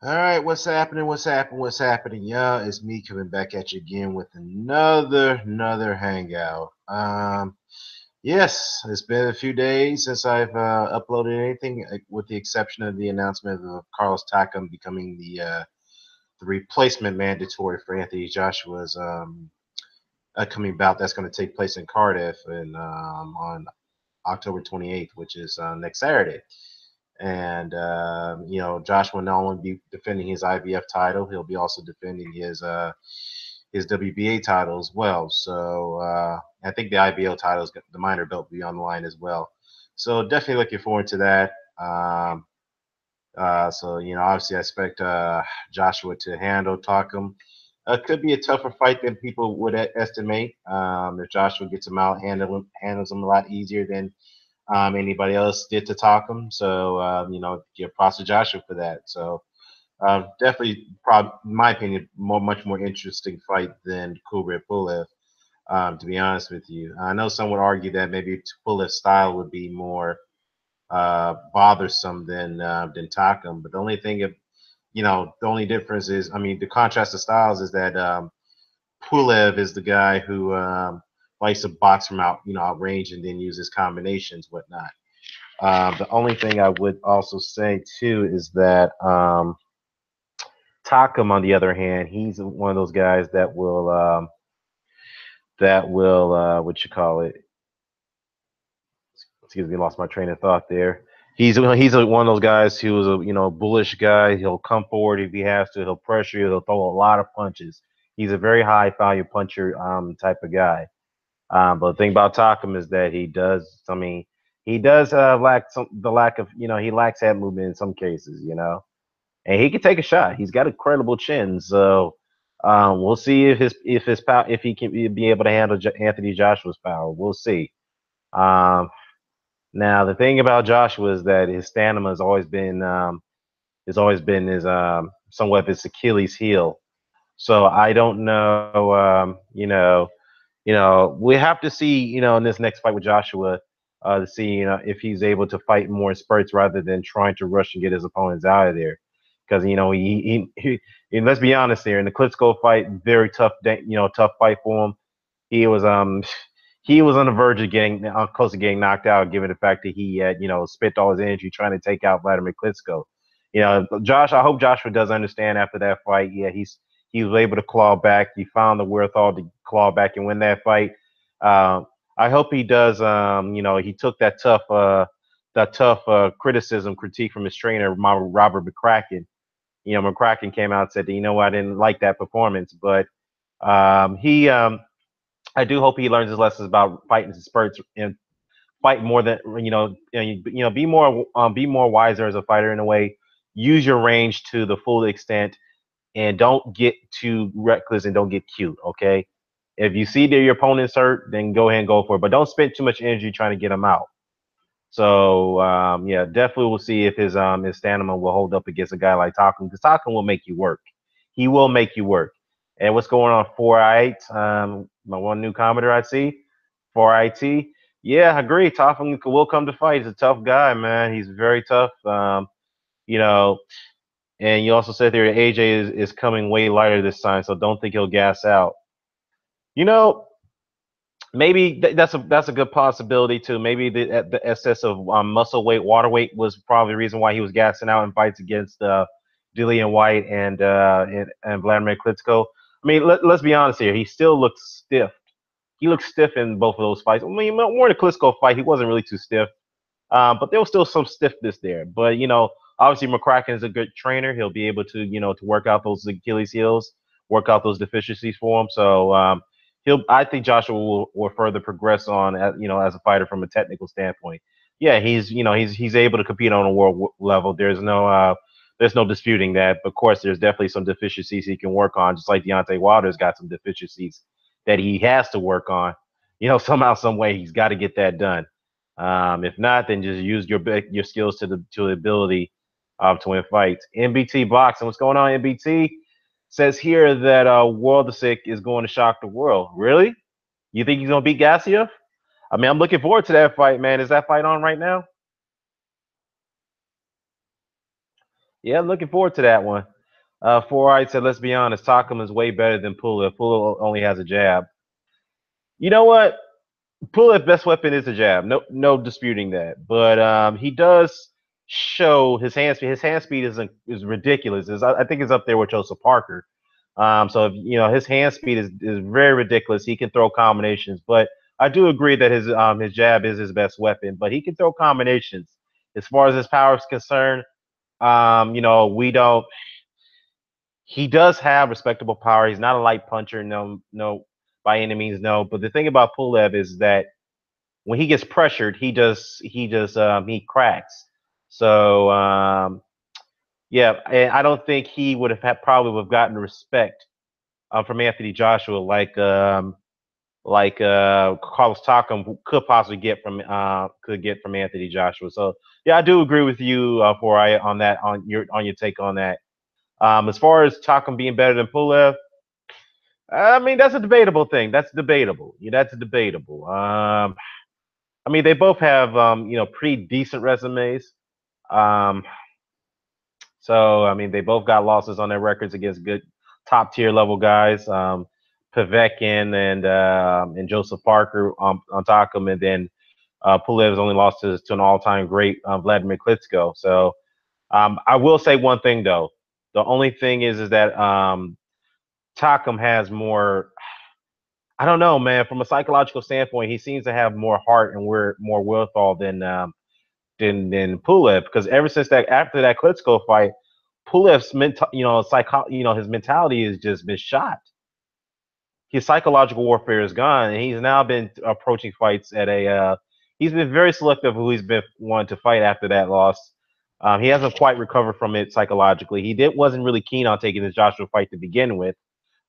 All right, what's happening? What's happening? What's happening? Yeah, it's me coming back at you again with another hangout. Yes, it's been a few days since I've uploaded anything, with the exception of the announcement of Carlos Takam becoming the replacement mandatory for Anthony Joshua's upcoming bout that's going to take place in Cardiff on October 28th, which is next Saturday. And Josh will not only be defending his IBF title, he'll be also defending his WBA title as well. So I think the IBO titles, the minor belt, will be on the line as well. So definitely looking forward to that. Obviously, I expect Joshua to handle Takam. Could be a tougher fight than people would estimate. If Joshua gets him out, handles him a lot easier than anybody else did to talk him. So, give props to Joshua for that. So, definitely, probably, in my opinion, much more interesting fight than Kubrat Pulev. To be honest with you, I know some would argue that maybe Pulev's style would be more bothersome than Takam. But the only thing, the only difference is, I mean, the contrast of styles is that Pulev is the guy who likes to box from out range and then uses combinations, whatnot. The only thing I would also say too is that Takam, on the other hand, he's one of those guys that will what you call it? Excuse me, lost my train of thought there. He's one of those guys who's a bullish guy. He'll come forward if he has to. He'll pressure you. He'll throw a lot of punches. He's a very high value puncher type of guy. But the thing about Takam is that he does. I mean, he does lack the lack of he lacks head movement in some cases. And he can take a shot. He's got a credible chin. So we'll see if his power if he can be able to handle Anthony Joshua's power. We'll see. Um, Now the thing about Joshua is that his stamina has always been his somewhat his Achilles heel. So I don't know. We have to see, in this next fight with Joshua, to see, if he's able to fight more in spurts rather than trying to rush and get his opponents out of there. Because and let's be honest here, in the Klitschko fight, very tough, tough fight for him. He was um he was on the verge of getting close to getting knocked out, given the fact that he had spent all his energy trying to take out Vladimir Klitschko. Josh. I hope Joshua does understand after that fight. Yeah, he was able to claw back. He found the wherewithal to claw back and win that fight. Um, I hope he does. He took that tough criticism, critique from his trainer, Robert McCracken. McCracken came out and said that I didn't like that performance, but he I do hope he learns his lessons about fighting in spurts and fight more than be more wiser as a fighter in a way. Use your range to the full extent and don't get too reckless and don't get cute. Okay, if you see that your opponent's hurt, then go ahead and go for it, but don't spend too much energy trying to get him out. So yeah, definitely we'll see if his stamina will hold up against a guy like Takam because Takam will make you work. He will make you work. And what's going on 4i8? My one new commenter I see 4IT. Yeah, I agree. Takam will come to fight. He's a tough guy, man. He's very tough. You know, and you also said there AJ is coming way lighter this time, so don't think he'll gas out. You know, maybe that's a good possibility too. Maybe the excess of muscle weight, water weight was probably the reason why he was gassing out in fights against Dillian White and Vladimir Klitschko. I mean, let's be honest here. He still looks stiff. He looked stiff in both of those fights. I mean, more in the Klitschko fight, he wasn't really too stiff. But there was still some stiffness there. But obviously McCracken is a good trainer. He'll be able to work out those Achilles heels, work out those deficiencies for him. So I think Joshua will further progress on as a fighter from a technical standpoint. Yeah, he's able to compete on a world level. There's no disputing that. But of course, there's definitely some deficiencies he can work on, just like Deontay Wilder's got some deficiencies that he has to work on. Somehow, some way, he's got to get that done. If not, then just use your skills to the ability to win fights. NBT boxing. What's going on, NBT? Says here that World of Sick is going to shock the world. Really? You think he's gonna beat Gassiev? I mean, I'm looking forward to that fight, man. Is that fight on right now? Yeah, looking forward to that one. Four I said, let's be honest, Takam is way better than Pulev. Pulev only has a jab. You know what? Pulev's best weapon is a jab. No, no disputing that. But he does show his hand speed. His hand speed is ridiculous. I think it's up there with Joseph Parker. So if, his hand speed is very ridiculous. He can throw combinations, but I do agree that his jab is his best weapon. But he can throw combinations. As far as his power is concerned, we don't. He does have respectable power. He's not a light puncher, no, no, by any means, no. But the thing about Pulev is that when he gets pressured, he cracks. So yeah, and I don't think he would probably would have gotten respect from Anthony Joshua like Carlos Takam could get from Anthony Joshua. So yeah, I do agree with you on that on your take on that. As far as Takam being better than Pulev, I mean that's a debatable thing. That's debatable. Yeah, that's debatable. I mean, they both have pretty decent resumes. Um, so I mean, they both got losses on their records against good top tier level guys. Povetkin and Joseph Parker on Takam, and then Pulev has only lost to an all time great Vladimir Klitschko. So I will say one thing though. The only thing is that Takam has more. I don't know, man. From a psychological standpoint, he seems to have more heart and more wherewithal than Pulev, because ever since that after that Klitschko fight, Pulev's his mentality has just been shot. His psychological warfare is gone, and he's now been approaching fights at a. He's been very selective who he's been wanting to fight after that loss. He hasn't quite recovered from it psychologically. Wasn't really keen on taking this Joshua fight to begin with.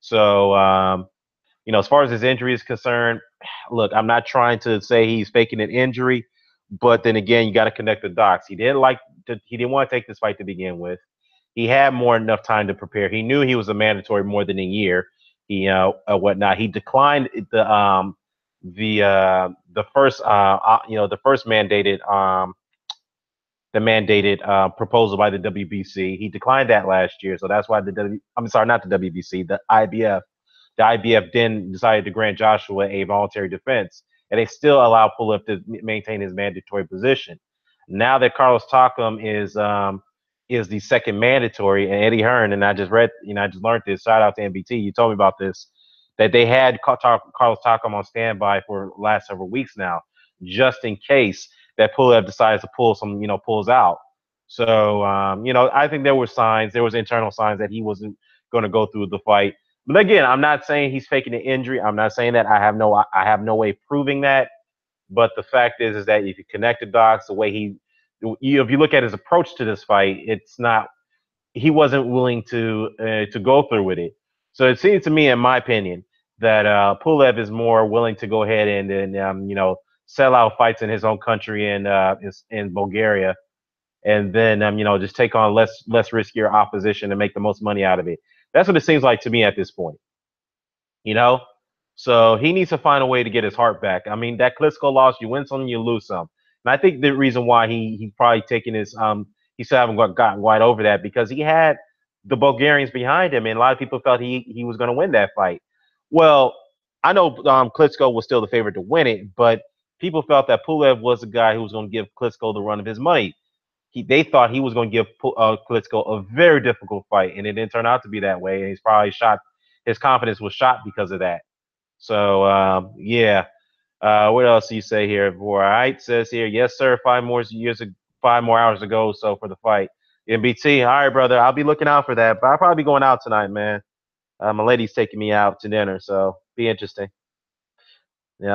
So as far as his injury is concerned, look, I'm not trying to say he's faking an injury, but then again, you got to connect the dots. He didn't want to take this fight to begin with. He had more enough time to prepare. He knew he was a mandatory more than a year. Whatnot. He declined the first the first mandated proposal by the WBC. He declined that last year, so that's why I'm sorry, not the WBC, the IBF. The IBF then decided to grant Joshua a voluntary defense, and they still allow Pulev to maintain his mandatory position. Now that Carlos Takam is the second mandatory, and Eddie Hearn, and I just learned this. Shout out to NBT. You told me about this, that they had Carlos Takam on standby for the last several weeks now, just in case that Pulev decides to pulls out. So I think there was internal signs that he wasn't going to go through the fight. But again, I'm not saying he's faking an injury. I'm not saying that. I have no way proving that. But the fact is that if you connect the dots, the way if you look at his approach to this fight, it's not. He wasn't willing to go through with it. So it seems to me, in my opinion, that Pulev is more willing to go ahead and sell out fights in his own country and in Bulgaria, and then just take on less riskier opposition and make the most money out of it. That's what it seems like to me at this point. You know, so he needs to find a way to get his heart back. I mean, that Klitschko loss, you win some, you lose some, and I think the reason why he's probably taking his he still haven't gotten wide over that because he had the Bulgarians behind him, and a lot of people felt he was going to win that fight. Well, I know Klitschko was still the favorite to win it, but people felt that Pulev was the guy who was going to give Klitschko the run of his money. They thought he was going to give Klitschko a very difficult fight, and it didn't turn out to be that way. And he's probably shot. His confidence was shot because of that. So yeah. What else do you say here? All right, says here, yes, sir. 5 more hours to go. So for the fight, MBT. All right, brother. I'll be looking out for that. But I'll probably be going out tonight, man. My lady's taking me out to dinner, so be interesting. You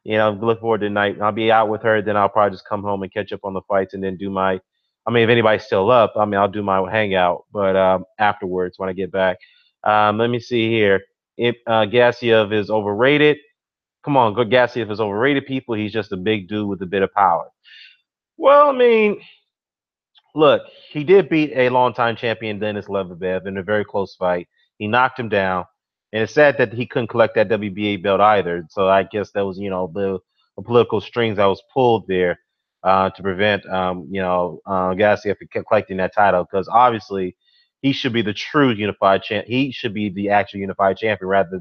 know, look forward to tonight. I'll be out with her. Then I'll probably just come home and catch up on the fights, and then do my. I mean, if anybody's still up, I mean, I'll do my hangout, but afterwards when I get back. Let me see here. If Gassiev is overrated, come on, good Gassiev is overrated. People, he's just a big dude with a bit of power. Well, I mean, look, he did beat a longtime champion, Denis Levabev, in a very close fight. He knocked him down, and it's sad that he couldn't collect that WBA belt either. So I guess that was, the political strings that was pulled there. to prevent Gassiev from collecting that title, because obviously he should be the true unified champ. He should be the actual unified champion rather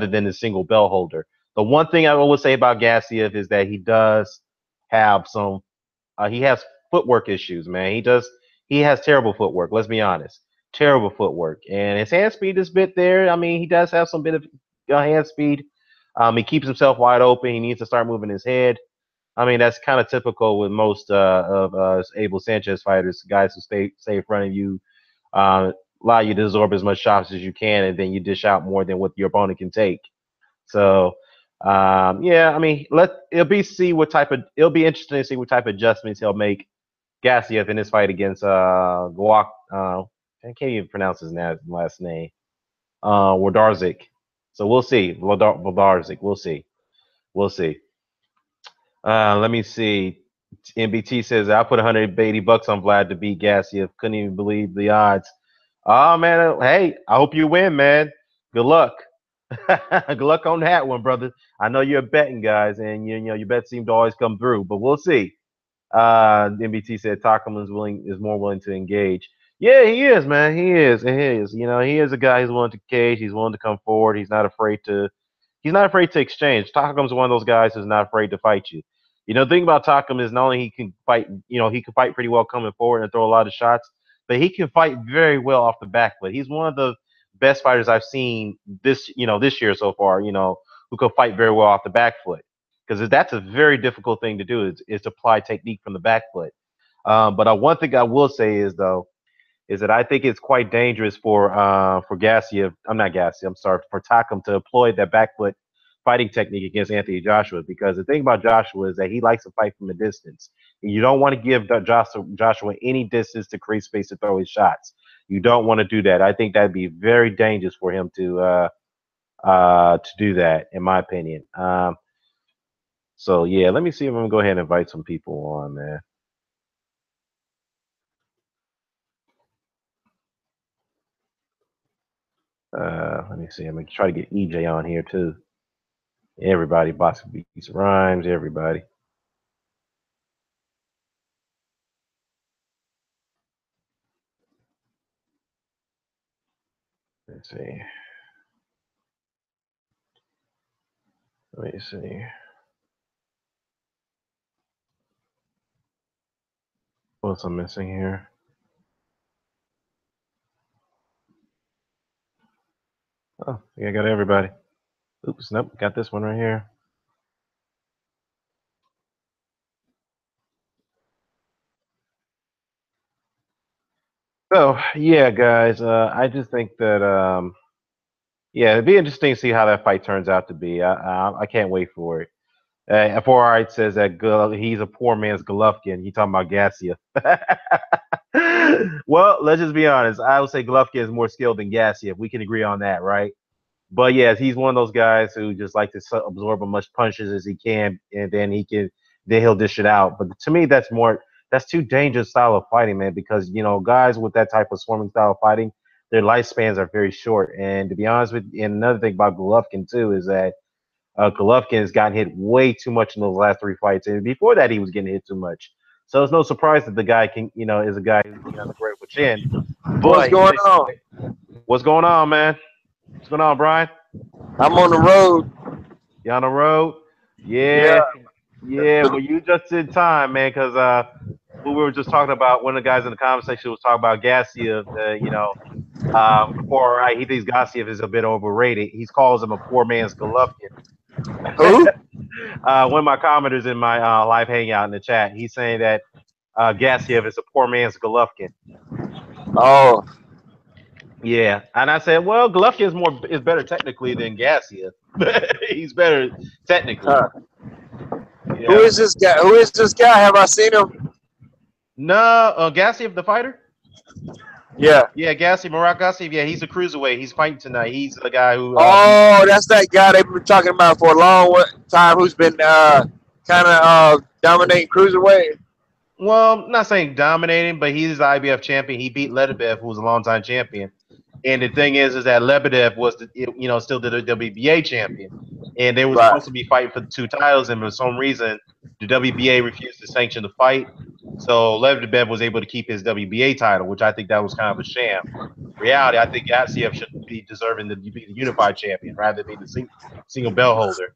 than the single belt holder. The one thing I will say about Gassiev is that he does have some he has footwork issues, man. He has terrible footwork. Let's be honest, terrible footwork, and his hand speed is a bit there. I mean, he does have some bit of hand speed. He keeps himself wide open. He needs to start moving his head. I mean, that's kind of typical with most of Abel Sanchez fighters, guys who stay in front of you, allow you to absorb as much shots as you can, and then you dish out more than what your opponent can take. So, yeah, I mean, it'll be interesting to see what type of adjustments he'll make Gassiev in his fight against I can't even pronounce his last name, Wodarzik. So we'll see, Wodarzik. We'll see. Let me see. NBT says I put $180 on Vlad to beat Gassiev. Couldn't even believe the odds. Oh man, hey, I hope you win, man. Good luck. Good luck on that one, brother. I know you're betting guys, and you know your bets seem to always come through, but we'll see. NBT said Takam is more willing to engage. Yeah, he is, man. He is. He is. You know, he is a guy who's willing to cage. He's willing to come forward. He's not afraid to. He's not afraid to exchange. Takam's one of those guys who's not afraid to fight you. You know, the thing about Takam is not only he can fight. You know, he can fight pretty well coming forward and throw a lot of shots, but he can fight very well off the back foot. He's one of the best fighters I've seen this year so far. You know, who can fight very well off the back foot, because that's a very difficult thing to do is to apply technique from the back foot. But one thing I will say is that I think it's quite dangerous for Gassiev. I'm not Gassiev. I'm sorry, for Takam to employ that back foot fighting technique against Anthony Joshua, because the thing about Joshua is that he likes to fight from a distance. And you don't want to give Joshua any distance to create space to throw his shots. You don't want to do that. I think that'd be very dangerous for him to do that, in my opinion. So yeah, let me see if I'm gonna go ahead and invite some people on, man. Let me see. I'm gonna try to get EJ on here too. Everybody, Boxing Beats Rhymes, everybody. Let's see. Let me see. What's I'm missing here? Oh, yeah, I got everybody. Oops, nope, got this one right here. So yeah, guys, I just think that yeah, it'd be interesting to see how that fight turns out to be. I can't wait for it. Four Right says that he's a poor man's Golovkin. He talking about Gassiev. Well, let's just be honest. I would say Golovkin is more skilled than Gassiev. We can agree on that, right? But yes, he's one of those guys who just like to absorb as much punches as he can, and then he'll dish it out. But to me, that's too dangerous style of fighting, man. Because guys with that type of swarming style of fighting, their lifespans are very short. And to be honest with you, and another thing about Golovkin too is that Golovkin has gotten hit way too much in those last three fights, and before that, he was getting hit too much. So it's no surprise that the guy is a guy who has a great chin. What's But going on? what's going on, man? What's going on, Brian? I'm on the road. You on the road? Yeah. Yeah. Well, you just in time, man, because we were just talking about, one of the guys in the comment section was talking about Gassiev. Before, right, he thinks Gassiev is a bit overrated. He calls him a poor man's Golovkin. Who? One of my commenters in my live hangout in the chat, he's saying that Gassiev is a poor man's Golovkin. Oh. Yeah, and I said, well, Golovkin is better technically than Gassiev. He's better technically. Huh. Yeah. Who is this guy? Who is this guy? Have I seen him? No, Gassiev, the fighter. Yeah. Yeah, Murat Gassiev. Yeah, he's a cruiserweight. He's fighting tonight. He's the guy who. Oh, that's that guy they've been talking about for a long time. Who's been kind of dominating cruiserweight. Well, I'm not saying dominating, but he's the IBF champion. He beat Lebedev, who was a longtime champion. And the thing is that Lebedev was, still the WBA champion. and they were Right. supposed to be fighting for the 2 titles, and for some reason, the WBA refused to sanction the fight. So Lev was able to keep his WBA title, which I think that was kind of a sham. Reality, I think Gassiev should be deserving to be the unified champion rather than being the single belt holder.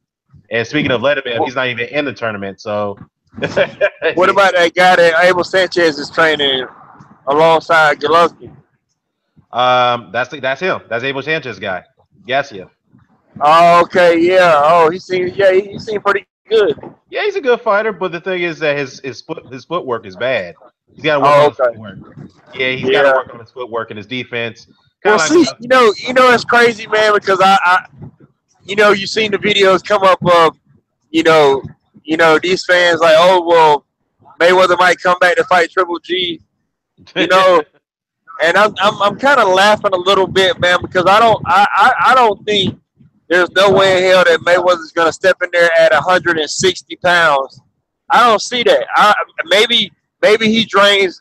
And speaking of Lev, he's not even in the tournament, so. What about that guy that Abel Sanchez is training alongside Golovkin? That's him. That's Abel Sanchez guy, Gassiev. Oh, okay, yeah. Oh, he seemed pretty good. Yeah, he's a good fighter, but the thing is that his footwork is bad. He's got to work Oh, on his okay. footwork. Yeah, he's got to Yeah. work on his footwork and his defense. Well, Kind of see, like it's crazy, man, because I you've seen the videos come up of, these fans like, oh, well, Mayweather might come back to fight Triple G, and I'm kind of laughing a little bit, man, because I don't think there's no way in hell that Mayweather's gonna step in there at 160 pounds. I don't see that. Maybe he drains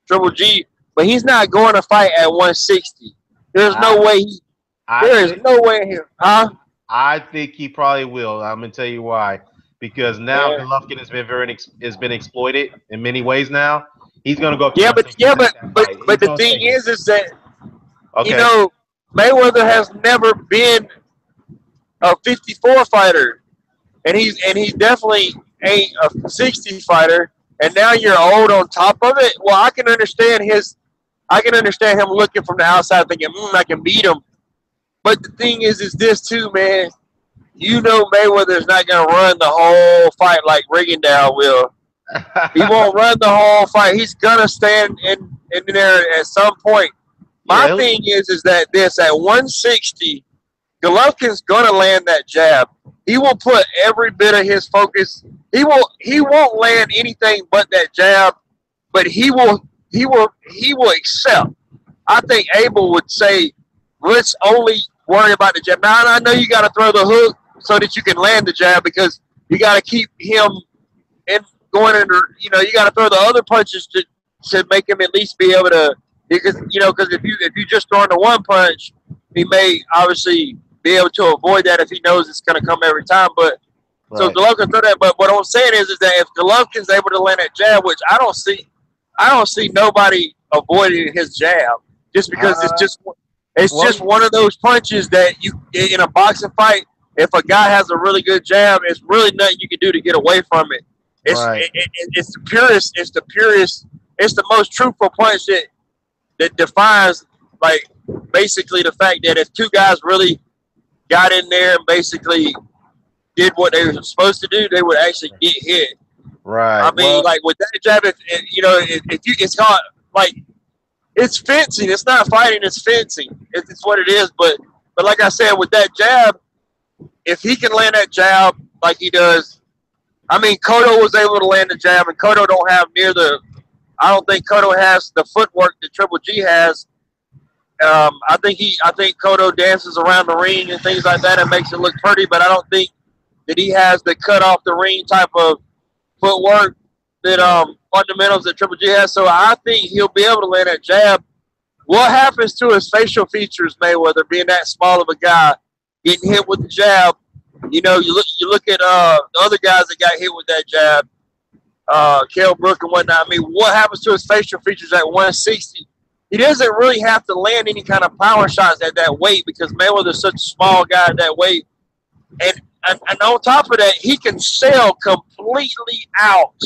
Triple G, but he's not going to fight at 160. There's no way. There is no way in here, huh? I think he probably will. I'm gonna tell you why. Because now Golovkin has been exploited in many ways. Now he's gonna go. But the thing is that Mayweather has never been a 54 fighter, and he's definitely ain't a 60 fighter. And now you're old on top of it. Well, I can understand him looking from the outside, thinking, I can beat him. But the thing is this too, man. Mayweather's not going to run the whole fight like Rigondeaux will. He won't run the whole fight. He's going to stand in there at some point. My thing is that at 160, Golovkin's going to land that jab. He will put every bit of his focus. He won't land anything but that jab, but he will accept. I think Abel would say, let's only worry about the jab. Now, I know you got to throw the hook so that you can land the jab, because you got to keep him going under. You got to throw the other punches to make him at least be able to. Because if you just throw in the one punch, he may obviously be able to avoid that if he knows it's going to come every time. But so Golovkin throw that. But what I'm saying is that if Golovkin's able to land that jab, which I don't see nobody avoiding his jab, just because it's just one of those punches that you in a boxing fight. If a guy has a really good jab, it's really nothing you can do to get away from it. It's the purest. It's the purest. It's the most truthful punch that defines, like, basically the fact that if two guys really got in there and basically did what they were supposed to do, they would actually get hit. Right. I mean, like with that jab, it's called, like, it's fencing. It's not fighting. It's fencing. It's what it is. But like I said, with that jab, if he can land that jab like he does, I mean, Cotto was able to land the jab, and Cotto don't have I don't think Cotto has the footwork that Triple G has. I think Cotto dances around the ring and things like that and makes it look pretty, but I don't think that he has the cut off the ring type of footwork that fundamentals that Triple G has. So I think he'll be able to land that jab. What happens to his facial features, Mayweather, being that small of a guy, getting hit with the jab? You look at the other guys that got hit with that jab, Kell Brook and whatnot. I mean, what happens to his facial features at 160? He doesn't really have to land any kind of power shots at that weight, because Mayweather's such a small guy at that weight. And on top of that, he can sell completely out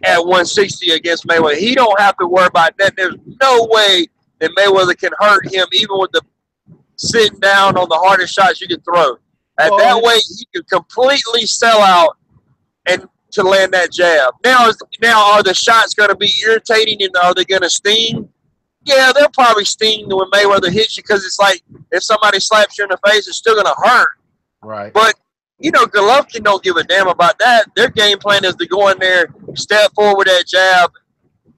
at 160 against Mayweather. He don't have to worry about that. There's no way that Mayweather can hurt him, even with the sitting down on the hardest shots you can throw. At that weight, he can completely sell out and to land that jab. Now are the shots going to be irritating, and are they going to sting? Yeah, they'll probably sting when Mayweather hits you, because it's like if somebody slaps you in the face, it's still going to hurt. Right. But, Golovkin don't give a damn about that. Their game plan is to go in there, step forward with that jab,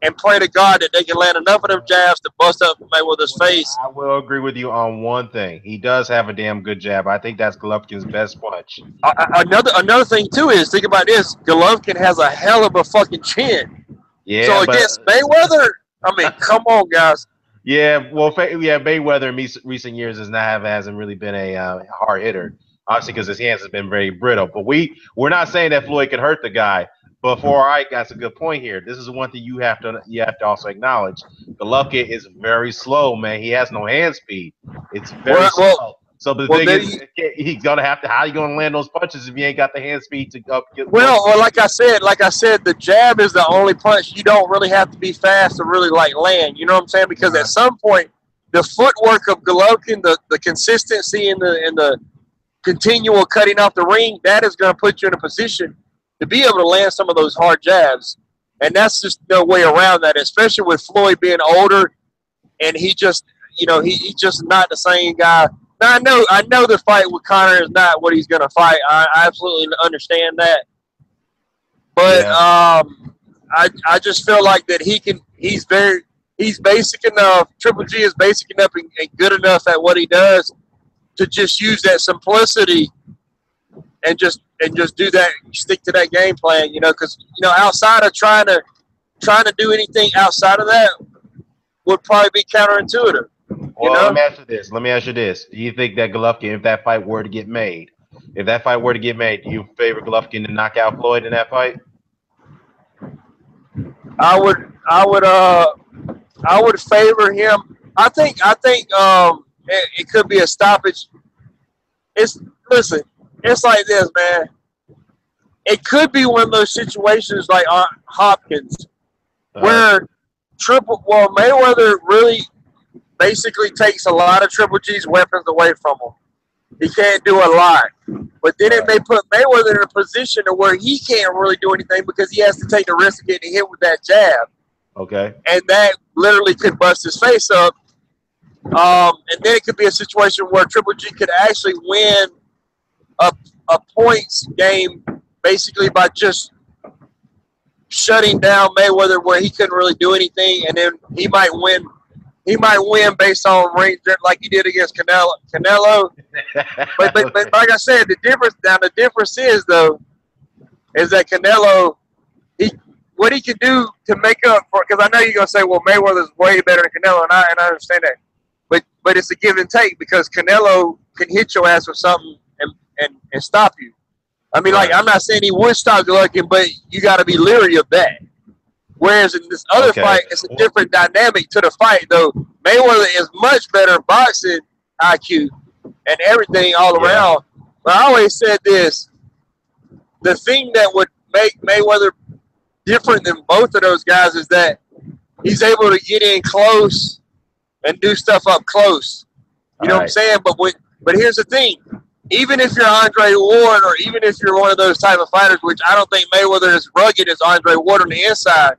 and pray to God that they can land enough of them jabs to bust up Mayweather's face. I will agree with you on one thing. He does have a damn good jab. I think that's Golovkin's best punch. Another thing, too, is, think about this. Golovkin has a hell of a fucking chin. Yeah. So against Mayweather, I mean, come on, guys. Yeah, well, Mayweather in recent years hasn't really been a hard hitter. obviously because his hands have been very brittle. But we're not saying that Floyd can hurt the guy. But for that's a good point here. This is one thing you have to also acknowledge. Golovkin is very slow, man. He has no hand speed. It's very slow. So the thing is, he's gonna have to. How are you gonna land those punches if you ain't got the hand speed to get? Well, like I said, the jab is the only punch you don't really have to be fast to really like land. You know what I'm saying? Because at some point, the footwork of Golovkin, the consistency and the continual cutting off the ring, that is going to put you in a position to be able to land some of those hard jabs. And that's just no way around that, especially with Floyd being older and he just, he's just not the same guy. Now, I know the fight with Conor is not what he's going to fight. I absolutely understand that. But I just feel like that he's basic enough. Triple G is basic enough and good enough at what he does to just use that simplicity and just do that, stick to that game plan, because outside of trying to do anything outside of that would probably be counterintuitive. Well, let me ask you this. Do you think that Golovkin, if that fight were to get made, do you favor Golovkin to knock out Floyd in that fight? I would favor him. I think it could be a stoppage. It's like this, man. It could be one of those situations like Hopkins, where Mayweather really basically takes a lot of Triple G's weapons away from him. He can't do a lot. But then it may put Mayweather in a position to where he can't really do anything because he has to take the risk of getting hit with that jab. Okay. And that literally could bust his face up. And then it could be a situation where Triple G could actually win a points game basically by just shutting down Mayweather where he couldn't really do anything, and then he might win. He might win based on range like he did against Canelo. But like I said, the difference is that Canelo, what he can do to make up for, because I know you're gonna say, well, Mayweather's way better than Canelo, and I understand that. But it's a give and take because Canelo can hit your ass with something and stop you. I mean, like, I'm not saying he would stop Golovkin, but you got to be leery of that. Whereas in this other fight, it's a different dynamic to the fight, though. Mayweather is much better boxing IQ and everything all around. But I always said this, the thing that would make Mayweather different than both of those guys is that he's able to get in close and do stuff up close. You know what I'm saying? But here's the thing. Even if you're Andre Ward or even if you're one of those type of fighters, which I don't think Mayweather is rugged as Andre Ward on the inside,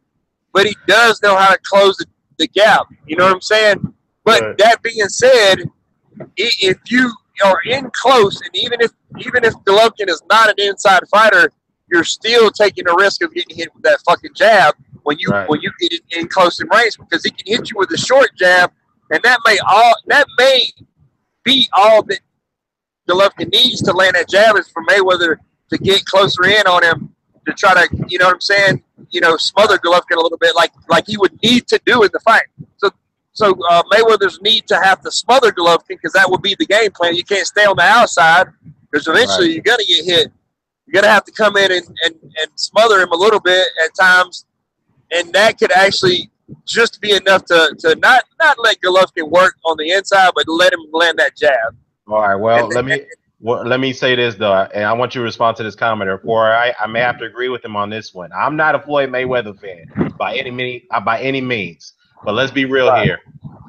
but he does know how to close the gap. You know what I'm saying? But that being said, if you are in close, and even if Golovkin is not an inside fighter, you're still taking the risk of getting hit with that fucking jab when you get in close in range, because he can hit you with a short jab, and that may be all that Golovkin needs to land that jab is for Mayweather to get closer in on him to try to, you know what I'm saying, smother Golovkin a little bit like he would need to do in the fight. So Mayweather's need to have to smother Golovkin because that would be the game plan. You can't stay on the outside because eventually you're going to get hit. You're going to have to come in and smother him a little bit at times, and that could actually just be enough to not let Golovkin work on the inside, but let him land that jab. All right. Well, let me say this though, and I want you to respond to this commenter. I may have to agree with him on this one. I'm not a Floyd Mayweather fan by any means, but let's be real here.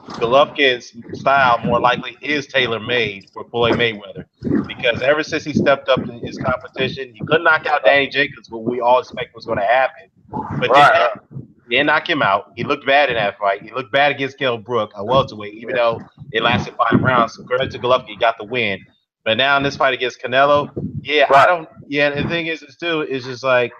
Golovkin's style more likely is tailor-made for Floyd Mayweather because ever since he stepped up in his competition, he couldn't knock out Danny Jacobs, what we all expect was going to happen. But he didn't knock him out. He looked bad in that fight. He looked bad against Kell Brook, a welterweight, even though it lasted 5 rounds. Credit to Golovkin, he got the win. But now in this fight against Canelo, the thing is just like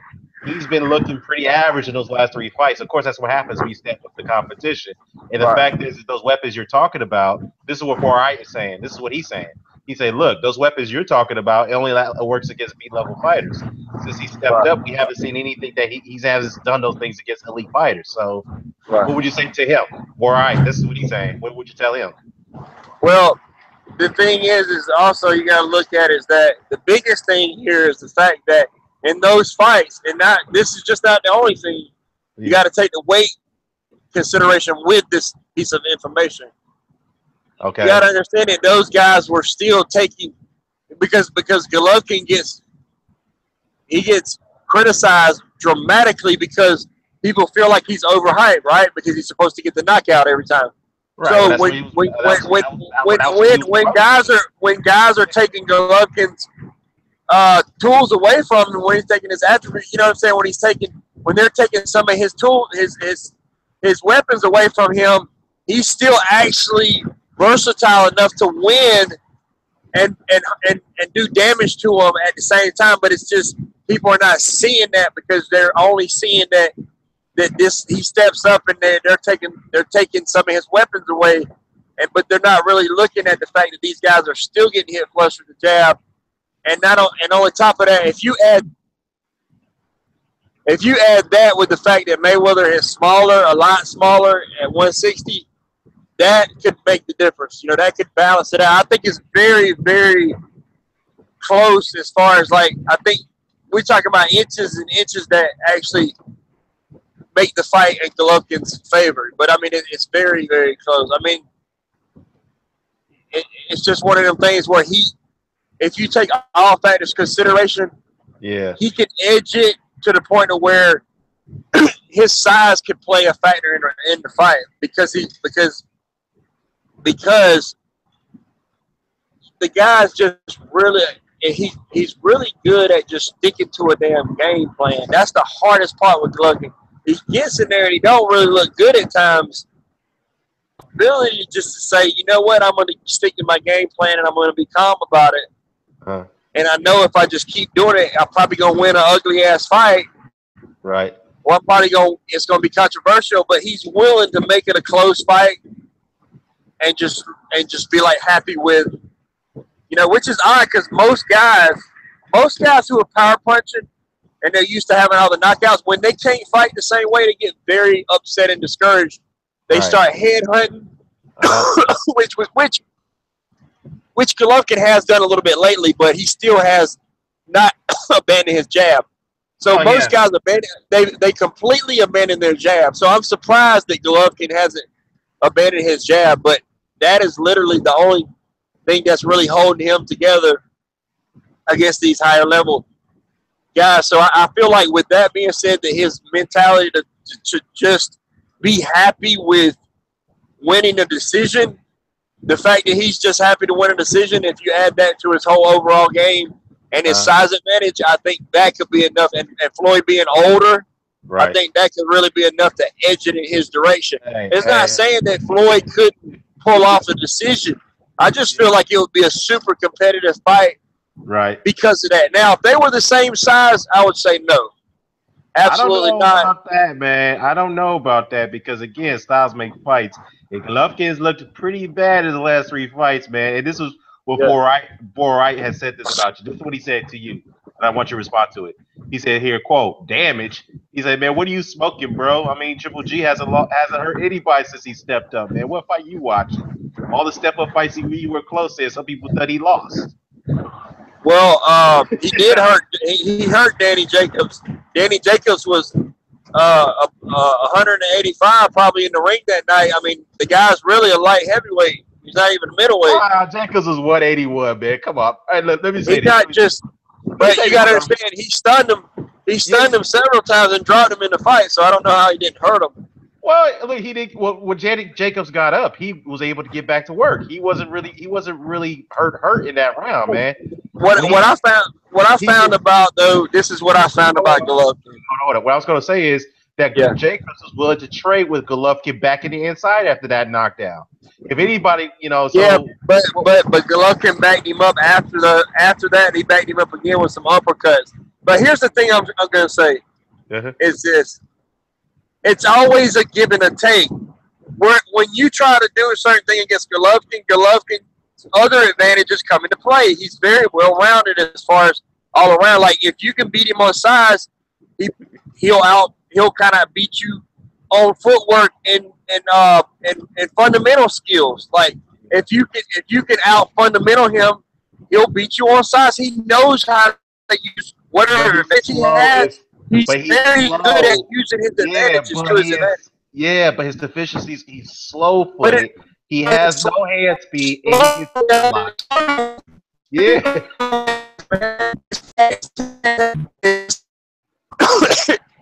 he's been looking pretty average in those last 3 fights. Of course, that's what happens when you step up the competition. And the fact is that those weapons you're talking about, this is what Foray is saying. This is what he's saying. He said, look, those weapons you're talking about, it only works against B-level fighters. Since he stepped up, we haven't seen anything that he hasn't done those things against elite fighters. So what would you say to him? Foray, this is what he's saying. What would you tell him? Well, the thing is also you got to look at is that the biggest thing here is the fact that in those fights, and not this is just not the only thing. You got to take the weight consideration with this piece of information. Okay. You got to understand that those guys were still taking because Golovkin gets criticized dramatically because people feel like he's overhyped, right? Because he's supposed to get the knockout every time. Right. So when guys are taking Golovkin's tools away from him, when he's taking his attributes, you know what I'm saying? When they're taking some of his his weapons away from him, he's still actually versatile enough to win and do damage to him at the same time. But it's just people are not seeing that because they're only seeing that he steps up and they're taking some of his weapons away, but they're not really looking at the fact that these guys are still getting hit flush with the jab, and on top of that, if you add that with the fact that Mayweather is a lot smaller at 160, that could make the difference. You know, that could balance it out. I think it's very, very close as far as I think we're talking about inches and inches that actually make the fight in Golovkin's favor. But, I mean, it's very, very close. I mean, it's just one of them things where if you take all factors consideration, he can edge it to the point of where his size could play a factor in the fight because the guy's just really he's really good at just sticking to a damn game plan. That's the hardest part with Golovkin. He gets in there and he don't really look good at times. Ability just to say, you know what, I'm going to stick to my game plan and I'm going to be calm about it. And I know if I just keep doing it, I'm probably going to win an ugly ass fight. Right. Or it's going to be controversial, but he's willing to make it a close fight and just be happy with, which is odd because most guys who are power punching and they're used to having all the knockouts, when they can't fight the same way, they get very upset and discouraged. They start headhunting, which Golovkin has done a little bit lately, but he still has not abandoned his jab. So most guys they completely abandon their jab. So I'm surprised that Golovkin hasn't abandoned his jab, but that is literally the only thing that's really holding him together against these higher level guys. So I feel like with that being said, that his mentality to just be happy with winning a decision, the fact that he's just happy to win a decision, if you add that to his whole overall game and his size advantage, I think that could be enough. And Floyd being older, I think that could really be enough to edge it in his direction. It's not saying that Floyd couldn't pull off a decision. I just feel like it would be a super competitive fight because of that. Now, if they were the same size, I would say no. Absolutely not. I don't know about that, man. I don't know about that because, again, styles make fights. And Golovkin's looked pretty bad in the last 3 fights, man. And this was what Wright has said this about you. This is what he said to you, and I want you to respond to it. He said here, quote, damage. He said, man, what are you smoking, bro? I mean, Triple G hasn't hurt anybody since he stepped up, man. What fight you watching? All the step-up fights you were close to, some people thought he lost. Well, he did hurt. He hurt Danny Jacobs. Danny Jacobs was 185 probably in the ring that night. I mean, the guy's really a light heavyweight. He's not even a middleweight. Jacobs was 181, man. Come on. All right, let me say this. But you got to understand, he stunned him. He stunned him several times and dropped him in the fight. So I don't know how he didn't hurt him. Well, look, he did. When Jacobs got up, he was able to get back to work. He wasn't really hurt in that round, man. What I found about though, this is what I found about Golovkin. Hold on. What I was going to say is that Jacobs was willing to trade with Golovkin back in the inside after that knockdown. If anybody, but Golovkin backed him up after that. He backed him up again with some uppercuts. But here's the thing I'm going to say is this. It's always a give and a take. When you try to do a certain thing against Golovkin's other advantages come into play. He's very well-rounded as far as all around. Like, if you can beat him on size, he'll kind of beat you on footwork and fundamental skills. Like, if you can out fundamental him, he'll beat you on size. He knows how to use whatever advantage he has. He's very good at using his advantages to his advantage. Yeah, but his deficiencies, he's slow-footed. But He has no hand speed, and he gets blocked. Yeah.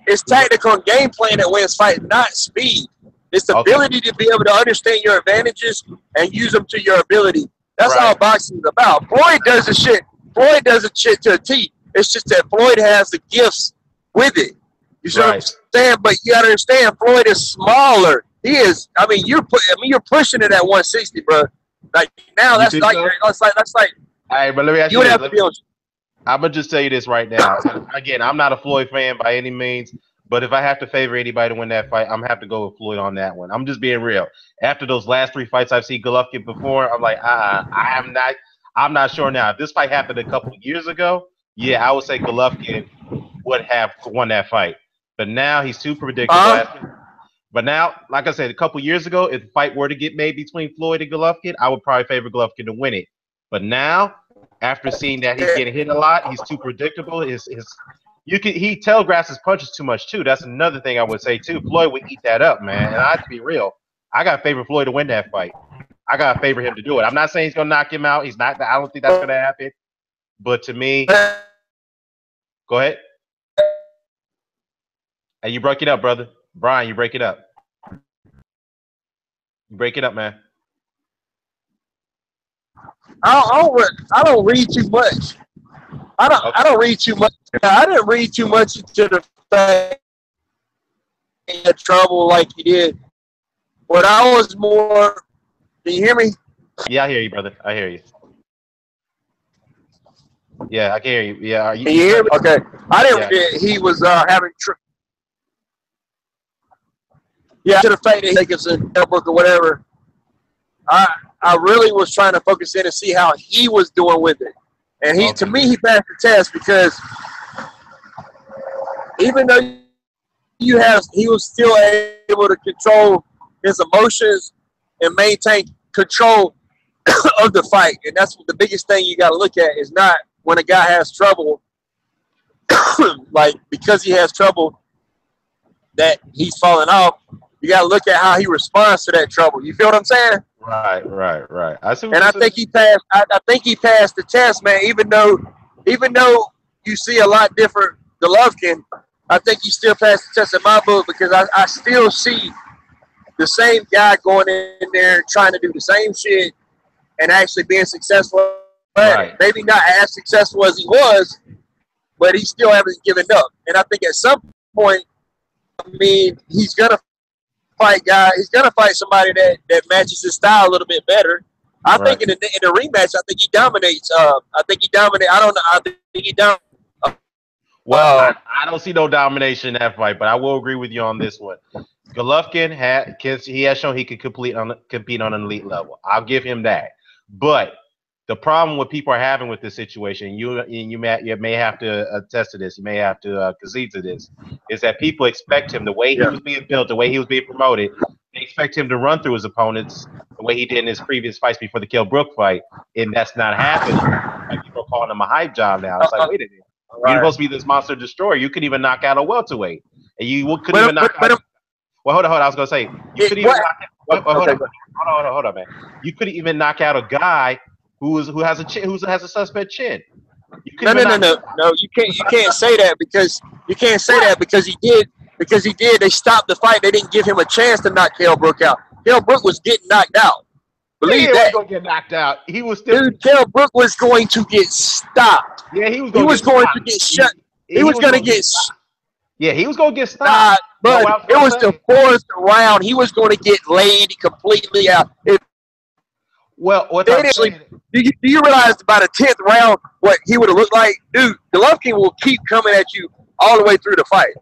It's tactical and game plan that wins fight, not speed. It's the ability to be able to understand your advantages and use them to your ability. That's all boxing is about. Floyd does the shit. Floyd does the shit to a T. It's just that Floyd has the gifts with it. You see what I'm saying? But you gotta understand, Floyd is smaller. He is. I mean, you're pushing it at 160, bro. Like now, that's like. All right, but let me ask you this. I'm gonna just tell you this right now. Again, I'm not a Floyd fan by any means, but if I have to favor anybody to win that fight, I'm gonna have to go with Floyd on that one. I'm just being real. After those last 3 fights I've seen Golovkin before, I'm like, I'm not sure now. If this fight happened a couple of years ago, yeah, I would say Golovkin would have won that fight. But now he's too predictable. But now, like I said, a couple of years ago, if the fight were to get made between Floyd and Golovkin, I would probably favor Golovkin to win it. But now, after seeing that he's getting hit a lot, he's too predictable. He telegraphs his punches too much too. That's another thing I would say too. Floyd would eat that up, man. And I have to be real. I got to favor Floyd to win that fight. I got to favor him to do it. I'm not saying he's gonna knock him out. He's not. I don't think that's gonna happen. But to me, go ahead. Hey, you break it up, brother. Brian, you break it up. You break it up, man. I don't read too much. I don't read too much. I didn't read too much into the fact he had trouble like he did. But I was more. Can you hear me? Yeah, I hear you, brother. I hear you. Yeah, I can hear you. Yeah, can you hear me? Okay. I didn't. He was having. To the fact that Jacobson, Elbrook, or whatever. I really was trying to focus in and see how he was doing with it. And to me, he passed the test because even though he was still able to control his emotions and maintain control of the fight. And that's the biggest thing you got to look at is not when a guy has trouble, like because he has trouble that he's falling off. You got to look at how he responds to that trouble. You feel what I'm saying? Right. I think he passed. I think he passed the test, man. Even though you see a lot different Golovkin, I think he still passed the test in my book because I still see the same guy going in there trying to do the same shit and actually being successful. Right. Maybe not as successful as he was, but he still hasn't given up. And I think at some point, I mean, he's gonna fight somebody that matches his style a little bit better. I think in the rematch, I think he dominates. I don't know. I think he dominates. Well, I don't see no domination in that fight, but I will agree with you on this one. Golovkin has shown he can compete on an elite level. I'll give him that. But the problem what people are having with this situation, you may have to attest to this, you may have to concede to this, is that people expect him, the way he was being built, the way he was being promoted, they expect him to run through his opponents the way he did in his previous fights before the Kell Brook fight, and that's not happening. Like people are calling him a hype job now. It's like, wait a minute. You're supposed to be this monster destroyer. You could even knock out a welterweight. And you couldn't even knock out. Well, hold on. I was going to say, you couldn't even knock out. Hold on, man. You couldn't even knock out a guy who has a suspect chin. No. You can't say that because he did. They stopped the fight. They didn't give him a chance to knock Kell Brook out. Kell Brook was getting knocked out. Believe that. He was going to get knocked out. He was still. Dude, Kell Brook was going to get stopped. Yeah, he was going to get shut. He was going to get. Yeah, he was going to get stopped. But it was the fourth round. He was going to get laid completely out. Well, do you realize by the 10th round what he would have looked like? Dude, Golovkin will keep coming at you all the way through the fight.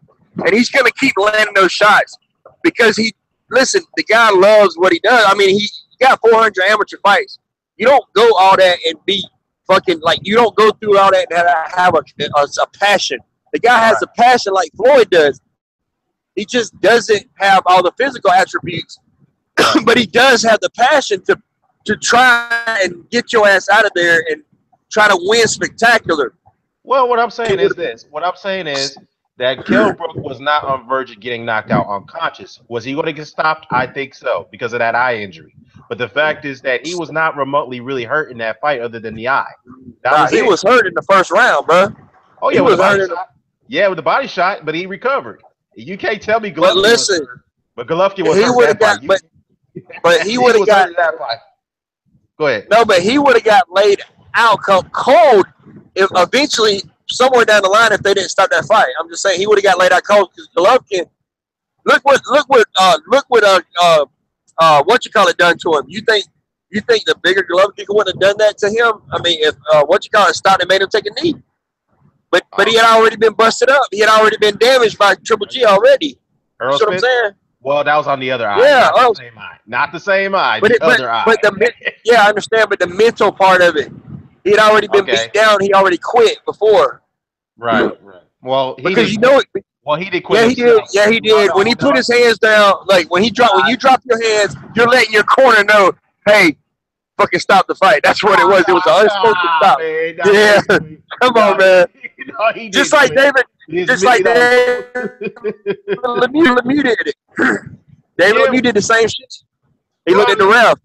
And he's going to keep landing those shots because the guy loves what he does. I mean, he got 400 amateur fights. You don't go all that and be fucking like, you don't go through all that and have a passion. The guy has a passion like Floyd does. He just doesn't have all the physical attributes, but he does have the passion to to try and get your ass out of there and try to win spectacular. Well, what I'm saying is this. What I'm saying is that Kell Brook was not on verge of getting knocked out unconscious. Was he going to get stopped? I think so, because of that eye injury. But the fact is that he was not remotely really hurt in that fight other than the eye. He was hurt in the first round, bro. Oh, yeah, with the body shot. Yeah, with the body shot, but he recovered. You can't tell me Golovkin was hurt. But Golovkin was hurt that fight. But he would have got that fight. Go ahead. No, but he would have got laid out cold if eventually somewhere down the line if they didn't stop that fight. I'm just saying he would have got laid out cold because Golovkin. Look what done to him. You think the bigger Golovkin wouldn't have done that to him? I mean, if stopped and made him take a knee, but he had already been busted up. He had already been damaged by Triple G already. You know what I'm saying? Well, that was on the other eye. Yeah, not the same eye. Not the same eye. The other eye. I understand, but the mental part of it, he had already been beat down. He already quit before. Right. Well, he because did. Well, he did quit. Yeah, he did. Yeah, he did. When he put his hands down, like when you drop your hands, you're letting your corner know, hey, fucking stop the fight. That's what it was. It was an unspoken stop. Man, come on, man. Just like David Lemieux did it. David Lemieux did the same shit. He looked at the ref.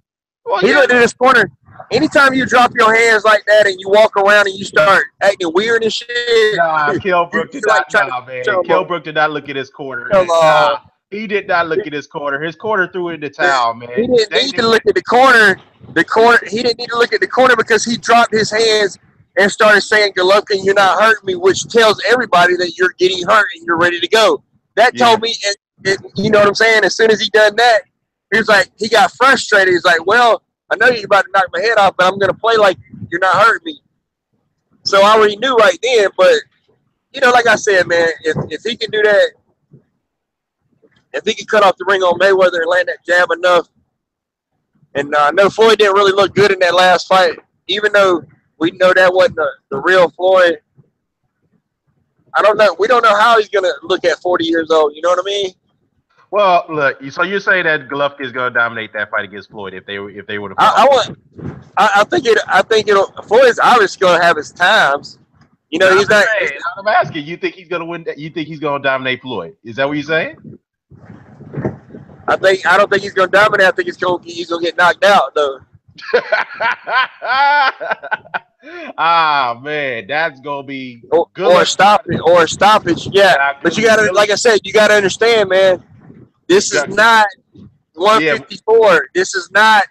He looked at his corner. Anytime you drop your hands like that and you walk around and you start acting weird and shit. Nah, Kell Brook did not. Kell Brook did not look at his corner. He did not look at his corner. His corner threw in the towel, man. He didn't need to look at the corner. He didn't need to look at the corner because he dropped his hands and started saying, Golovkin, you're not hurting me, which tells everybody that you're getting hurt and you're ready to go. That told me, you know what I'm saying? As soon as he done that, he was like, he got frustrated. He's like, well, I know you're about to knock my head off, but I'm going to play like you're not hurting me. So I already knew right then, but, you know, like I said, man, if he can do that, if he can cut off the ring on Mayweather and land that jab enough, and I know Floyd didn't really look good in that last fight, even though we know that wasn't the real Floyd. I don't know. We don't know how he's going to look at 40 years old. You know what I mean? Well, look. So you say that Golovkin is going to dominate that fight against Floyd if they were to. I think it'll. Floyd's obviously going to have his times. You know, he's not. I'm asking. You think he's going to win? You think he's going to dominate Floyd? Is that what you're saying? I don't think he's going to dominate. I think he's going to get knocked out though. Man, that's gonna be good. Or stoppage. Yeah, but you gotta, like I said, you gotta understand, man. This is not 154. Yeah. This is not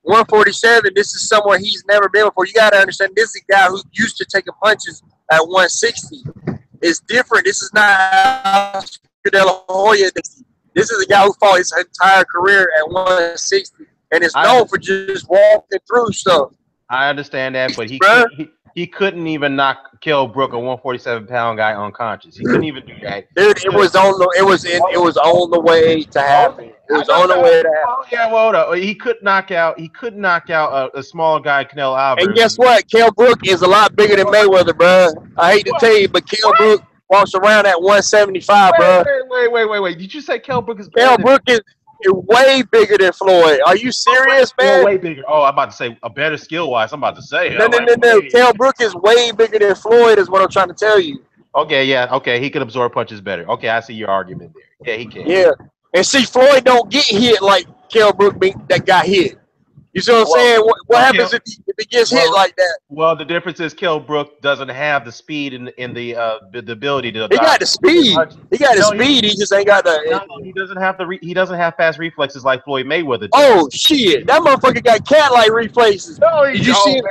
147. This is somewhere he's never been before. You gotta understand. This is a guy who used to taking punches at 160. It's different. This is not De La Hoya. This is a guy who fought his entire career at 160. And it's known for just walking through stuff. I understand that, but he couldn't even knock Kell Brook, a 147-pound guy, unconscious. He couldn't even do that. Dude, it was on the way to happen. It was on the way to happen. Oh yeah, well, he could knock out a small guy, Canelo Alvarez. And guess what? Kell Brook is a lot bigger than Mayweather, bro. I hate to tell you, but Kell Brook walks around at 175, bro. Wait. Did you say Kell Brook is Kell Brook is way bigger than Floyd. Are you serious, man? Way bigger. Oh, I'm about to say a better skill-wise. I'm about to say. No. Kell Brook is way bigger than Floyd is what I'm trying to tell you. Okay, yeah. Okay, he can absorb punches better. Okay, I see your argument there. Yeah, he can. Yeah. And see, Floyd don't get hit like Kell Brook that got hit. You see what I'm saying? What happens if he gets hit like that? Well, the difference is Kell Brook doesn't have the speed and the ability to. He got the speed. He got the speed. He just ain't got the. No, he doesn't have he doesn't have fast reflexes like Floyd Mayweather does. Oh shit! That motherfucker got cat-like reflexes. No, did you see him?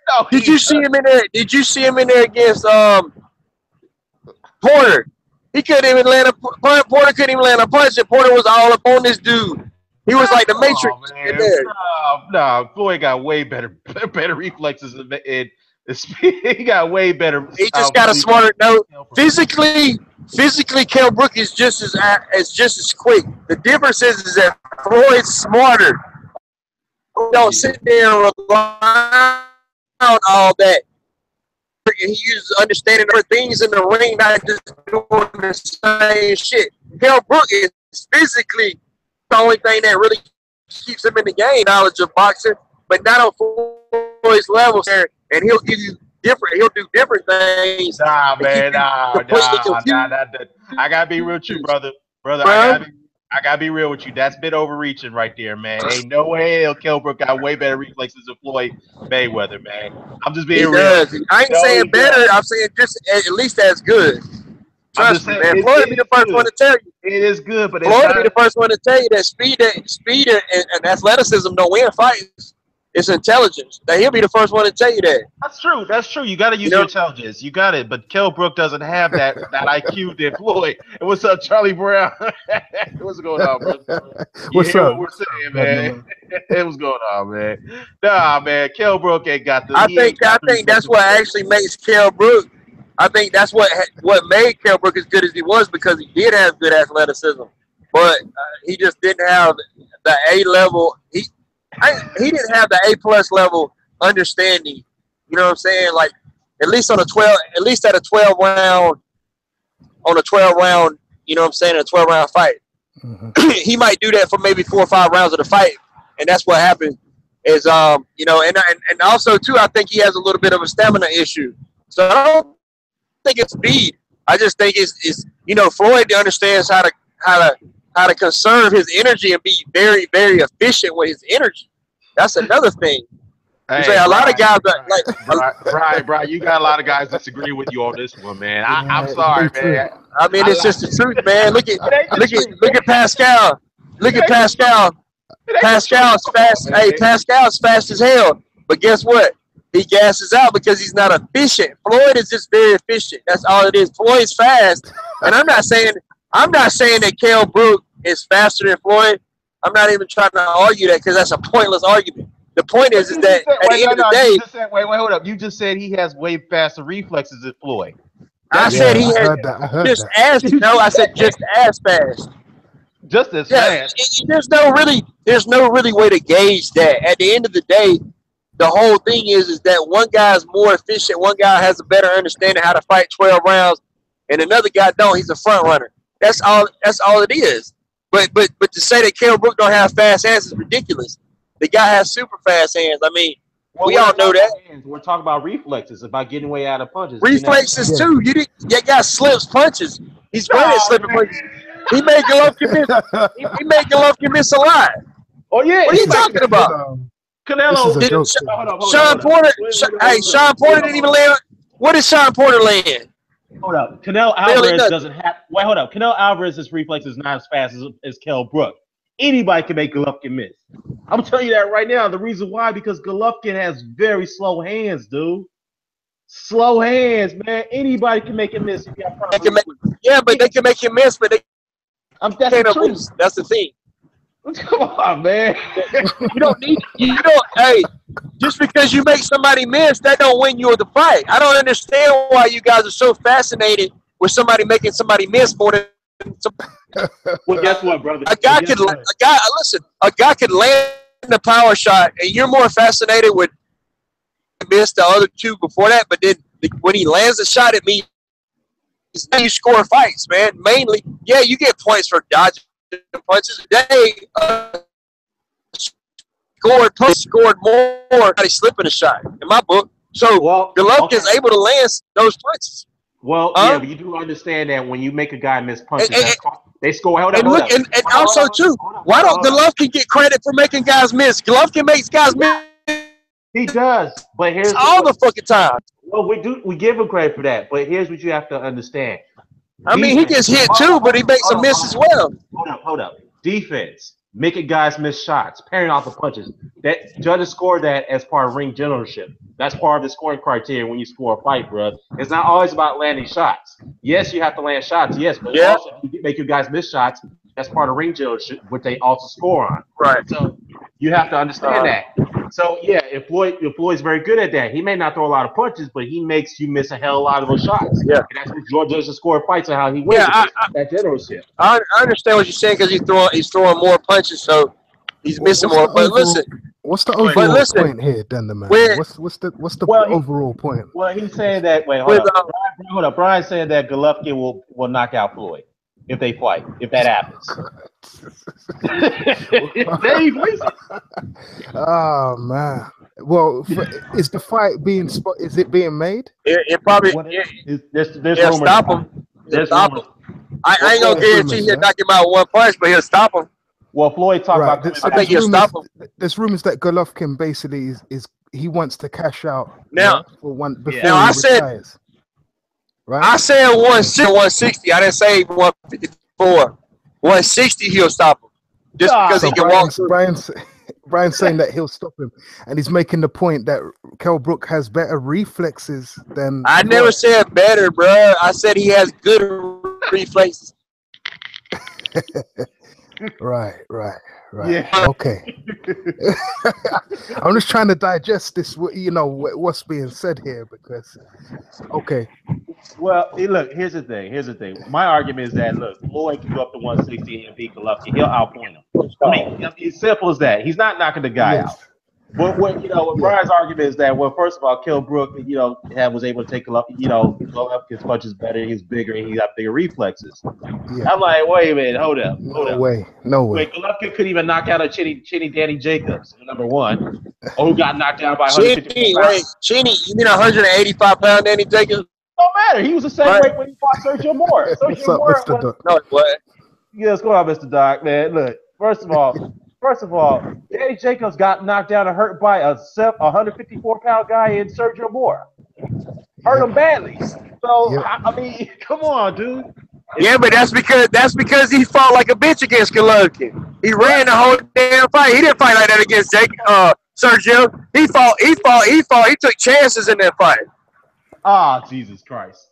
No, did you see him in there? Did you see him in there against Porter? He couldn't even land a punch. Porter couldn't even land a punch, and Porter was all up on this dude. He was like the Matrix in there. No, Floyd got way better reflexes and he got way better. He just got a smarter note. Physically, Kell Brook is just as quick. The difference is that Floyd's smarter. Don't sit there and rely on all that. He uses understanding other things in the ring, not just doing the same shit. Kell Brook is physically the only thing that really keeps him in the game, knowledge of boxing. but not on Floyd's level. And he'll give you different. He'll do different things. Nah, man, nah. I gotta be real with you, brother. I gotta be real with you. That's been overreaching right there, man. Ain't no way Kell Brook got way better reflexes than Floyd Mayweather, man. I'm just being real. I ain't saying better. I'm saying just at least as good. Trust me, man. Floyd will be the first one to tell you. It is good, but Floyd will be the first one to tell you that speed and athleticism don't win fights. It's intelligence. Now he'll be the first one to tell you that. That's true. That's true. You got to use your intelligence. You got it. But Kell Brook doesn't have that IQ that Floyd. And what's up, Charlie Brown? What's going on, brother? What's up? What we're saying, man? What's going on, man? Nah, man. Kell Brook ain't got the. I think that's what actually makes Kell Brook. I think that's what made Kell Brook as good as he was, because he did have good athleticism, but he just didn't have the A level. He didn't have the A+ level understanding. You know what I'm saying? Like at least at a 12 round, you know what I'm saying, in a 12 round fight. Mm-hmm. He might do that for maybe 4 or 5 rounds of the fight, and that's what happened. Is you know, and also too, I think he has a little bit of a stamina issue. So I don't think it's speed. I just think it's you know, Floyd understands how to conserve his energy and be very, very efficient with his energy. That's another thing. Hey, a lot of guys are Brian, you got a lot of guys disagree with you on this one, man. I'm sorry, man. I mean, it's just the truth, man. Look at Pascal. Look at Pascal. Pascal's fast. Hey, Pascal's fast as hell. But guess what? He gasses out because he's not efficient. Floyd is just very efficient. That's all it is. Floyd's fast, and I'm not saying that Kell Brook is faster than Floyd. I'm not even trying to argue that, because that's a pointless argument. The point is that at the end of the day, wait, hold up. You just said he has way faster reflexes than Floyd. I said he had just as fast. Just as fast. There's no really way to gauge that. At the end of the day, the whole thing is that one guy's more efficient, one guy has a better understanding how to fight 12 rounds, and another guy don't. He's a front runner. That's all it is. But to say that Kell Brook don't have fast hands is ridiculous. The guy has super fast hands. I mean, we all know that. We're talking about reflexes, about getting way out of punches. Reflexes too. That guy slips punches. He's great at slipping punches. He made Golovkin miss. He made Golovkin miss a lot. Oh yeah. What are you talking about? Canelo. Sean Porter. Hey, Sean Porter didn't even land. What did Sean Porter land? Hold up. Canelo Alvarez doesn't have. Wait, hold up. Canelo Alvarez's reflex is not as fast as Kell Brook. Anybody can make Golovkin miss. I'm telling you that right now. The reason why, because Golovkin has very slow hands, dude. Slow hands, man. Anybody can make him miss. If you have but they can make him miss. But that's the truth. That's the thing. Come on, man. Hey, just because you make somebody miss, that don't win you the fight. I don't understand why you guys are so fascinated with somebody making somebody miss more than well, guess what, brother? A guy could land the power shot, and you're more fascinated with miss the other two before that, but then when he lands the shot at me, you score fights, man. Mainly, yeah, you get points for dodging punches. They scored more by slipping a shot in my book. So Golovkin's able to land those punches. Well, yeah, but you do understand that when you make a guy miss punches, they score. Hold up. And also, too, why don't Golovkin get credit for making guys miss? Golovkin makes guys miss. He does, but here's all the fucking time. Well, we give him credit for that, but here's what you have to understand. I mean, he gets hit too, but he makes a miss as well. Hold up. Defense, making guys miss shots, parrying off the punches. That judges score that as part of ring generalship. That's part of the scoring criteria when you score a fight, bro. It's not always about landing shots. Yes, you have to land shots. Yes, but also you make your guys miss shots. That's part of ring generalship, which they also score on. Right. So you have to understand that. So yeah, if Floyd's very good at that, he may not throw a lot of punches, but he makes you miss a hell of a lot of those shots. Yeah, and that's what George does to score fights and how he wins. Yeah, that generalship. I understand what you're saying because he's throwing more punches, so he's missing more. But listen, what's the overall point here, Dunder, man? What's the overall point? Well, he's saying that. Wait, hold up. Brian said that Golovkin will knock out Floyd if they fight, if that happens. Dave, listen. Oh man. Well, is the fight being is it being made? It probably There's he'll rumors. stop him. He'll stop him. I ain't gonna guarantee rumors, he'll knock him out one punch, but he'll stop him. Well, Floyd talked about. I think he'll stop him. There's rumors that Golovkin basically is he wants to cash out now for one before now he retires. Right? I said 160. I didn't say 154. 160, he'll stop him. Just because he can walk through. Brian's saying that he'll stop him, and he's making the point that Kell Brook has better reflexes than. I never said better, bro. I said he has good reflexes. Right. Yeah. Okay. I'm just trying to digest this, what's being said here, because. Okay. Well, look. Here's the thing. My argument is that Floyd can go up to 160 and beat Golovkin. He'll outpoint him. I mean, it's simple as that. He's not knocking the guy out. But Brian's argument is that, well, first of all, Kell Brook, was able to take Golovkin's punches better. He's bigger and he got bigger reflexes. Yeah. I'm like, wait a minute, hold up. No way. Wait, Golovkin couldn't even knock out a chinny Danny Jacobs, number one, who got knocked out by 154 pounds. Chinny, you mean 185-pound Danny Jacobs? Don't matter. He was the same weight when he fought Sergio Moore. What's up, Mr. Doc? No, what? Yes, go on, Mr. Doc, man. Look, first of all, Danny Jacobs got knocked down and hurt by a 154-pound guy in Sergio Moore. Hurt him badly. So I mean, come on, dude. Yeah, but that's because he fought like a bitch against Golovkin. He ran the whole damn fight. He didn't fight like that against Sergio. He fought. He took chances in that fight. Ah, Jesus Christ.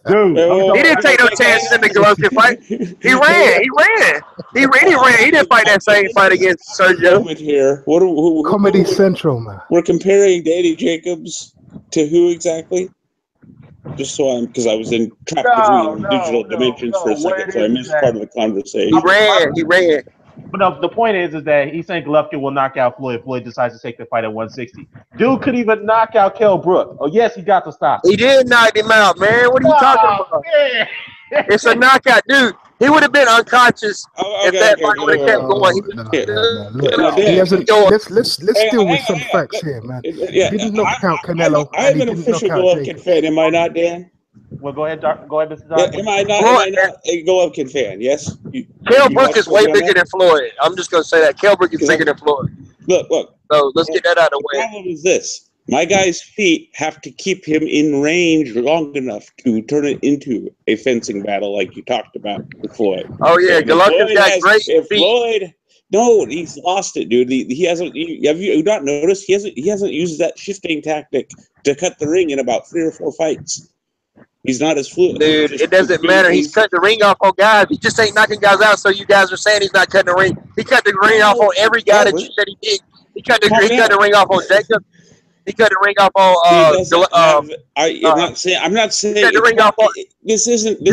Dude, he didn't take no chances in the Golovkin fight. He ran. He didn't fight that same fight against Sergio. Here, Comedy Central, man. We're comparing Danny Jacobs to who exactly? Just so because I was trapped between digital dimensions for a second, so I missed part of the conversation. He ran. But no, the point is that he's saying Golovkin will knock out Floyd. Floyd decides to take the fight at 160. Dude could even knock out Kell Brook. Oh, yes, he got to stop. He did knock him out, man. What are you talking about? Man. It's a knockout, dude. He would have been unconscious if that fight would have kept going. Let's deal with some facts here, man. He didn't knock out Canelo. I'm an official Golovkin fan, am I not, Dan? Well, go ahead, Mr. Doc. Am I not a Golovkin fan? Yes. Kell Brook is way bigger than Floyd. I'm just gonna say that Kell Brook is bigger than Floyd. Look. So let's get that out of the way. The problem is this: my guy's feet have to keep him in range long enough to turn it into a fencing battle, like you talked about with Floyd. Oh yeah, Golovkin's got great feet. Floyd, no, he's lost it, dude. He hasn't. Have you not noticed? He hasn't used that shifting tactic to cut the ring in about 3 or 4 fights. He's not as fluid. Dude, it doesn't matter. He's cut the ring off on guys. He just ain't knocking guys out, so you guys are saying he's not cutting the ring. He cut the ring off on every guy that you said he did. He cut the ring off on Jacob. He cut the ring off on I'm not saying cut the ring off on, this isn't he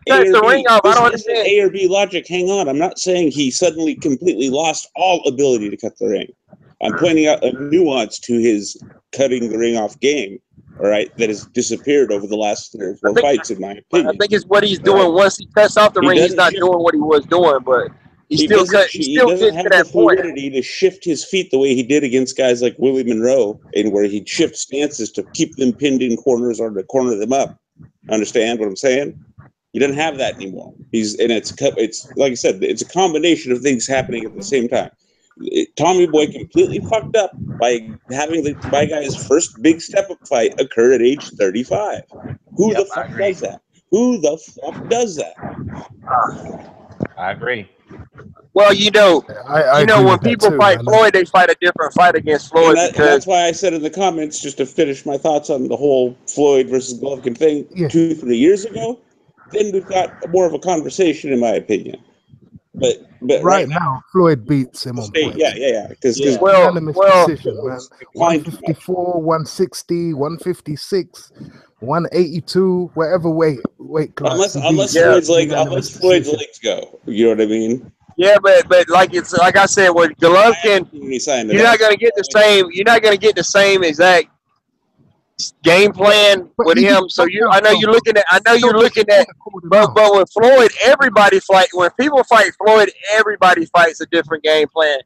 cut the ring off. I don't understand. A or B logic. Hang on. I'm not saying he suddenly completely lost all ability to cut the ring. I'm pointing out a nuance to his cutting the ring off game. All right, that has disappeared over the last 3 or 4 fights, in my opinion. I think it's what he's doing once he cuts off the ring. He's not doing what he was doing, but he still gets to that point. To shift his feet the way he did against guys like Willie Monroe, and where he'd shift stances to keep them pinned in corners or to corner them up. Understand what I'm saying? He doesn't have that anymore. It's like I said, it's a combination of things happening at the same time. Tommy Boy completely fucked up by having my guy's first big step-up fight occur at age 35. Who the fuck does that? Who the fuck does that? I agree. Well, when people fight Floyd, they fight a different fight against Floyd. That's why I said in the comments, just to finish my thoughts on the whole Floyd versus Golovkin thing 2-3 years ago, then we've got more of a conversation, in my opinion. But right now, Floyd beats him on points. Yeah. Because unanimous decision, man. 154, 160, 156, 182, whatever weight class. Unless Floyd's legs go, you know what I mean? Yeah, but like I said, with Golovkin, you're not gonna get the same. You're not gonna get the same exact game plan But with he him. didn't So knock out, you're looking at. I know you're looking at. called him But out. with Floyd, everybody fight. When people fight Floyd, everybody fights a different game plan.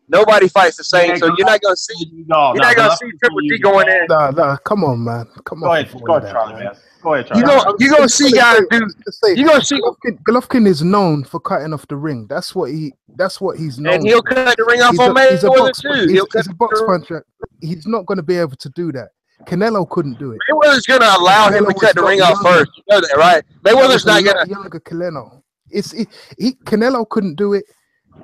Nobody fights the same. Yeah, So you're not gonna see. No, You're not gonna see Triple G going in. Nah, come on, man. Come Go on. ahead, Charlie, man. Go ahead, You Charlie. gonna see guys do. You gonna see, Golovkin is known for cutting off the ring. That's what he's known. and he'll for. cut the ring off on He's a Mayweather box, too. he's a box puncher. He's not going to be able to do that. Canelo couldn't do it. Mayweather's gonna allow him to cut the ring off first. You know that, right? Mayweather's not gonna. Younger Canelo. Canelo couldn't do it.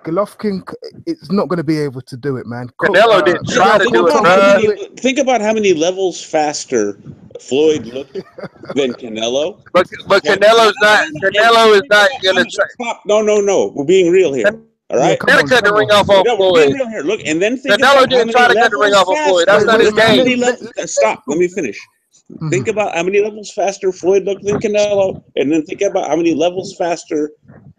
Golovkin is not going to be able to do it, man. Canelo didn't try to do it. Think about how many levels faster Floyd looked than Canelo. But Canelo is not gonna try. No. We're being real here. All right. Canelo cut the ring off on We're Floyd. being real here. Look, and then think Canelo didn't try to cut the ring off on Floyd. That's not his game. Stop. Let me finish. Think about how many levels faster Floyd looked than Canelo, and then think about how many levels faster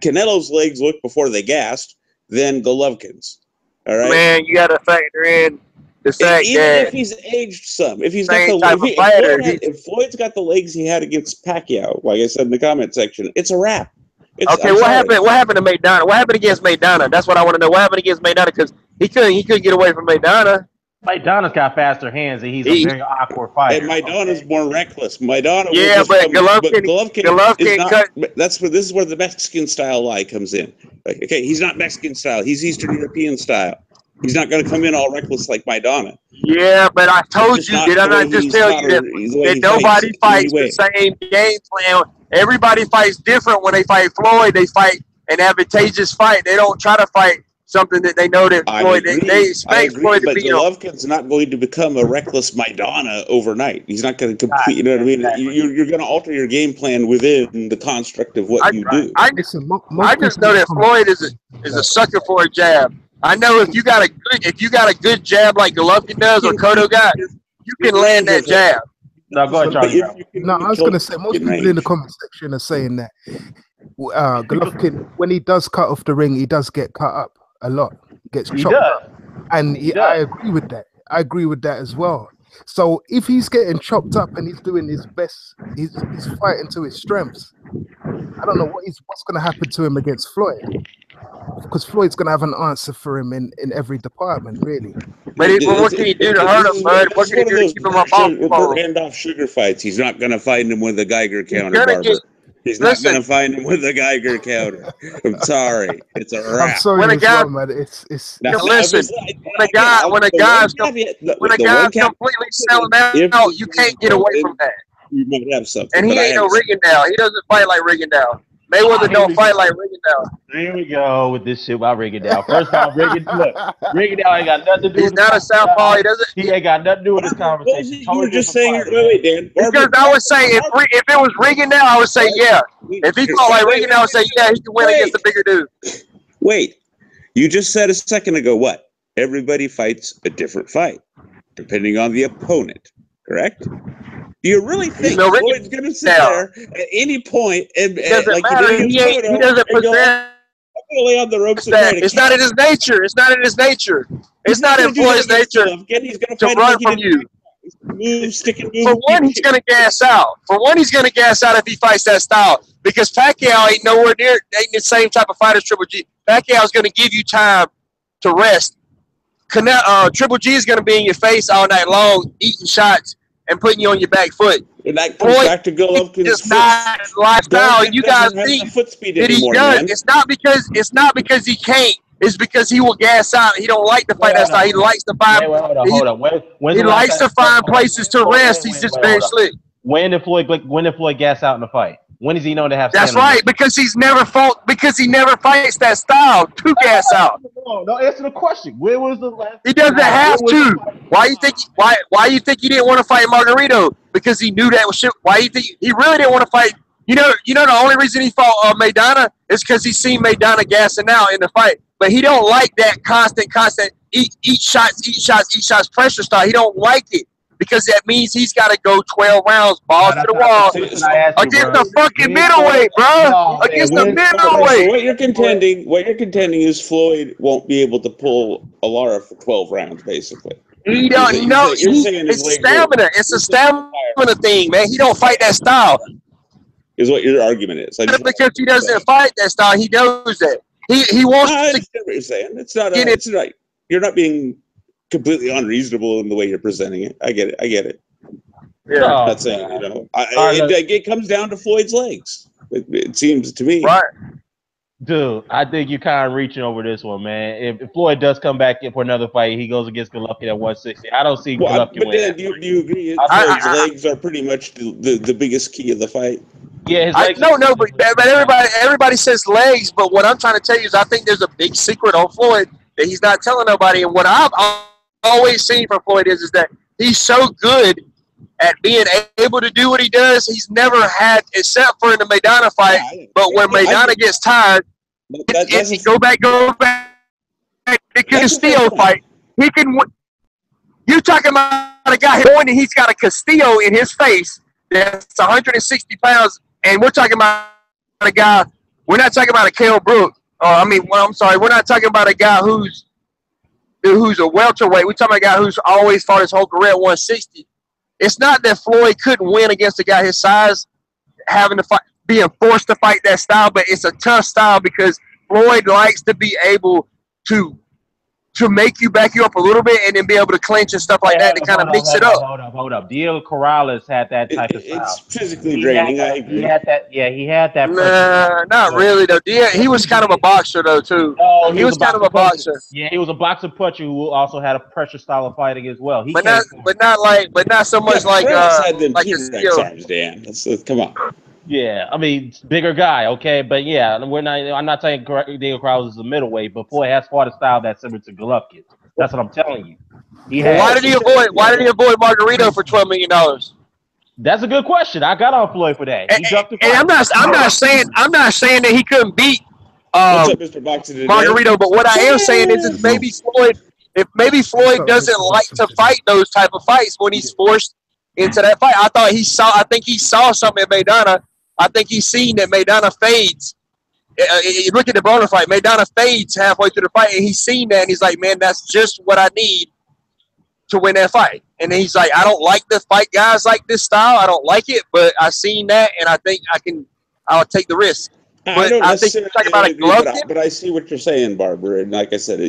Canelo's legs looked before they gassed than Golovkin's. All right, man, you got to factor in the fact even that if he's aged some, if he's same got type of fighter, if Floyd's got the legs he had against Pacquiao, like I said in the comment section, it's a wrap. Okay, what happened? What happened to Maidana? What happened against Maidana? That's what I want to know. What happened against Maidana? Because he couldn't get away from Maidana. Maidana's got faster hands, and he's a very awkward fighter. And Maidana's more reckless. Maidana, yeah, but Golovkin cut. This is where the Mexican style lie comes in. Like, okay, he's not Mexican style. He's Eastern European style. He's not going to come in all reckless like Maidana. Yeah, but I told you, did I not just tell you that nobody fights the same game plan? Everybody fights different when they fight Floyd. They fight an advantageous fight. They don't try to fight something that they know that Floyd, they expect Floyd to be. But Golovkin's not going to become a reckless Maidana overnight. He's not going to complete. You know what I mean? You're going to alter your game plan within the construct of what you do. I just know that Floyd is a sucker for a jab. I know if you got a good jab like Golovkin does or Cotto got, you can land that jab. No, go ahead, Charlie. No, I was going to say most people in the comment section are saying that Golovkin, when he does cut off the ring, he does get cut up a lot, gets chopped up, and I agree with that. I agree with that as well. So if he's getting chopped up and he's doing his best, he's fighting to his strengths. I don't know what's going to happen to him against Floyd, because Floyd's going to have an answer for him in every department, really. But what can he do to hurt him, bud? What can he do to keep him off? Randolph Sugar fights. He's not going to find him with a Geiger counter, Barber. He's not going to find him with a Geiger counter. I'm sorry. It's a wrap. I'm sorry, man. It's now, listen. When a guy's completely selling out, you can't get away from that. You might have something. And he ain't no Rigondeaux. He doesn't fight like Rigondeaux. Mayweather don't fight like Rigondeaux. Here we go with this shit about Rigondeaux. First off, Rigondeaux ain't got nothing to do with He's not a southpaw. He ain't got nothing to do with this conversation. You were just saying, wait, Dan. Because I would say, if it was Rigondeaux, I would say, yeah. If he fought like Rigondeaux, I would say, yeah, he can win against the bigger dude. Wait. You just said a second ago what? Everybody fights a different fight, depending on the opponent, correct? Do you really think Floyd's going to sit there at any point and like he doesn't present? Lay on the ropes. It's not in his nature. It's not in his nature. It's not in Floyd's nature to run from you. For one, he's going to gas out. If he fights that style, because Pacquiao ain't nowhere near the same type of fighter as Triple G. Pacquiao's going to give you time to rest. Triple G is going to be in your face all night long, eating shots and putting you on your back foot. And that comes back to Golovkin's just not his lifestyle. You guys think that he does. It's not because he can't. It's because he will gas out. He don't like to fight that style. He likes to find. Hold on. He likes to find places to rest. He's just very slick. When did Floyd gas out in the fight? When is he known to have? That's right, because he's never fought. Because he never fights that style to gas out. No, answer the question. When was the last? He doesn't have to. Why you think? Why you think he didn't want to fight Margarito? Because he knew that was shit. Why you think he really didn't want to fight? You know the only reason he fought Maidana is because he seen Maidana gassing out in the fight. But he don't like that constant eat shots pressure style. He don't like it. Because that means he's got to go 12 rounds, balls to the wall, against the fucking middleweight, bro. Against the middleweight. So what you're contending is Floyd won't be able to pull a Lara for 12 rounds, basically. He don't know. It's stamina. It's a stamina thing, man. He don't fight that style. Is what your argument is. Because he doesn't fight that style, he knows that. He wants I to. understand what you're saying. It's not. It's right. You're not being completely unreasonable in the way you're presenting it. I get it. Yeah. I'm not saying, it comes down to Floyd's legs. It seems to me. Right. Dude, I think you're kind of reaching over this one, man. If Floyd does come back in for another fight, he goes against Golovkin at 160. I don't see Golovkin But winning. Dan, do you agree? Floyd's legs are pretty much the biggest key of the fight. Yeah, his legs. But everybody says legs. But what I'm trying to tell you is, I think there's a big secret on Floyd that he's not telling nobody. And what I've always seen from Floyd is that he's so good at being able to do what he does. He's never had, except for in the Maidana fight. But when Maidana gets tired, go back. It can Castillo fight. He can. You talking about a guy and he's got a Castillo in his face that's 160 pounds, and we're talking about a guy. We're not talking about a Kell Brook. I'm sorry. We're not talking about a guy who's a welterweight. We're talking about a guy who's always fought his whole career at 160. It's not that Floyd couldn't win against a guy his size, having to fight, being forced to fight that style, but it's a tough style because Floyd likes to be able to make you back you up a little bit and then be able to clinch and stuff like that to kind of mix it up. Hold up. Diego Corrales had that type of style. It's physically draining. I agree. He had that. Nah, not really though. He was kind of a boxer though too. No, he was kind of a boxer. Yeah, he was a boxer puncher who also had a pressure style of fighting as well. But not so much like arms, Dan. Come on. Yeah, I mean, bigger guy, okay, but yeah, I'm not saying Diego Corrales is a middleweight, but Floyd has fought a style that's similar to Golovkin. That's what I'm telling you. Why did he avoid Margarito for $12 million? That's a good question. I got on Floyd for that. And I'm not saying that he couldn't beat What's up, Mr. Boxing today? Margarito, but what I am saying is maybe Floyd doesn't like to fight those type of fights when he's forced into that fight. I think he saw something in Maidana. I think he's seen that Maidana fades. You look at the Broner fight, Maidana fades halfway through the fight, and he's seen that, and he's like, man, that's just what I need to win that fight. And he's like, I don't like to fight guys like this style. I don't like it, but I seen that, and I think I'll take the risk. But I think you're talking about a Golovkin. But I see what you're saying, Barbara, and like I said,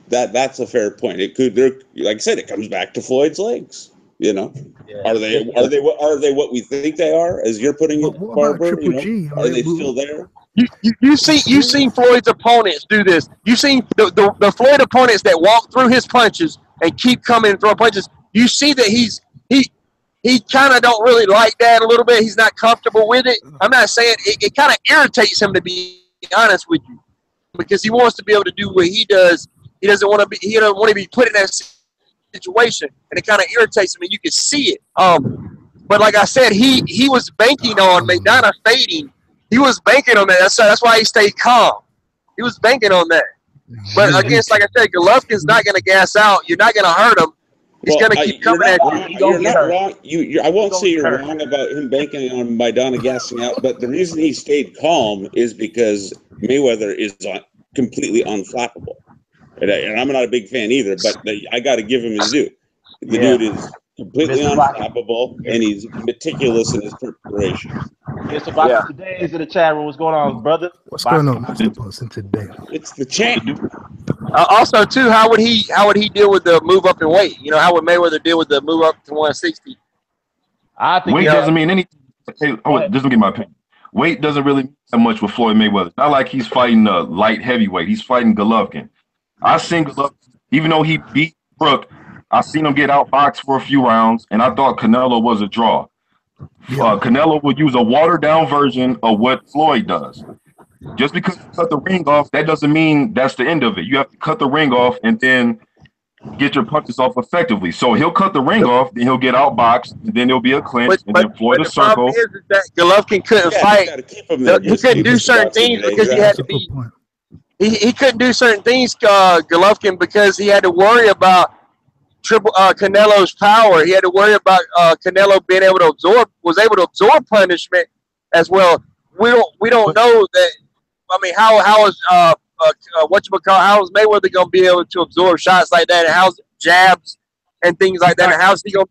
that's a fair point. Like I said, it comes back to Floyd's legs. You know, are they what we think they are? As you're putting it, Barbara, are they still there? You've seen Floyd's opponents do this. You've seen the Floyd opponents that walk through his punches and keep coming and throw punches. You see that he kind of don't really like that a little bit. He's not comfortable with it. I'm not saying it kind of irritates him, to be honest with you, because he wants to be able to do what he does. He doesn't want to be put in that situation, and it kind of irritates him, and you can see it. But like I said, he was banking on Maidana fading. He was banking on that. That's why he stayed calm. He was banking on that. But against, like I said, Golovkin's not going to gas out. You're not going to hurt him. He's going to keep coming at you. You're not wrong. I won't say you're wrong about him banking on Maidana gassing out, but the reason he stayed calm is because Mayweather is completely unflappable. And I'm not a big fan either, but I got to give him his due. The dude is completely unflappable, and he's meticulous in his preparation. It's about today. Is in the chat room. What's going on, brother? What's going on, Mr. Boxing today? It's the champ. Also, too, how would he deal with the move up in weight? How would Mayweather deal with the move up to 160? I think weight doesn't mean anything. This will get my opinion. Weight doesn't really mean that much with Floyd Mayweather. Not like he's fighting a light heavyweight. He's fighting Golovkin. I seen Golovkin, even though he beat Brook, I seen him get outboxed for a few rounds, and I thought Canelo was a draw. Canelo would use a watered-down version of what Floyd does. Just because you cut the ring off, that doesn't mean that's the end of it. You have to cut the ring off and then get your punches off effectively. So he'll cut the ring off, then he'll get outboxed, and then there'll be a clinch, and then Floyd a circle. The problem is that Golovkin couldn't fight. He couldn't do certain things because he had to be. He couldn't do certain things, Golovkin, because he had to worry about Canelo's power. He had to worry about Canelo being able to absorb punishment as well. We don't know that. I mean, how is how is Mayweather going to be able to absorb shots like that? And how's jabs and things like that. And how's he going?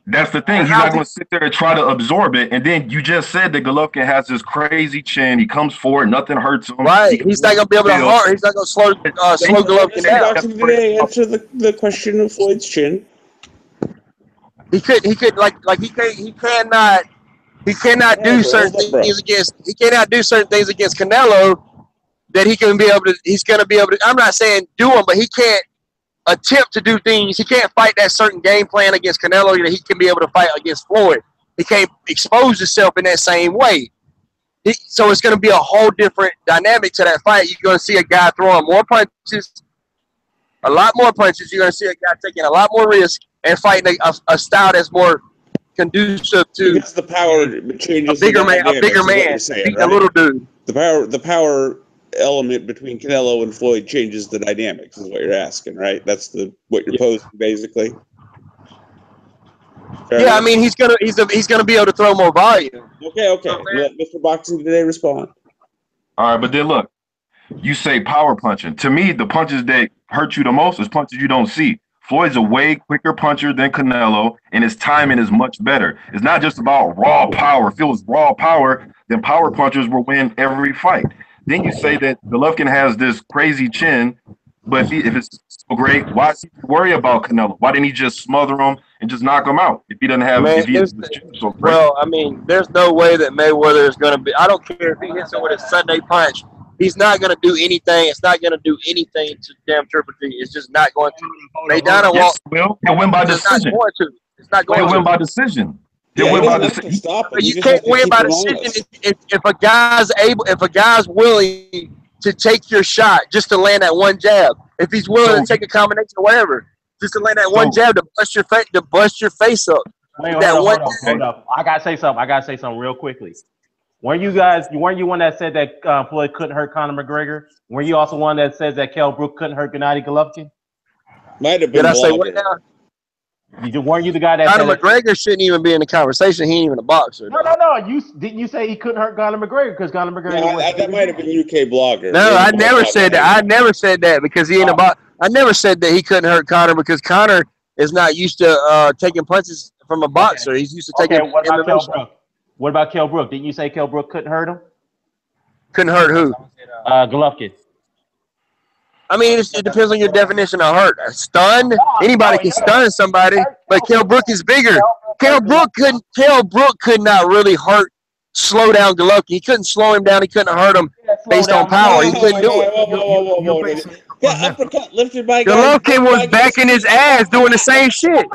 That's the thing. He's not going to sit there and try to absorb it. And then you just said that Golovkin has this crazy chin. He comes forward, nothing hurts him. Right. He's not going to be able to hard. He's not going to slow Golovkin down. Today, answer the question of Floyd's chin. He cannot do certain things against. He cannot do certain things against Canelo that he can be able to. He's going to be able to. I'm not saying do them, but he can't attempt to do things. He can't fight that certain game plan against Canelo that he can be able to fight against Floyd. He can't expose himself in that same way. So it's going to be a whole different dynamic to that fight. You're going to see a guy throwing more punches, a lot more punches. You're going to see a guy taking a lot more risk and fighting a style that's more conducive to because the power changes. A bigger man beating a little dude. The power element between Canelo and Floyd changes the dynamics, is what you're asking, right? That's what you're posing, basically. Fair enough? I mean he's gonna be able to throw more volume. Okay. Let Mr. Boxing Today respond. All right, but then look, you say power punching. To me, the punches that hurt you the most is punches you don't see. Floyd's a way quicker puncher than Canelo, and his timing is much better. It's not just about raw power. If it was raw power, then power punchers will win every fight. Then you say that Golovkin has this crazy chin, but if it's so great, why does he worry about Canelo? Why didn't he just smother him and just knock him out if he doesn't have? So well, I mean, there's no way that Mayweather is going to be. I don't care if he hits him with a Sunday punch. He's not going to do anything. It's not going to do anything to damn Triple G. It's just not going to. Maidana he'll win by decision. It's not going to. He'll win by decision. You can't win by decision if a guy's able, if a guy's willing to take your shot just to land that one jab. If he's willing to take a combination or whatever, just to land that one jab to bust your face up. Hold up. I gotta say something real quickly. Weren't you one that said that Floyd couldn't hurt Conor McGregor? Weren't you also one that says that Kell Brook couldn't hurt Gennady Golovkin? Might have been. Did I say what now? Weren't you the guy that Conor McGregor shouldn't even be in the conversation? He ain't even a boxer. No. Didn't you say he couldn't hurt Conor McGregor because Conor McGregor? No, that might have been UK blogger. No, I never said that. I never said that because he ain't a boxer. I never said that he couldn't hurt Conor because Conor is not used to taking punches from a boxer. He's used to taking. What about Kell Brook? Didn't you say Kell Brook couldn't hurt him? Couldn't hurt who? Golovkin. I mean, it depends on your definition of hurt. Stunned, anybody can stun somebody, but Kell Brook is bigger. Kell Brook could not really slow down Golovkin. He couldn't slow him down. He couldn't hurt him based on power. He couldn't do it. Yeah, uppercut lifted by Golovkin was backing his ass doing the same shit.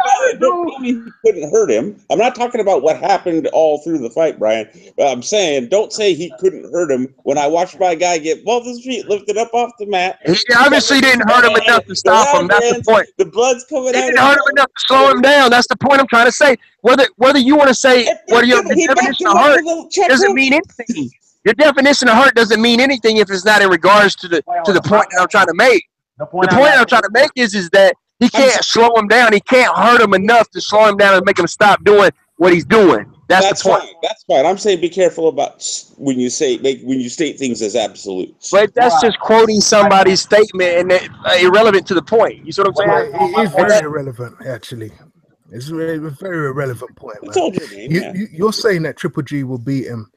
He couldn't hurt him. I'm not talking about what happened all through the fight, Brian. But I'm saying, don't say he couldn't hurt him when I watched my guy get both his feet lifted up off the mat. He obviously didn't hurt him enough to stop him. That's the point. The blood's coming out. He didn't hurt him enough to slow him down. That's the point I'm trying to say. Whether you want to say what your definition of hurt doesn't mean anything. Your definition of hurt doesn't mean anything if it's not in regards to the point that I'm trying to make. The point I'm trying to make is that he can't slow him down. He can't hurt him enough to slow him down and make him stop doing what he's doing. That's the point. Fine. That's fine. I'm saying be careful about when you state things as absolutes. But that's just quoting somebody's statement and irrelevant to the point. You see what I'm saying? It is very irrelevant, actually. It's a very irrelevant point. Man. I told you, man. You're saying that Triple G will beat him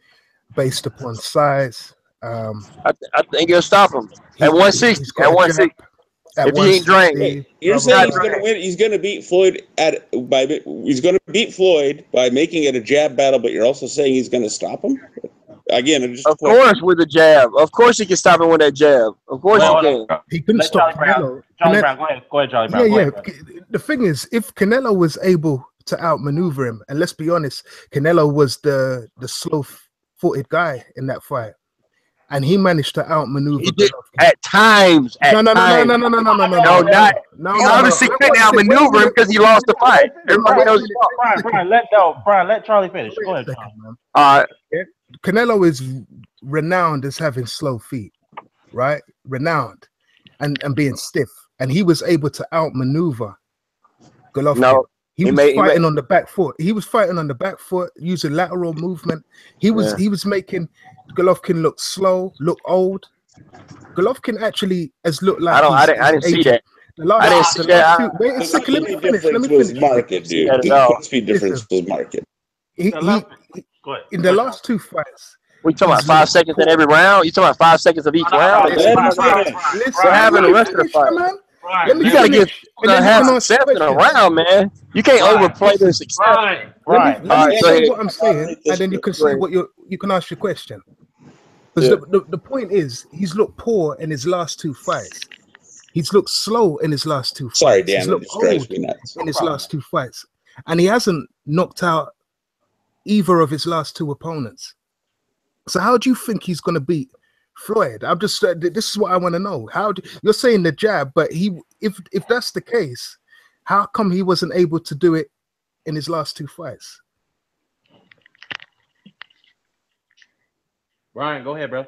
based upon size. I think he'll stop him at 160. At 160. If he ain't drained. You're saying he's going to win. He's going to beat Floyd he's going to beat Floyd by making it a jab battle. But you're also saying he's going to stop him again. Of course, with a jab. Of course, he can stop him with that jab. Of course, he can. He couldn't stop Canelo. Charlie Brown, go ahead, Charlie Brown. Yeah. The thing is, if Canelo was able to outmaneuver him, and let's be honest, Canelo was the slow-footed guy in that fight. And he managed to outmaneuver. He did at times. No. Obviously couldn't outmaneuver him because he lost the fight. Everybody knows he lost. Brian, let Charlie finish. Go ahead, Charlie. All right. Canelo is renowned as having slow feet, right? Renowned and being stiff. And he was able to outmaneuver Golovkin. No. He was fighting on the back foot. He was fighting on the back foot using lateral movement. He was making Golovkin look slow, look old. Golovkin actually has looked like I didn't see that. The last, I didn't see the that. last two. Wait a second. Let me finish. Let me was finish. market, dude. Yeah, The no. foot speed difference was market. Go ahead. In the last two fights, We talking about he's 5 looked seconds in poor. every round? You talking about 5 seconds of each round? Let him Brian, finish. Listen, What happened let the me rest of the finish, fight? man. Brian, Let me You got to give finish, and then you have can ask success in a questions. round, man. You can't Brian, overplay the listen. success. Brian. Let me All right, go say ahead. what I'm saying, and then you can say what you can ask your question. Because the point is, he's looked poor in his last two fights. He's looked slow in his last two fights. Sorry, Dan, He's it looked just drives old me nuts. in his last two fights, and he hasn't knocked out either of his last two opponents. So how do you think he's going to beat Floyd? I'm just this is what I want to know. You're saying the jab, but if that's the case, how come he wasn't able to do it in his last two fights? Brian, go ahead, bro.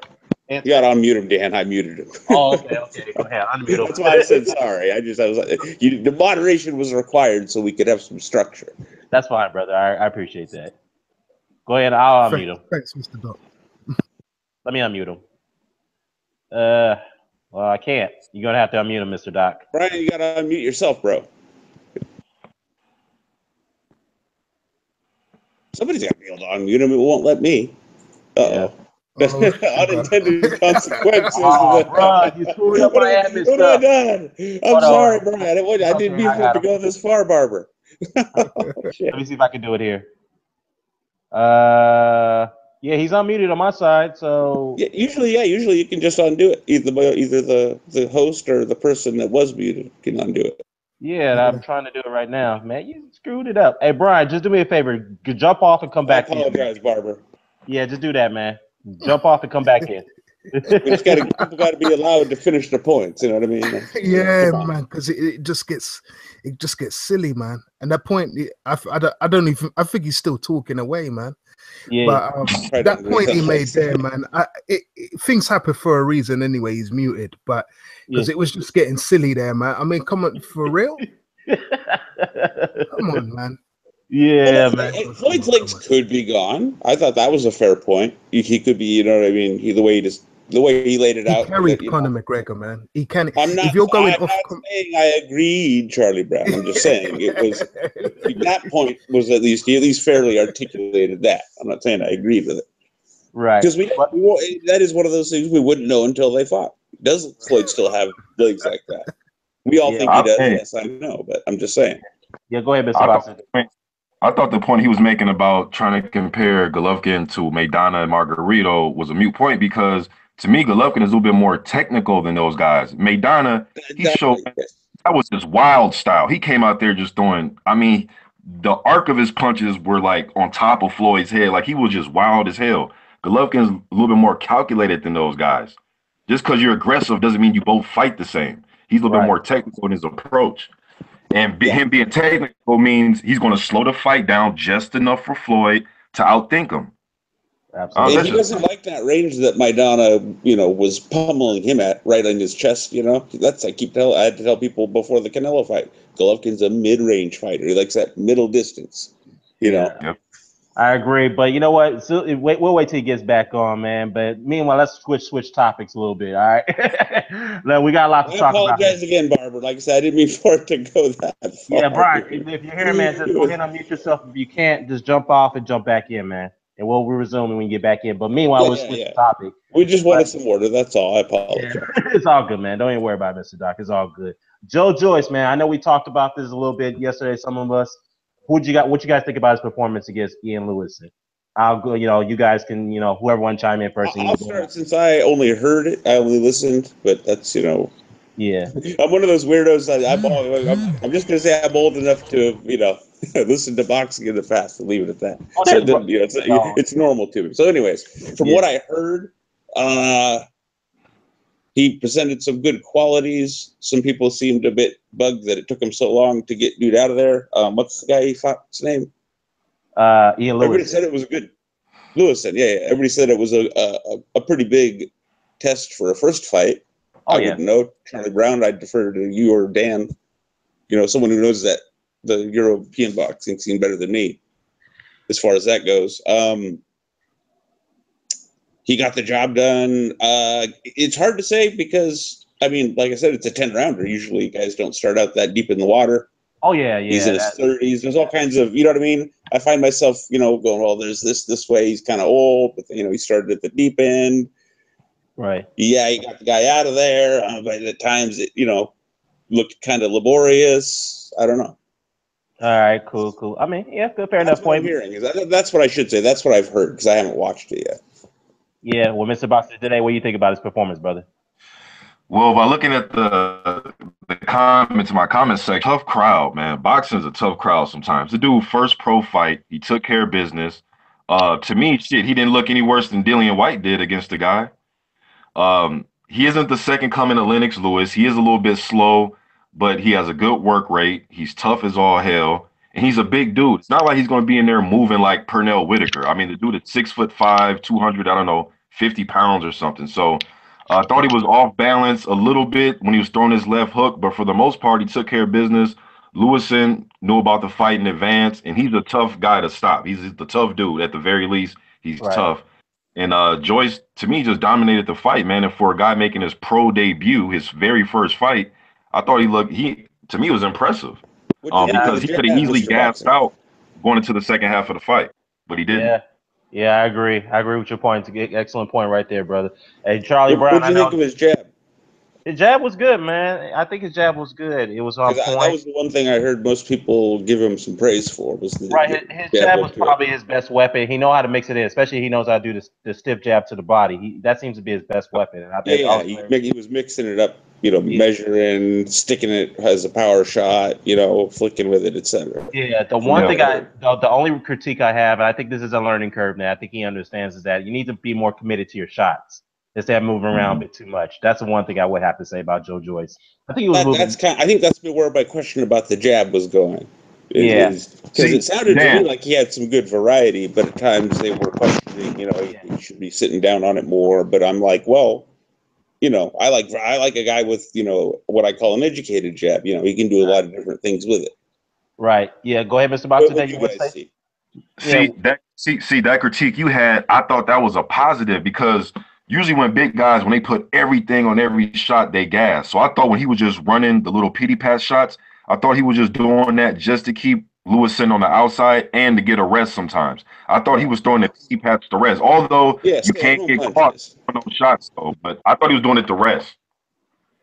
You got to unmute him, Dan. I muted him. Oh, okay. Go ahead. Unmute him. That's why I said sorry. I was like, the moderation was required so we could have some structure. That's fine, brother. I appreciate that. Go ahead. I'll unmute him. Thanks, Mr. Doc. Let me unmute him. Well, I can't. You're gonna have to unmute him, Mr. Doc. Brian, you got to unmute yourself, bro. Somebody's got to be able to unmute him. It won't let me. Uh-oh. Unintended consequences. Bro, you screwed up my admin stuff. What have I done? I'm sorry, Brian. I didn't mean for it to go this far, Barber. Let me see if I can do it here. Yeah, he's unmuted on my side, so Usually you can just undo it. Either the host or the person that was muted can undo it. Yeah, I'm trying to do it right now, man. You screwed it up. Hey, Brian, just do me a favor. Jump off and come back in. I apologize, Barber. Yeah, just do that, man. Jump off and come back in. People got to be allowed to finish their points. You know what I mean? Yeah, man, because it just gets silly, man. And that point, I think he's still talking away, man. Yeah. But that point he made there, man, things happen for a reason anyway. He's muted, but because it was just getting silly there, man. I mean, come on, for real? Come on, man. Yeah, man. Floyd's legs could be gone. I thought that was a fair point. He could be, you know what I mean? The way he laid it out. He carried Conor McGregor, man. He can. I'm not saying I agreed, Charlie Brown. I'm just saying it was that point was at least fairly articulated that. I'm not saying I agreed with it. Right. Because that is one of those things we wouldn't know until they fought. Does Floyd still have legs like that? We all think he does. Yes, I know, but I'm just saying. Yeah, go ahead, Mr. Boston. I thought the point he was making about trying to compare Golovkin to Maidana and Margarito was a moot point because to me, Golovkin is a little bit more technical than those guys. Maidana, he showed that was his wild style. He came out there just throwing, I mean, the arc of his punches were like on top of Floyd's head. Like he was just wild as hell. Golovkin's a little bit more calculated than those guys. Just because you're aggressive doesn't mean you both fight the same. He's a little bit more technical in his approach. And him being technical means he's going to slow the fight down just enough for Floyd to outthink him. Absolutely. And he doesn't like that range that Maidana, was pummeling him at right on his chest. That's I had to tell people before the Canelo fight. Golovkin's a mid-range fighter. He likes that middle distance. Yep. I agree, but you know what? So, we'll wait till he gets back on, man. But meanwhile, let's switch topics a little bit. All right. Now, we got a lot to talk about. I apologize again, Barbara. Like I said, I didn't mean for it to go that far. Yeah, Brian. If you're here, man, just go ahead and unmute yourself. If you can't, just jump off and jump back in, man. And we'll resume when you get back in. But meanwhile, we'll switch the topic. We just wanted some order. That's all. I apologize. Yeah. It's all good, man. Don't even worry about it, Mr. Doc. It's all good. Joyce, man. I know we talked about this a little bit yesterday. Some of us. What you guys think about his performance against Ian Lewis? I'll go. You guys can. Whoever want to chime in first. I'll start since I only heard it. I only listened, but that's Yeah. I'm one of those weirdos. I'm just gonna say I'm old enough to listen to boxing in the past and leave it at that. So it's normal to me. So, anyways, from what I heard, he presented some good qualities. Some people seemed a bit bugged that it took him so long to get dude out of there. What's the guy he fought? What's his name? Ian Lewis. Everybody said it was a good. Lewis said, yeah. Everybody said it was a pretty big test for a first fight. I wouldn't know. Charlie Brown, I'd defer to you or Dan. Someone who knows that the European boxing scene better than me, as far as that goes. He got the job done. It's hard to say because I mean, like I said, it's a 10-rounder. Usually guys don't start out that deep in the water. Oh, yeah. He's in his 30s. There's all kinds of, you know what I mean? I find myself, going, well, there's this way. He's kind of old, but, he started at the deep end. Right. Yeah, he got the guy out of there. But at times, it, looked kind of laborious. I don't know. All right, cool. I mean, yeah, good, fair enough That's what point. I'm hearing. That's what I should say. That's what I've heard because I haven't watched it yet. Yeah, well, Mr. Boxer, today, what do you think about his performance, brother? Well, by looking at the comments, my comment section, tough crowd, man. Boxing is a tough crowd sometimes. The dude, first pro fight, he took care of business. To me, shit, he didn't look any worse than Dillian White did against the guy. He isn't the second coming of Lennox Lewis. He is a little bit slow, but he has a good work rate. He's tough as all hell. And he's a big dude. It's not like he's going to be in there moving like Pernell Whitaker. I mean, the dude is 6'5", 200, 50 pounds or something. So I thought he was off balance a little bit when he was throwing his left hook, but for the most part, he took care of business. Lewison knew about the fight in advance, and he's a tough guy to stop. He's the tough dude at the very least. He's tough. And Joyce, to me, just dominated the fight, man. And for a guy making his pro debut, his very first fight, I thought to me, was impressive. Because he could have easily gassed out going into the second half of the fight, but he didn't. Yeah, I agree. I agree with your point. Excellent point right there, brother. Hey, Charlie Brown. What did you think of his jab? His jab was good, man. I think his jab was good. It was on point. That was the one thing I heard most people give him some praise for. Was his jab was probably his best weapon. He knows how to mix it in, especially he knows how to do the stiff jab to the body. That seems to be his best weapon. And I think he was mixing it up, measuring, sticking it as a power shot, flicking with it, etc. Yeah, the one thing the only critique I have, and I think this is a learning curve now, I think he understands, is that you need to be more committed to your shots instead of moving around a bit too much. That's the one thing I would have to say about Joe Joyce. I think he was moving. I think that's where my question about the jab was going. Because it sounded to me like he had some good variety, but at times they were questioning, he should be sitting down on it more. But I'm like, well, I like a guy with, what I call an educated jab. He can do a lot of different things with it. Right. Yeah. Go ahead, Mr. Boxer. What you guys see? See that critique you had, I thought that was a positive because usually when big guys, when they put everything on every shot, they gas. So I thought when he was just running the little pity pat shots, I thought he was just doing that just to keep Lewison on the outside and to get a rest sometimes. I thought he was throwing the pity pats to rest, although you can't get caught on those shots, though. But I thought he was doing it to rest.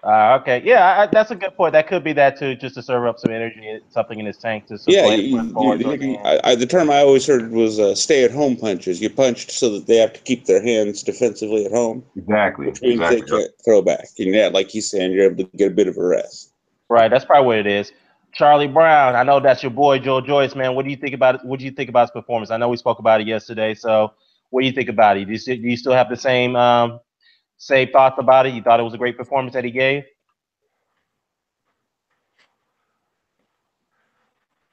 Okay. Yeah, that's a good point. That could be that too, just to serve up some energy, something in his tank to support. The term I always heard was stay-at-home punches. You punched so that they have to keep their hands defensively at home. Exactly. Which means they can't throw back. And like he's saying, you're able to get a bit of a rest. Right. That's probably what it is. Charlie Brown, I know that's your boy Joe Joyce, man. What do you think about it? What do you think about his performance? I know we spoke about it yesterday. So, what do you think about it? Do you still have the same thoughts about it? You thought it was a great performance that he gave?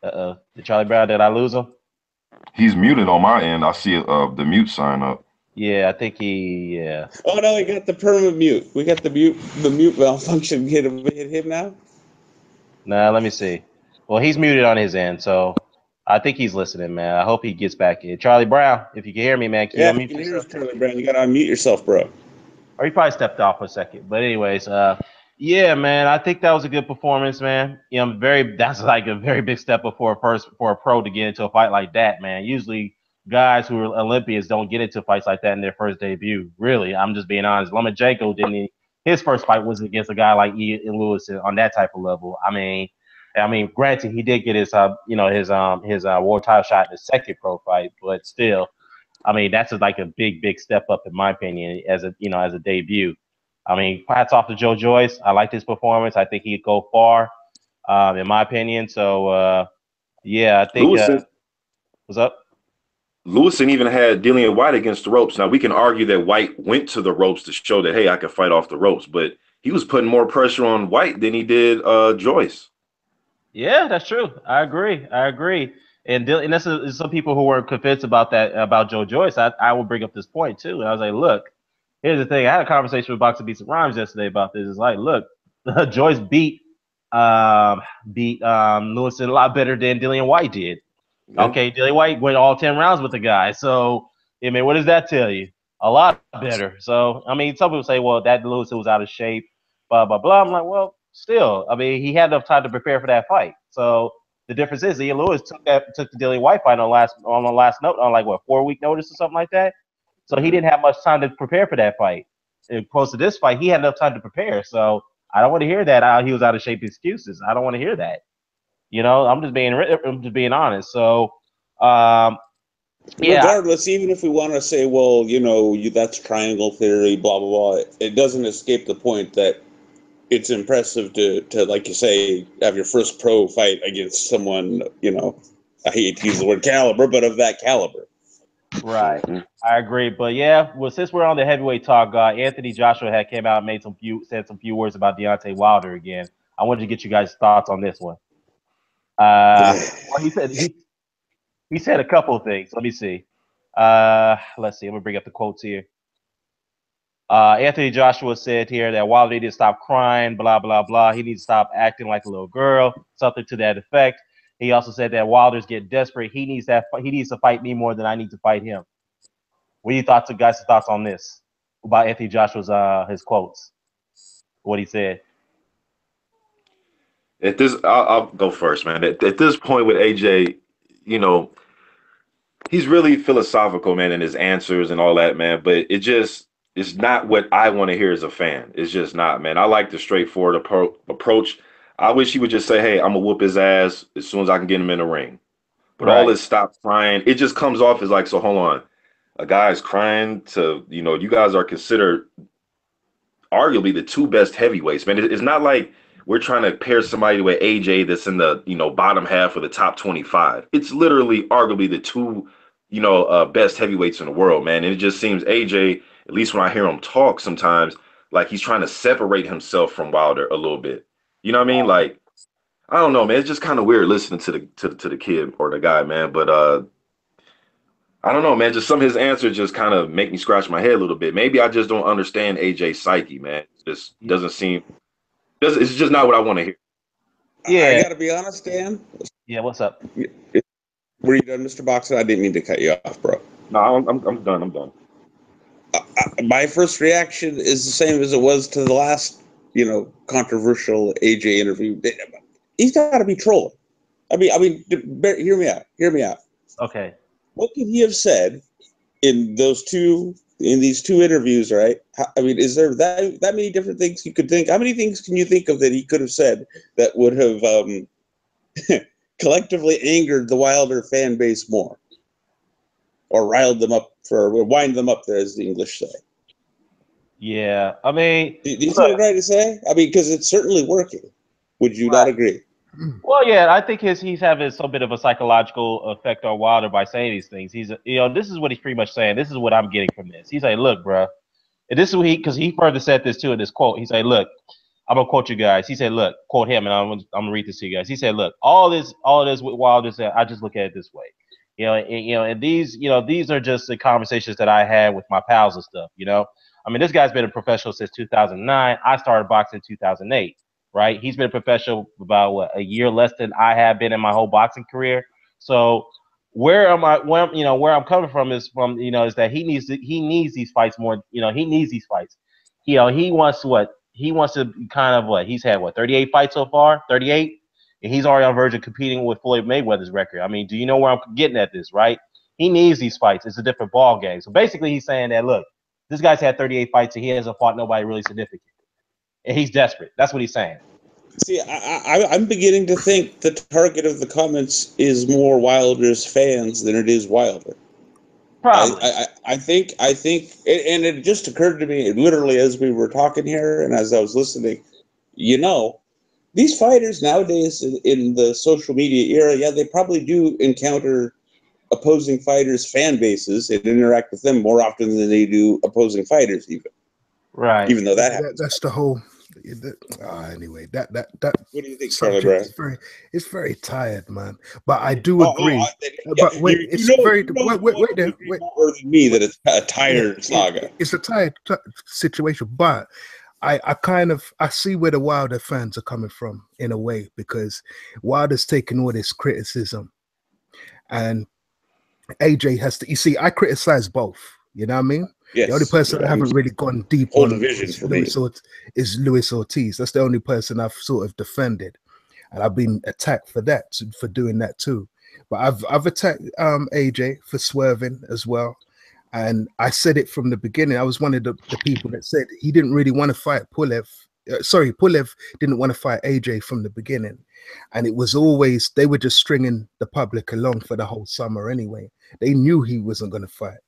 Did Charlie Brown, did I lose him? He's muted on my end. I see the mute sign up. Yeah, I think yeah. Oh no, we got the permanent mute. We got the mute malfunction hit him now. Nah, let me see. Well, he's muted on his end, so I think he's listening, man. I hope he gets back in. Charlie Brown, if you can hear me, man, can you unmute yourself? Hear us, Charlie Brown. You gotta unmute yourself, bro. Or he probably stepped off for a second. But anyways, yeah, man, I think that was a good performance, man. That's like a very big step up for a pro to get into a fight like that, man. Usually guys who are Olympians don't get into fights like that in their first debut. Really, I'm just being honest. Lomachenko his first fight was against a guy like Ian Lewis on that type of level. I mean, granted, he did get his world title shot in his second pro fight, but still, I mean, that's like a big step up in my opinion as a debut. I mean, hats off to Joe Joyce. I liked his performance. I think he'd go far, in my opinion. So, yeah, I think. What's up? Lewison even had Dillian White against the ropes. Now, we can argue that White went to the ropes to show that, hey, I can fight off the ropes. But he was putting more pressure on White than he did Joyce. Yeah, that's true. I agree. And this is some people who were convinced about that, about Joe Joyce. I will bring up this point, too. And I was like, look, here's the thing. I had a conversation with Boxer Beats and Rhymes yesterday about this. It's like, look, Joyce beat Lewison a lot better than Dillian White did. Yeah. Okay, Dillian White went all 10 rounds with the guy. So, I mean, what does that tell you? A lot better. So, I mean, some people say, well, that Lewison was out of shape. blah, blah, blah. I'm like, well, still, I mean, he had enough time to prepare for that fight. So the difference is Ian Lewis took the Dillian White fight on the last note, on like, what, 4-week notice or something like that? So he didn't have much time to prepare for that fight. And close to this fight, he had enough time to prepare. So I don't want to hear that he was out of shape excuses. I don't want to hear that. I'm just being honest. So, regardless, even if we want to say, well, that's triangle theory, blah blah blah, it doesn't escape the point that it's impressive to like you say, have your first pro fight against someone, I hate to use the word caliber, but of that caliber. Right. I agree. But since we're on the heavyweight talk, Anthony Joshua had came out and said some few words about Deontay Wilder again. I wanted to get you guys' thoughts on this one. Well, he said a couple of things. Let me see. Let's see. I'm gonna bring up the quotes here. Anthony Joshua said here that Wilder needs to stop crying, blah blah blah. He needs to stop acting like a little girl, something to that effect. He also said that Wilder's getting desperate. He needs to fight me more than I need to fight him. What are your guys' thoughts on this about Anthony Joshua's his quotes? What he said. I'll go first, man. At this point with AJ, he's really philosophical, man, in his answers and all that, man. But it's not what I want to hear as a fan. It's just not, man. I like the straightforward approach. I wish he would just say, hey, I'm going to whoop his ass as soon as I can get him in the ring. But all this stop crying, it just comes off as like, so hold on. A guy's crying to, you guys are considered arguably the two best heavyweights, man. It's not like we're trying to pair somebody with AJ that's in the, bottom half of the top 25. It's literally arguably the two, best heavyweights in the world, man. And it just seems AJ, at least when I hear him talk sometimes, like he's trying to separate himself from Wilder a little bit. You know what I mean? Like, I don't know, man. It's just kind of weird listening to the kid or the guy, man. But I don't know, man. Just some of his answers just kind of make me scratch my head a little bit. Maybe I just don't understand AJ's psyche, man. It just doesn't seem. It's just not what I want to hear. Yeah, I gotta be honest, Dan. Yeah, what's up? Were you done, Mr. Boxer? I didn't mean to cut you off, bro. No, I'm done. I'm done. My first reaction is the same as it was to the last, controversial AJ interview. He's got to be trolling. I mean, hear me out. Hear me out. Okay. What could he have said in these two interviews, right? I mean, is there that many different things you could think? How many things can you think of that he could have said that would have collectively angered the Wilder fan base more, or riled them up, or wind them up, there, as the English say? Yeah, I mean, do you see what I'm trying to say? I mean, because it's certainly working. Would you not agree? Well, yeah, I think he's having some bit of a psychological effect on Wilder by saying these things. He's, this is what he's pretty much saying. This is what I'm getting from this. He's like, look, bro, and this is what because he further said this too in this quote. He said, look, I'm gonna quote you guys. He said, look, quote him, and I'm gonna read this to you guys. He said, look, all this with Wilder said, I just look at it this way, and these are just the conversations that I had with my pals and stuff. I mean, this guy's been a professional since 2009. I started boxing in 2008. Right, he's been a professional about a year less than I have been in my whole boxing career. So where I'm coming from is that he needs these fights more. He needs these fights. He wants to kind of he's had 38 fights so far, 38, and he's already on the verge of competing with Floyd Mayweather's record. I mean, do you know where I'm getting at this? Right, he needs these fights. It's a different ball game. So basically, he's saying that look, this guy's had 38 fights and he hasn't fought nobody really significant. And he's desperate. That's what he's saying. See, I'm beginning to think the target of the comments is more Wilder's fans than it is Wilder. Probably. I think, and it just occurred to me literally as we were talking here and as I was listening, these fighters nowadays in the social media era, yeah, they probably do encounter opposing fighters' fan bases and interact with them more often than they do opposing fighters, even. Right. Even though that happens. That's the whole. Anyway, that. What do you think, Charlie Brown? It's very tired, man. But I do agree. But wait, it's very. Wait there. Wait. More than me that it's a tired saga. It's a tired situation, but I see where the Wilder fans are coming from in a way, because Wilder's taking all this criticism, and AJ has to. You see, I criticize both. You know what I mean? Yes. The only person I haven't really gone deep whole on division is for me. Luis Ortiz. That's the only person I've sort of defended, and I've been attacked for that, for doing that too. But I've attacked AJ for swerving as well, and I said it from the beginning. I was one of the people that said he didn't really want to fight Pulev. Pulev didn't want to fight AJ from the beginning, and it was always they were just stringing the public along for the whole summer anyway. They knew he wasn't going to fight.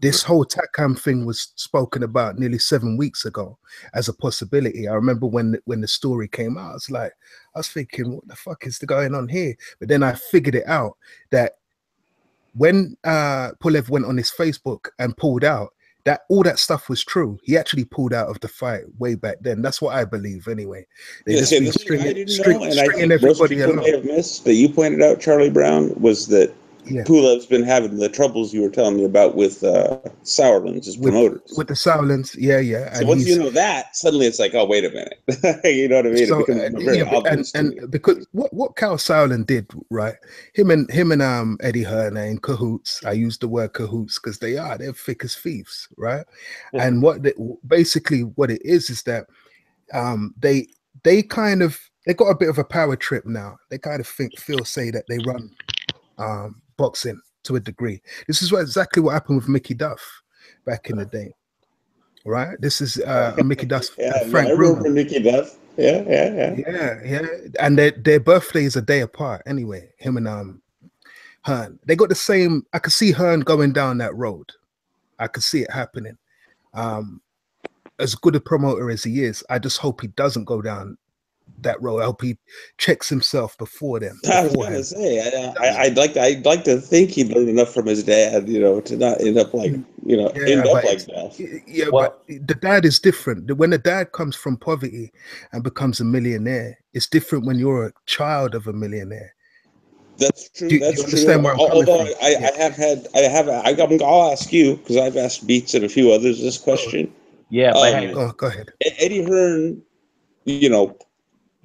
This whole Takam thing was spoken about nearly 7 weeks ago as a possibility. I remember when the story came out, I was thinking, what the fuck is going on here? But then I figured it out that when Pulev went on his Facebook and pulled out, that all that stuff was true. He actually pulled out of the fight way back then. That's what I believe anyway. They just been stringing everybody along. May have missed that you pointed out, Charlie Brown, was that Pulev's been having the troubles you were telling me about with Sauerlands, his promoters. With the Sauerlands, yeah. So once you know that, suddenly it's like, oh, wait a minute. You know what I mean? So, it becomes very obvious and because what Cal Sauerland did, right? Him and Eddie Hearn are in cahoots. I use the word cahoots because they're thick as thieves, right? And basically what it is that they got a bit of a power trip now. They kind of say that they run boxing to a degree. This is exactly what happened with Mickey Duff back in the day, right? This is Mickey Duff, Frank I remember Bruno. Mickey Duff. Yeah. And their birthdays a day apart anyway. Him and Hearn, they got the same. I could see Hearn going down that road. I could see it happening. As good a promoter as he is, I just hope he doesn't go down that road. I hope he checks himself before then. I was going to say, I'd like to think he learned enough from his dad, to not end up like, end up like that. Yeah, but the dad is different. When the dad comes from poverty and becomes a millionaire, it's different when you're a child of a millionaire. That's true. That's true. Although I'll ask you because I've asked Beats and a few others this question. Yeah, go ahead. Eddie Hearn,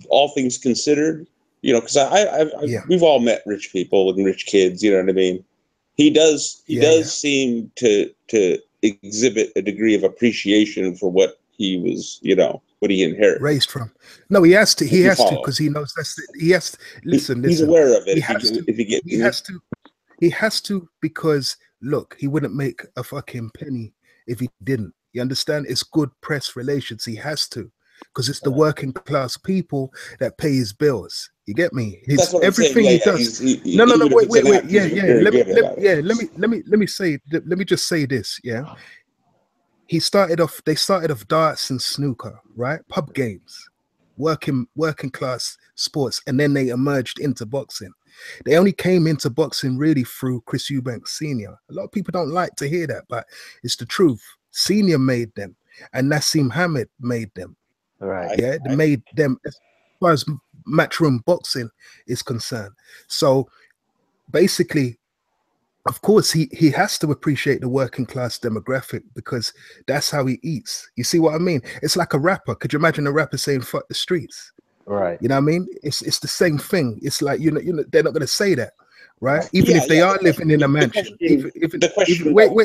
all things considered, because we've all met rich people and rich kids. You know what I mean? He does seem to exhibit a degree of appreciation for what he was, what he inherited. Raised from. No, he has to because he knows that's it. He has to listen. He's aware of it. He has to because look, he wouldn't make a fucking penny if he didn't. You understand? It's good press relations. He has to. Because it's the working class people that pay his bills. You get me? Everything he does. Wait. Let me just say this. Yeah. They started off darts and snooker, right? Pub games, working class sports, and then they emerged into boxing. They only came into boxing really through Chris Eubanks Sr. A lot of people don't like to hear that, but it's the truth. Senior made them, and Nassim Hamed made them. Right. Yeah, they made them as far as matchroom boxing is concerned. So basically, of course, he has to appreciate the working class demographic because that's how he eats. You see what I mean? It's like a rapper. Could you imagine a rapper saying "fuck the streets"? Right. You know what I mean? It's the same thing. It's like they're not going to say that, right? Even if they are living in a mansion. Wait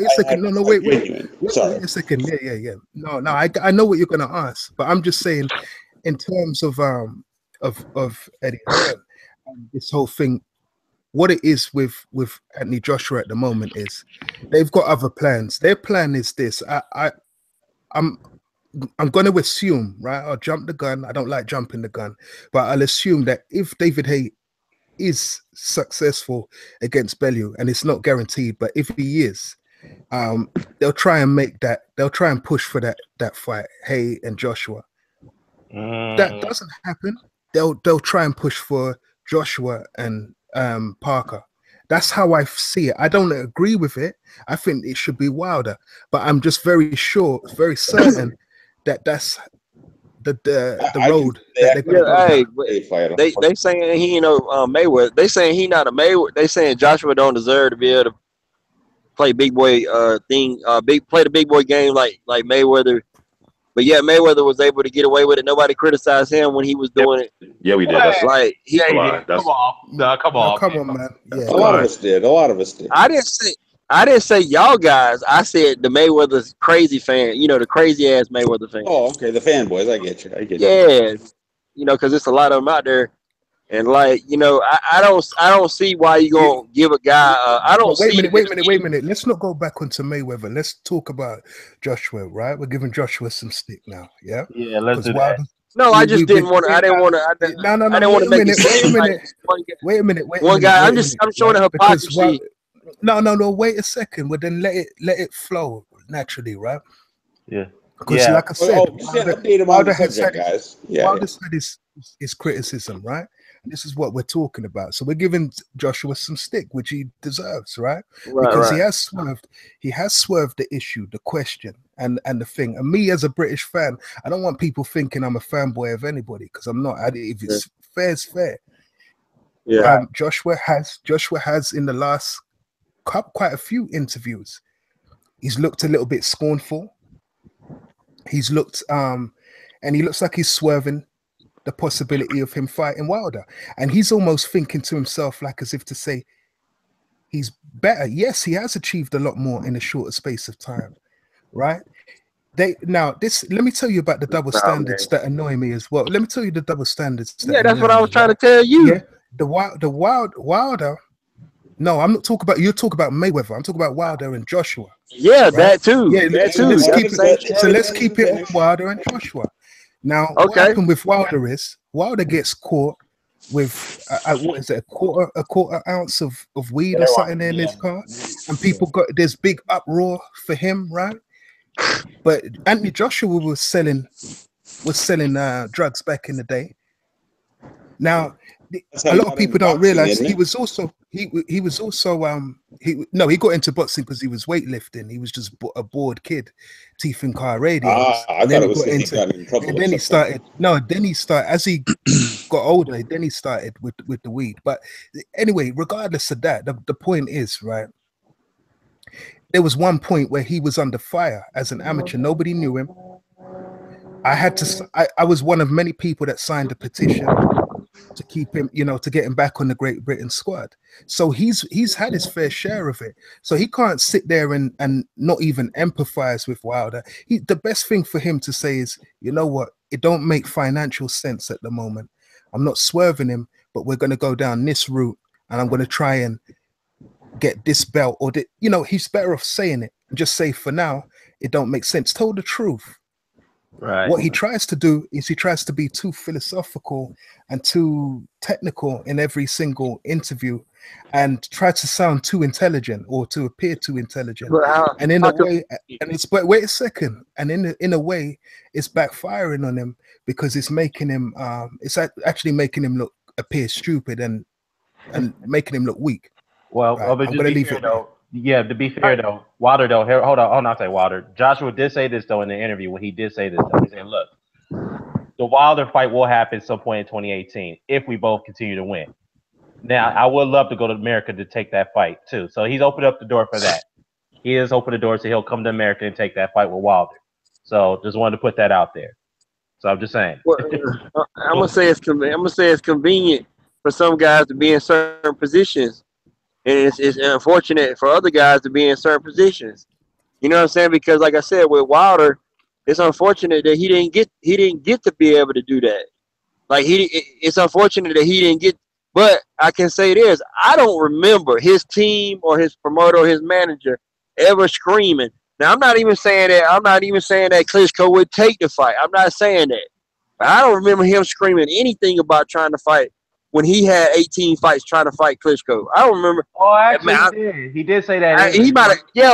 a second. No, wait a second. Yeah. No. I know what you're going to ask, but I'm just saying, in terms of Eddie Hearn, this whole thing. What it is with Anthony Joshua at the moment is they've got other plans. Their plan is this. I'm going to assume, right? I'll jump the gun. I don't like jumping the gun, but I'll assume that if David Haye is successful against Bellew, and it's not guaranteed, but if he is, they'll try and make that. They'll try and push for that fight, Haye and Joshua. That doesn't happen. They'll try and push for Joshua and Parker. That's how I see it. I don't agree with it. I think it should be Wilder, but I'm just very certain that that's the road that they're going to go. They saying he Mayweather. They saying he not a Mayweather. They saying Joshua don't deserve to be able to play big boy play the big boy game like Mayweather. But yeah, Mayweather was able to get away with it. Nobody criticized him when he was doing it. Yeah, we did. Like he did. Come on, man. Yeah. A lot of us did. I didn't say. I didn't say y'all guys. I said the Mayweather's crazy fan. You know, the crazy ass Mayweather fan. Oh, okay, the fanboys. I get you. I get you. Yeah, you know, because there's a lot of them out there, and like, you know, I don't see why you gonna give a guy. I don't Wait see. a minute. Let's not go back onto Mayweather. Let's talk about Joshua, right? We're giving Joshua some stick now, yeah. Yeah, let's do that. No, I just didn't want to. I didn't want to. I didn't want to make it. Wait a minute. One guy. I'm showing the hypocrisy. No. Wait a second. But then let it flow naturally, right? Yeah. Because like I said, Wilder has had his criticism, right? This is what we're talking about. So we're giving Joshua some stick, which he deserves, right? Because he has swerved the issue, the question, and the thing. And me as a British fan, I don't want people thinking I'm a fanboy of anybody, because I'm not. If it's fair, it's fair. Yeah. Joshua has in the last quite a few interviews, he's looked a little bit scornful. He's looked and he looks like he's swerving the possibility of him fighting Wilder, and he's almost thinking to himself, like as if to say he's better. Yes, he has achieved a lot more in a shorter space of time, right? Let me tell you about the double standards that annoy me as well. Let me tell you the double standards. That's what I was trying to tell you. Yeah, the Wilder. No, I'm not talking about. You're talking about Mayweather. I'm talking about Wilder and Joshua. Yeah, right? That too. Yeah, that too. Let's keep it on Wilder and Joshua. Now, what happened with Wilder is Wilder gets caught with what is it, a quarter ounce of weed or something in his car, and people there's big uproar for him, right? But Anthony Joshua was selling drugs back in the day. Now, a lot of people don't realize he got into boxing because he was weightlifting. He was just a bored kid, teeth in car radios. I thought it was he got in trouble. And then he started. As he got older, then he started with the weed. But anyway, regardless of that, the point is, right, there was one point where he was under fire as an amateur. Nobody knew him. I was one of many people that signed a petition to keep him, to get him back on the Great Britain squad. So he's had his fair share of it. So he can't sit there and not even empathize with Wilder. The best thing for him to say is, you know what, it don't make financial sense at the moment. I'm not swerving him, but we're going to go down this route, and I'm going to try and get this belt, or he's better off saying it. Just say, for now, it don't make sense. Tell the truth. Right. What he tries to do is he tries to be too philosophical and too technical in every single interview, and try to sound too intelligent or to appear too intelligent. And in a way, but wait a second, and in a way, it's backfiring on him, because it's making him it's actually making him appear stupid and making him look weak. Well, right. I'm gonna leave it though. Yeah, to be fair though, Wilder though, hold on, I'll say Wilder. Joshua did say this though in the interview when he did say this though. He said, look, the Wilder fight will happen some point in 2018 if we both continue to win. Now, I would love to go to America to take that fight too. So he's opened up the door for that. He has opened the door so he'll come to America and take that fight with Wilder. So just wanted to put that out there. So I'm just saying. Well, I'm gonna say it's convenient for some guys to be in certain positions. And it's unfortunate for other guys to be in certain positions. You know what I'm saying? Because like I said, with Wilder, it's unfortunate that he didn't get to be able to do that. Like it's unfortunate that he didn't get. But I can say this: I don't remember his team or his promoter or his manager ever screaming. Now I'm not even saying that Klitschko would take the fight. I'm not saying that. But I don't remember him screaming anything about trying to fight when he had 18 fights trying to fight Klitschko. I don't remember. Oh, actually, he did say that.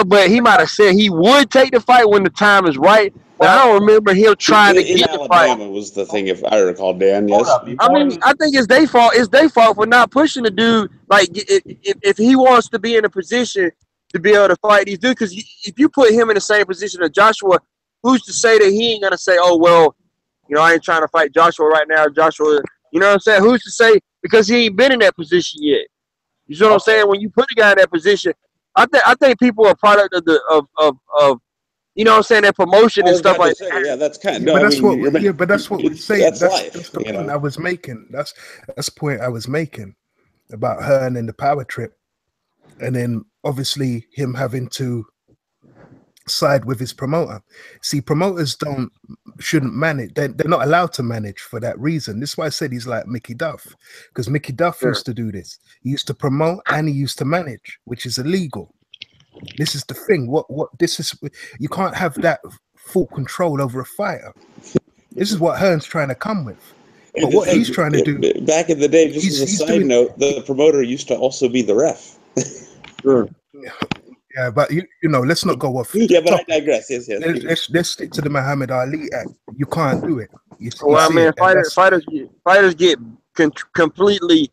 But he might have said he would take the fight when the time is right. But I don't remember him trying to get the fight. Alabama was the thing, if I recall, Dan. Yes. I mean, I think it's their fault. It's their fault for not pushing the dude. Like, if he wants to be in a position to be able to fight these dudes, because if you put him in the same position as Joshua, who's to say that he ain't gonna say, "Oh well, I ain't trying to fight Joshua right now." Joshua, you know what I'm saying? Who's to say? Because he ain't been in that position yet. You see what I'm saying? When you put a guy in that position, I think people are product of you know what I'm saying, that promotion and stuff like that. Yeah, that's kind of. But that's what we're saying. That's the point I was making. That's the point I was making about Hearn and the power trip. and then obviously him having to side with his promoter. See, promoters shouldn't manage. They're not allowed to manage for that reason. This is why I said he's like Mickey Duff, because Mickey Duff used to do this. He used to promote and he used to manage, which is illegal. This is the thing. What this is, you can't have that full control over a fighter. This is what Hearn's trying to come with. But what he's trying to do back in the day, just as a side note, the promoter used to also be the ref. Sure. Yeah, but you know, let's not go off. Yeah, but I digress. Yes. Let's stick to the Muhammad Ali Act. You can't do it. Fighters get completely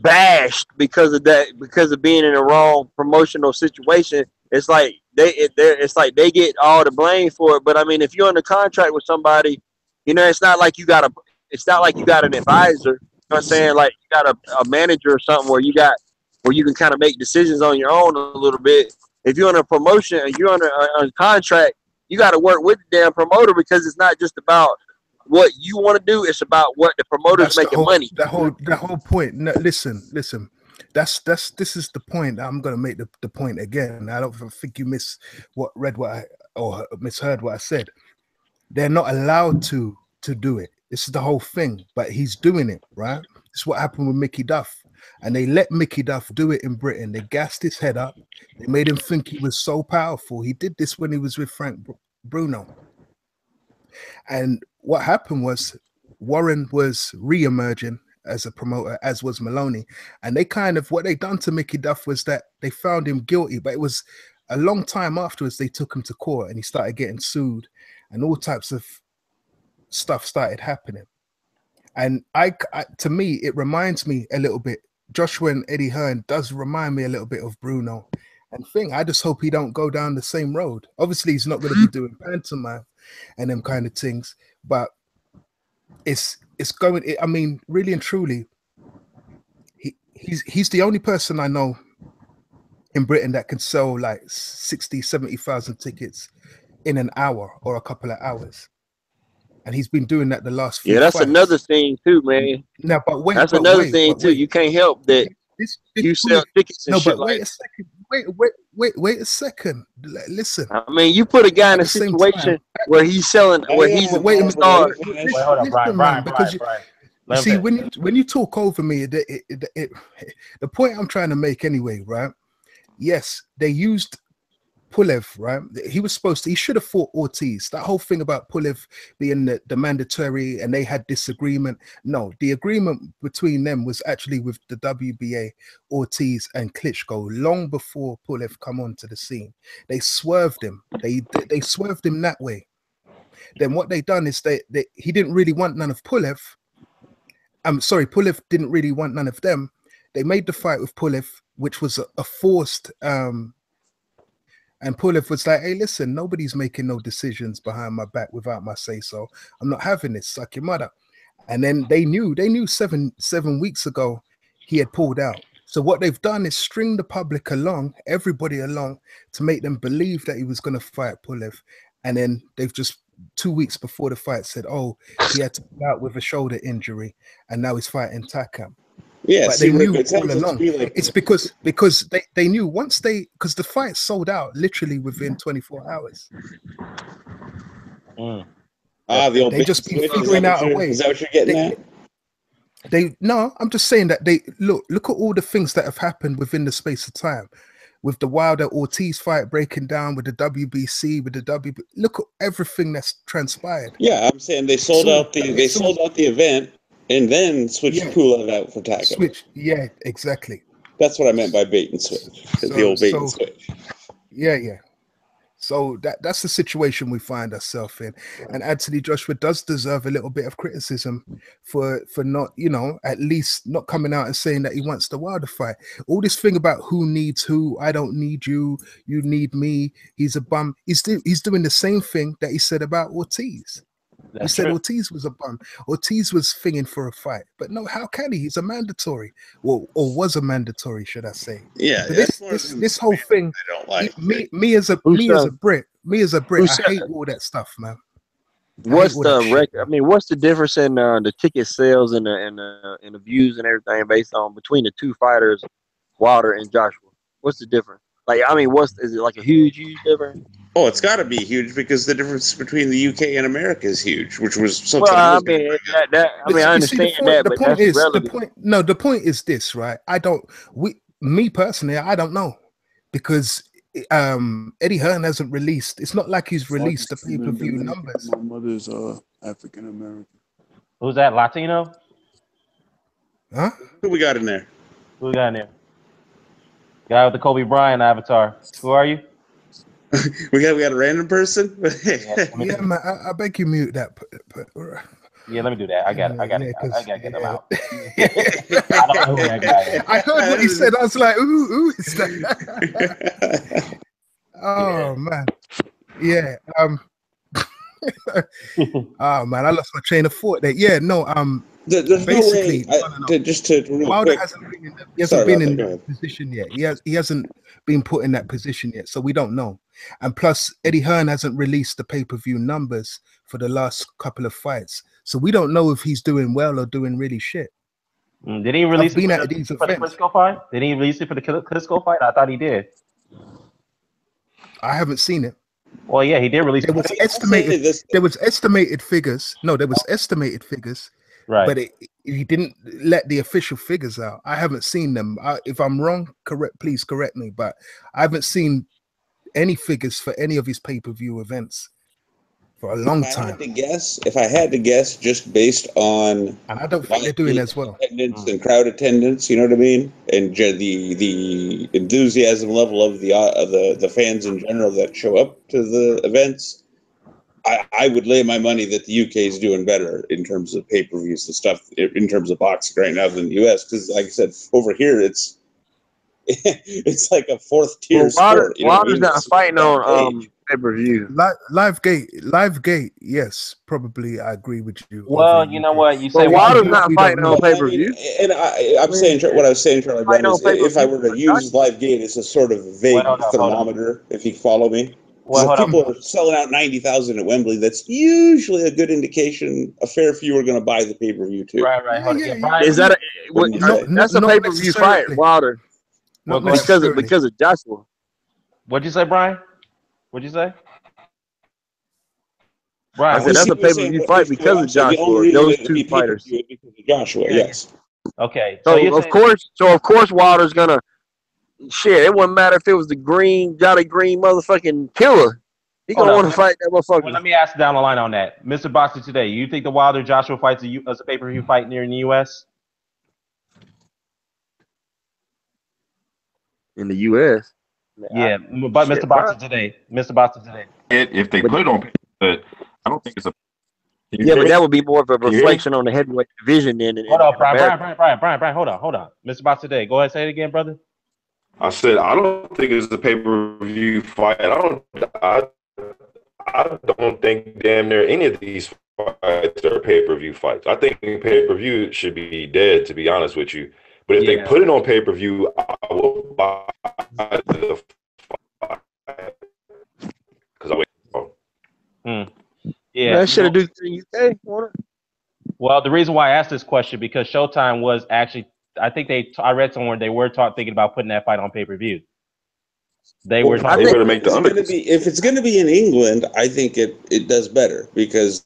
bashed because of that, because of being in a wrong promotional situation. It's like they get all the blame for it. But I mean, if you're under contract with somebody, you know, it's not like you got an advisor. You know what I'm saying? Like you got a manager or something where you can kind of make decisions on your own a little bit. If you're on a promotion and you're on a contract, you got to work with the damn promoter, because it's not just about what you want to do; it's about what the promoter's making money. That whole point. No, listen. This is the point. I'm gonna make the point again. I don't think you misheard what I said. They're not allowed to do it. This is the whole thing. But he's doing it, right? This is what happened with Mickey Duff. And they let Mickey Duff do it in Britain. They gassed his head up. They made him think he was so powerful. He did this when he was with Frank Bruno. And what happened was Warren was re-emerging as a promoter, as was Maloney. And what they done to Mickey Duff was that they found him guilty. But it was a long time afterwards they took him to court and he started getting sued. And all types of stuff started happening. And to me, it reminds me a little bit. Joshua and Eddie Hearn does remind me a little bit of Bruno and Thing. I just hope he don't go down the same road. Obviously, he's not going to be doing pantomime and them kind of things, but it's going. I mean, really and truly, he's the only person I know in Britain that can sell like 60, 70,000 tickets in an hour or a couple of hours. And he's been doing that the last few that's fights. Another thing too, man. No, but wait. That's another thing too. You can't help that you sell tickets and shit like that. Wait a second. Listen. I mean, you put a guy in a situation where he's selling, where he's wait a star. Wait, hold on, Brian. See, when you talk over me, the point I'm trying to make anyway, right? Yes, they used Pulev, right? He should have fought Ortiz. That whole thing about Pulev being the mandatory and they had disagreement. No, the agreement between them was actually with the WBA, Ortiz and Klitschko, long before Pulev come onto the scene. They swerved him. They swerved him that way. Then what they done is he didn't really want none of Pulev. Pulev didn't really want none of them. They made the fight with Pulev, which was a forced and Pulev was like, hey, listen, nobody's making no decisions behind my back without my say-so. I'm not having this, suck your mother. And then they knew 7 weeks ago he had pulled out. So what they've done is string the public along, everybody along, to make them believe that he was going to fight Pulev. And then they've just 2 weeks before the fight said, oh, he had to pull out with a shoulder injury and now he's fighting Takam. Yeah, but they knew all along. It's because they knew because the fight sold out literally within 24 hours. The old they just been figuring out a way. Is that what you're getting at? No, I'm just saying that they look at all the things that have happened within the space of time. With the Wilder Ortiz fight breaking down, with the WBC, with the WB, look at everything that's transpired. Yeah, I'm saying they sold out the event. And then switch Pulev out for Takam. Yeah, exactly. That's what I meant by bait and switch. The old bait and switch. Yeah. So that's the situation we find ourselves in. And Anthony Joshua does deserve a little bit of criticism for not, at least not coming out and saying that he wants the Wilder fight. All this thing about who needs who, I don't need you, you need me, he's a bum. He's doing the same thing that he said about Ortiz. He said Ortiz was a bum. Ortiz was finging for a fight. But no, how can he? He's a mandatory. Or was a mandatory, should I say. Yeah. This whole thing, I don't like. Me as a Brit, I hate all that stuff, man. What's the record? I mean, what's the difference in the ticket sales and the views and everything based on between the two fighters, Wilder and Joshua? What's the difference? Like, I mean, is it like a huge difference? Oh, it's got to be huge because the difference between the UK and America is huge, which was something. Well, I mean, I understand that, but that's relative. The point is this, right? Me personally, I don't know because Eddie Hearn hasn't released. It's not like he's released the pay-per-view numbers. My mother's African American. Who's that? Latino? Huh? Who we got in there? Who we got in there? Guy with the Kobe Bryant avatar. Who are you? we got a random person. Yeah, man. I beg you mute that. Yeah, let me do that. I got it. I gotta get them out. I don't know who that guy is. I heard what he said. I was like, ooh, is that? Oh man. Yeah. Oh man, I lost my train of thought there. Yeah, no, there's basically, no way. Just to Wilder hasn't been in that position yet. He hasn't been put in that position yet, so we don't know. And plus, Eddie Hearn hasn't released the pay-per-view numbers for the last couple of fights, so we don't know if he's doing well or doing really shit. Did he release it for the Klitschko fight? Did he release it for the Klitschko fight? I thought he did. I haven't seen it. Well, yeah, he did release. There was estimated figures. No, there was estimated figures. Right. But he didn't let the official figures out. I haven't seen them. If I'm wrong, please correct me. But I haven't seen any figures for any of his pay-per-view events for a long time. If I had to guess, just based on, and I don't think they're doing as well. Attendance and crowd attendance, you know what I mean, and the enthusiasm level of the fans in general that show up to the events. I would lay my money that the UK is doing better in terms of pay-per-views and stuff, in terms of boxing right now than the US. Because, like I said, over here it's like a fourth tier sport. Wilder's not fighting on pay-per-view. Live gate, yes, probably. I agree with you. Well, you know what you say. Wilder's not fighting on pay-per-view. And I'm saying what I was saying, Charlie Brown, is if I were to use live gate as a sort of vague thermometer, if you follow me. Well, if people are selling out 90,000 at Wembley, that's usually a good indication a fair few are going to buy the pay-per-view too. Right. Is that that's a pay-per-view fight, Wilder? Because of Joshua. What'd you say, Brian? What'd you say? Brian, I said that's a pay-per-view fight because of Joshua. Those two fighters. Because of Joshua, yes. Okay. So of course Wilder's gonna. Shit, it wouldn't matter if it was the Jolly Green motherfucking killer. He gonna want to fight that motherfucker. Well, let me ask down the line on that. Mr. Boxer today, you think the Wilder Joshua fight's as a pay-per-view fight near in the US? In the US? Yeah, but Mr. Boxer today. If they put it on, but I don't think it's a. Yeah, but that would be more of a reflection on the heavyweight division then. Hold on, Brian, hold on. Mr. Boxer today, go ahead, say it again, brother. I said I don't think it's a pay-per-view fight. I don't think damn near any of these fights are pay-per-view fights. I think pay-per-view should be dead, to be honest with you. But if they put it on pay-per-view, I will buy the fight because I wait. Yeah, that should have do in the UK. Well, the reason why I asked this question because Showtime was actually. I think I read somewhere they were thinking about putting that fight on pay-per-view. They better make the undercard. If it's going to be in England, I think it does better because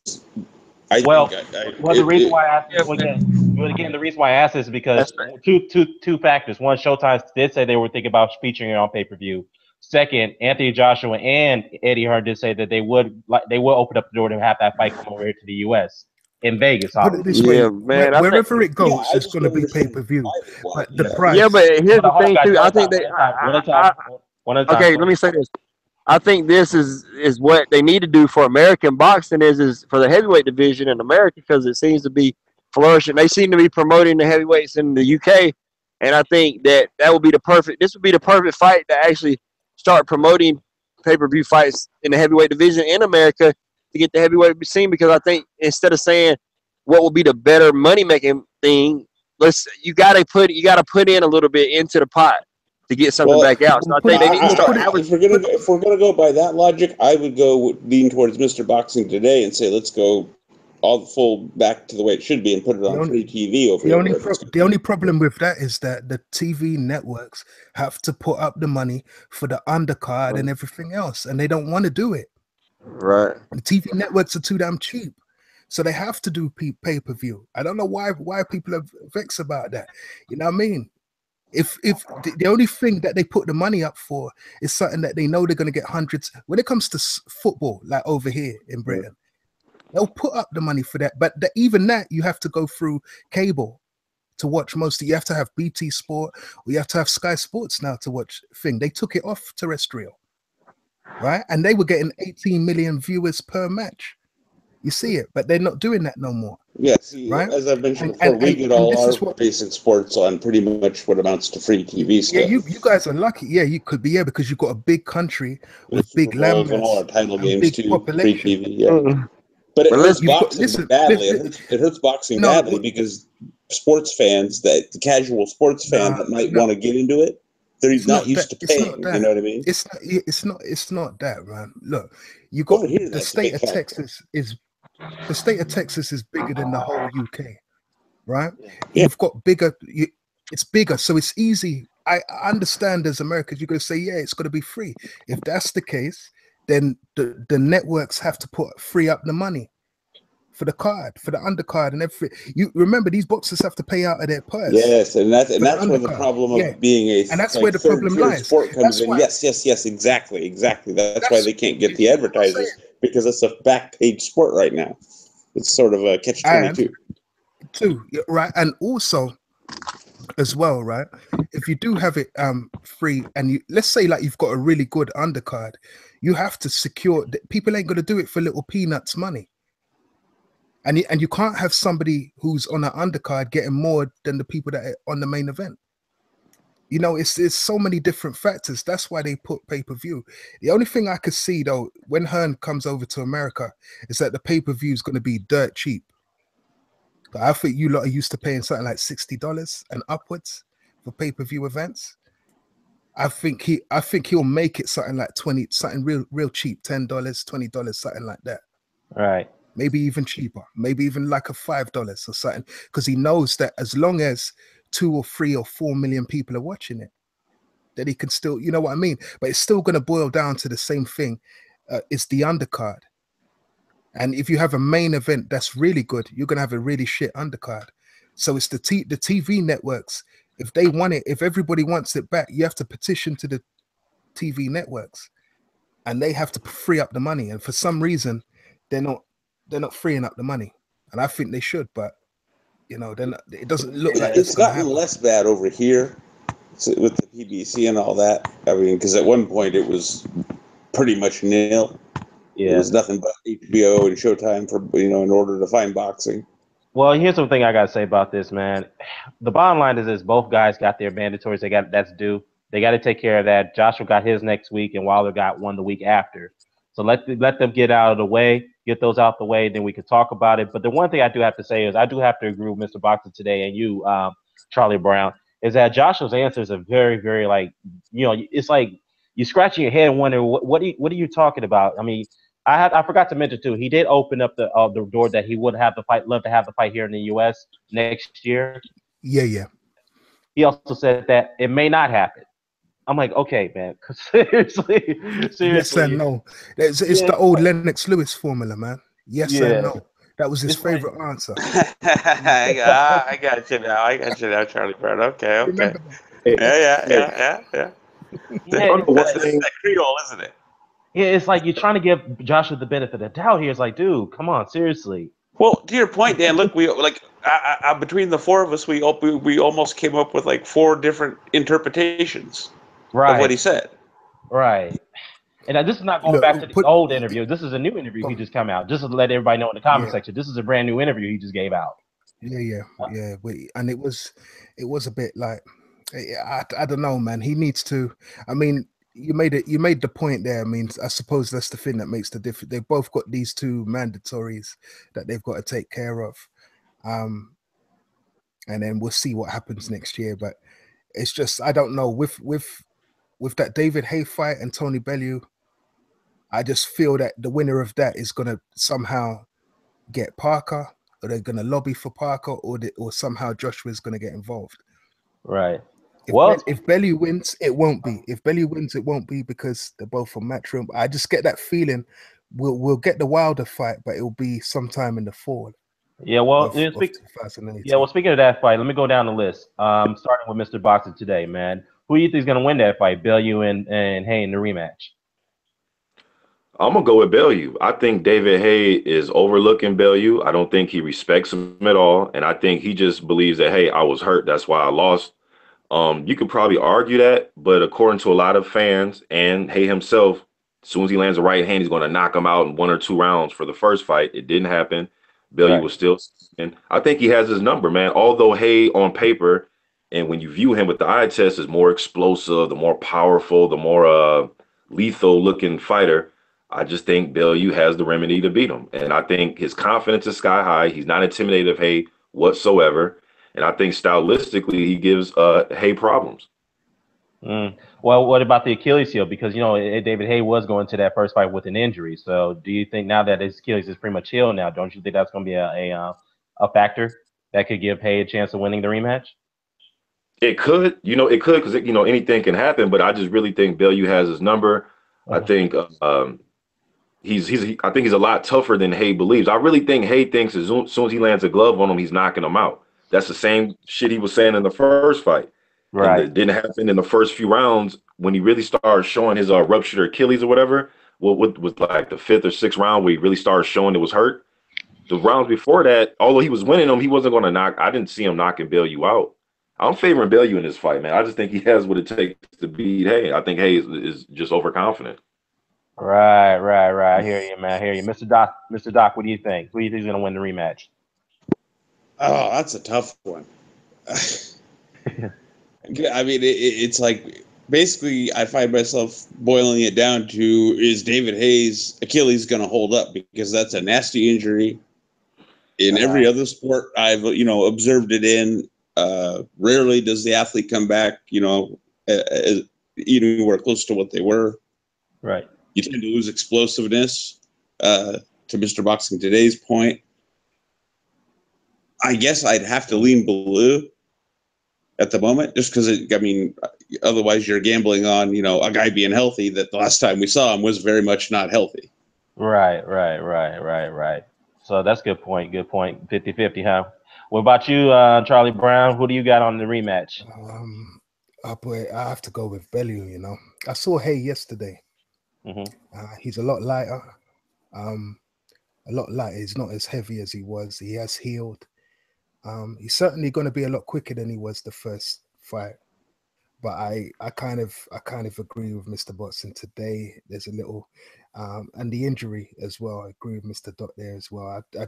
the reason why I asked the reason why I asked is because two factors. One, Showtime did say they were thinking about featuring it on pay-per-view. Second, Anthony Joshua and Eddie Hearn did say that they will open up the door to have that fight come over here to the US. In Vegas, put it this way, man. Wherever it goes, it's going to be pay-per-view. But the price. Yeah, but here's the thing too. I think okay, let me say this. I think this is what they need to do for American boxing is for the heavyweight division in America because it seems to be flourishing. They seem to be promoting the heavyweights in the UK, and I think that would be the perfect. This would be the perfect fight to actually start promoting pay-per-view fights in the heavyweight division in America. To get the heavyweight scene because I think instead of saying what will be the better money making thing, you gotta put in a little bit into the pot to get something back out. So I think they need to start. If we're gonna go by that logic, I would lean towards Mr. Boxing today and say let's go all the full back to the way it should be and put it on free TV over here. The only problem with that is that the TV networks have to put up the money for the undercard and everything else, and they don't want to do it. Right. The TV networks are too damn cheap, so they have to do pay-per-view. I don't know why people are vexed about that. You know what I mean? If the only thing that they put the money up for is something that they know they're going to get hundreds. When it comes to football, like over here in Britain, they'll put up the money for that. But even that, you have to go through cable to watch most of. You have to have BT Sport, or you have to have Sky Sports now to watch thing. They took it off terrestrial, right? And they were getting 18 million viewers per match. You see it, but they're not doing that no more. Yeah, see, right? As I've mentioned before, we get all our basic sports on pretty much what amounts to free TV stuff. Yeah, you guys are lucky. Yeah, you could be, because you've got a big country with big land and all our title games big too, population. Free TV, yeah. But it hurts boxing badly. It hurts boxing badly because sports fans, the casual sports fan that might want to get into it, they're not used to paying. You know what I mean? It's not that, man. Look, you got the state of Texas is. The state of Texas is bigger than the whole UK, right? Yeah. You've got bigger, it's bigger, so it's easy. I understand as Americans, you're going to say, yeah, it's going to be free. If that's the case, then the networks have to free up the money for the card, for the undercard and everything. You remember, these boxers have to pay out of their purse. Yes, and that's where the problem of being and that's where the problem lies. Sport comes in. Yes, exactly. That's why they can't get the advertisers, because it's a back page sport right now. It's sort of a catch-22. Right, and also as well, right? If you do have it free, and let's say like you've got a really good undercard, you have to secure that people ain't going to do it for little peanuts money. And you can't have somebody who's on an undercard getting more than the people that are on the main event. You know, it's so many different factors. That's why they put pay-per-view. The only thing I could see, though, when Hearn comes over to America, is that the pay-per-view is going to be dirt cheap. I think you lot are used to paying something like $60 and upwards for pay-per-view events. I think he'll make it something like something real cheap, $10, $20, something like that. Right. Maybe even cheaper, maybe even like a $5 or something, because he knows that as long as 2 or 3 or 4 million people are watching it, that he can still, you know what I mean? But it's still going to boil down to the same thing. It's the undercard. And if you have a main event that's really good, you're going to have a really shit undercard. So it's the TV networks. If they want it, if everybody wants it back, you have to petition to the TV networks, and they have to free up the money. And for some reason, they're not freeing up the money, and I think they should, but you know, then it doesn't look like it's gotten less bad over here with the PBC and all that. I mean, because at one point it was pretty much nil. Yeah, it was nothing but HBO and Showtime for in order to find boxing. Well, here's something I gotta say about this, man. The bottom line is this: both guys got their mandatories. That's due. They got to take care of that. Joshua got his next week, and Wilder got one the week after. So let them get out of the way, get those out the way, then we can talk about it. But the one thing I do have to say is I do have to agree with Mr. Boxer today and you, Charlie Brown, is that Joshua's answers are very, very it's like you're scratching your head and wondering what are you talking about? I mean, I forgot to mention too, he did open up the door that he would love to have the fight here in the U.S. next year. Yeah. He also said that it may not happen. I'm like, okay, man. Seriously. Yes and no. It's the old Lennox Lewis formula, man. Yes and no. That was his favorite answer. I got you now, Charlie Brown. Okay. Yeah. That Creole, isn't it? Yeah, it's like you're trying to give Joshua the benefit of the doubt here. It's like, dude, come on, seriously. Well, to your point, Dan, look, we between the four of us, we almost came up with like 4 different interpretations. Of what he said. Right. And this is not going back to the old interview. This is a new interview he just come out. Just to let everybody know in the comment section. This is a brand new interview he just gave out. Yeah. And it was a bit like, I don't know, man. He needs to. I mean, you made the point there. I mean, I suppose that's the thing that makes the difference. They've both got these 2 mandatories that they've got to take care of. And then we'll see what happens next year. But it's just, I don't know, with that David Haye fight and Tony Bellew, I just feel that the winner of that is going to somehow get Parker? Are they going to lobby for Parker, or somehow Joshua's going to get involved? Right. If Bellew wins, it won't be. If Bellew wins, it won't be because they're both from Matchroom. I just get that feeling we'll get the Wilder fight, but it'll be sometime in the fall. Yeah, well, of 2018. Yeah, well, speaking of that fight, let me go down the list. Starting with Mr. Boxer today, man. Who do you think is going to win that fight, Bellew and Haye in the rematch? I'm gonna go with Bellew. I think David Haye is overlooking Bellew. I don't think he respects him at all, and I think he just believes that, hey, I was hurt, that's why I lost. You could probably argue that, but according to a lot of fans and Haye himself, as soon as he lands a right hand, he's going to knock him out in 1 or 2 rounds for the first fight. It didn't happen. Bellew was still, and I think he has his number, man. Although Haye on paper, and when you view him with the eye test, is more explosive, the more powerful, the more lethal looking fighter. I just think Bellew has the remedy to beat him, and I think his confidence is sky high. He's not intimidated of Haye whatsoever. And I think stylistically, he gives Haye problems. Well, what about the Achilles heel? Because, David Haye was going to that first fight with an injury. So do you think now that his Achilles is pretty much healed now, don't you think that's going to be a factor that could give Haye a chance of winning the rematch? It could, it could because, anything can happen. But I just really think Bellew has his number. I think I think he's a lot tougher than Haye believes. I really think Haye thinks as soon as he lands a glove on him, he's knocking him out. That's the same shit he was saying in the first fight. Right. And it didn't happen in the first few rounds when he really started showing his ruptured Achilles or whatever. What was like the 5th or 6th round where he really started showing it was hurt. The rounds before that, although he was winning them, he wasn't going to knock. I didn't see him knocking Bellew out. I'm favoring Bellew in this fight, man. I just think he has what it takes to beat Haye. I think Haye is just overconfident. Right. I hear you, man. I hear you. Mr. Doc, what do you think? Who do you think is going to win the rematch? Oh, that's a tough one. I mean, it's like basically I find myself boiling it down to, is David Haye's Achilles going to hold up? Because that's a nasty injury. In every other sport I've observed it in, rarely does the athlete come back anywhere close to what they were. Right. You tend to lose explosiveness. To Mr. Boxing Today's point, I guess I'd have to lean Bellew at the moment, just because otherwise you're gambling on, a guy being healthy that the last time we saw him was very much not healthy. Right. So that's a good point. 50-50, huh? What about you, Charlie Brown? Who do you got on the rematch? Boy, I have to go with Bellew, I saw Haye yesterday. He's a lot lighter. He's not as heavy as he was. He has healed. He's certainly going to be a lot quicker than he was the first fight. But I kind of agree with Mr. Boxing today. There's a little, and the injury as well. I agree with Mr. Dot there as well. I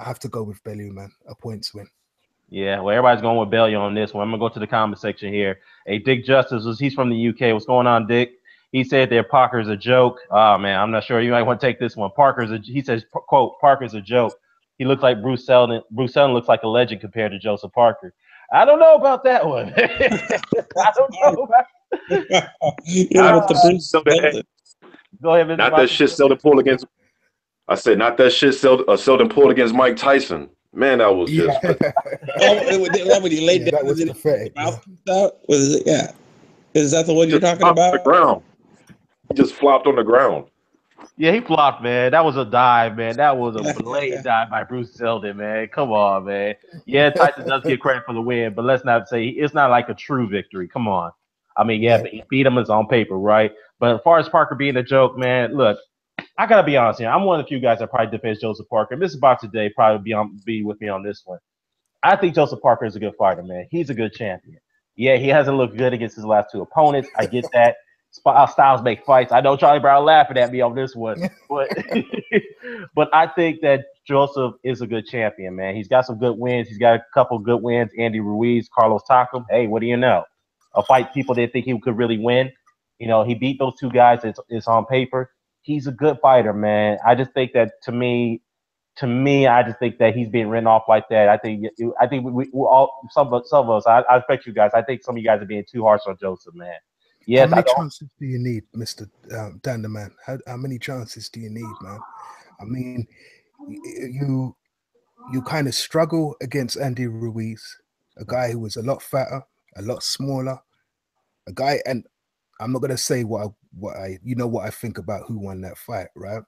have to go with Bellew, man. A points win. Yeah, well, everybody's going with Bellew on this one. I'm gonna go to the comment section here. Hey, Dick Justice, he's from the UK. What's going on, Dick? He said that Parker's a joke. Oh man, I'm not sure. You might want to take this one. He says, quote, Parker's a joke. He looks like Bruce Seldon. Bruce Seldon looks like a legend compared to Joseph Parker. I don't know about that one. I don't know about Go ahead, Mr. Not that shit Seldon pulled against. I said, not that shit Seldon pulled against Mike Tyson. Man, that was just. When he laid down, that was pathetic. Mouth out. Was it? Yeah. Is that the one you're talking about? On the ground. He just flopped on the ground. Yeah, he flopped, man. That was a dive, man. That was a blatant dive by Bruce Seldon, man. Come on, man. Yeah, Tyson does get credit for the win, but let's not say it's not like a true victory. Come on. I mean, yeah, but he beat him as on paper, right? But as far as Parker being a joke, man, look, I gotta be honest here. I'm one of the few guys that probably defends Joseph Parker. Mr. Box today probably be with me on this one. I think Joseph Parker is a good fighter, man. He's a good champion. Yeah, he hasn't looked good against his last 2 opponents. I get that. Styles make fights. I know Charlie Brown laughing at me on this one, but but I think that Joseph is a good champion, man. He's got some good wins. He's got a couple good wins. Andy Ruiz, Carlos Takam. Hey, what do you know? A fight people didn't think he could really win. He beat those 2 guys. It's on paper. He's a good fighter, man. I just think that to me, I just think that he's being written off like that. I think we all some of us. I expect you guys. I think some of you guys are being too harsh on Joseph, man. Yes, how many chances do you need, Mr. Dan the Man? How many chances do you need, man? I mean, you kind of struggle against Andy Ruiz, a guy who was a lot fatter, a lot smaller, a guy, and I'm not gonna say what I think about who won that fight, right?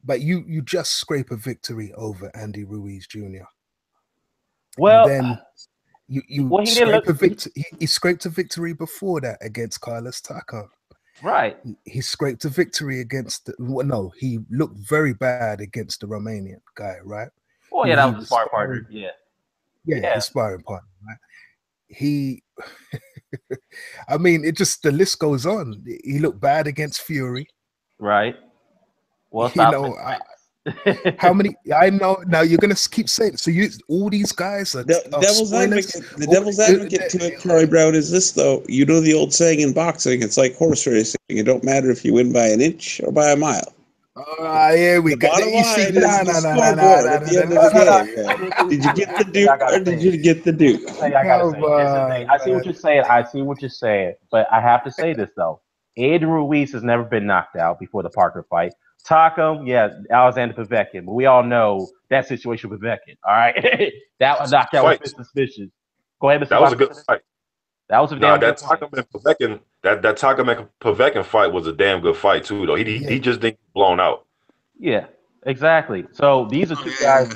But you just scrape a victory over Andy Ruiz Jr. Well, And then you scrape a victory. He scraped a victory before that against Carlos Takam. Right. He scraped a victory against. He looked very bad against the Romanian guy, right? Oh yeah, that was his sparring partner. Yeah, his sparring partner. Right? He, I mean, the list goes on. He looked bad against Fury. Right. Well, how many? I know. Now you're gonna keep saying. So all these guys are devil's advocate. The devil's advocate to it, Charlie Brown, is this though. You know the old saying in boxing. It's like horse racing. It don't matter if you win by an inch or by a mile. Here we go. Bottom line is the scoreboard at the end of the game. Did you get the Duke or did you get the Duke? I see what you're saying. I see what you're saying. But I have to say this though. Ed Ruiz has never been knocked out before the Parker fight. Takam, Alexander Povetkin, but we all know that situation with Povetkin. All right, that knockout was suspicious. Go ahead, Mr. That was a good fight. That was a damn good fight. That Takam and Povetkin fight was a damn good fight too, though. He just didn't get blown out. Yeah, exactly. So these are two guys.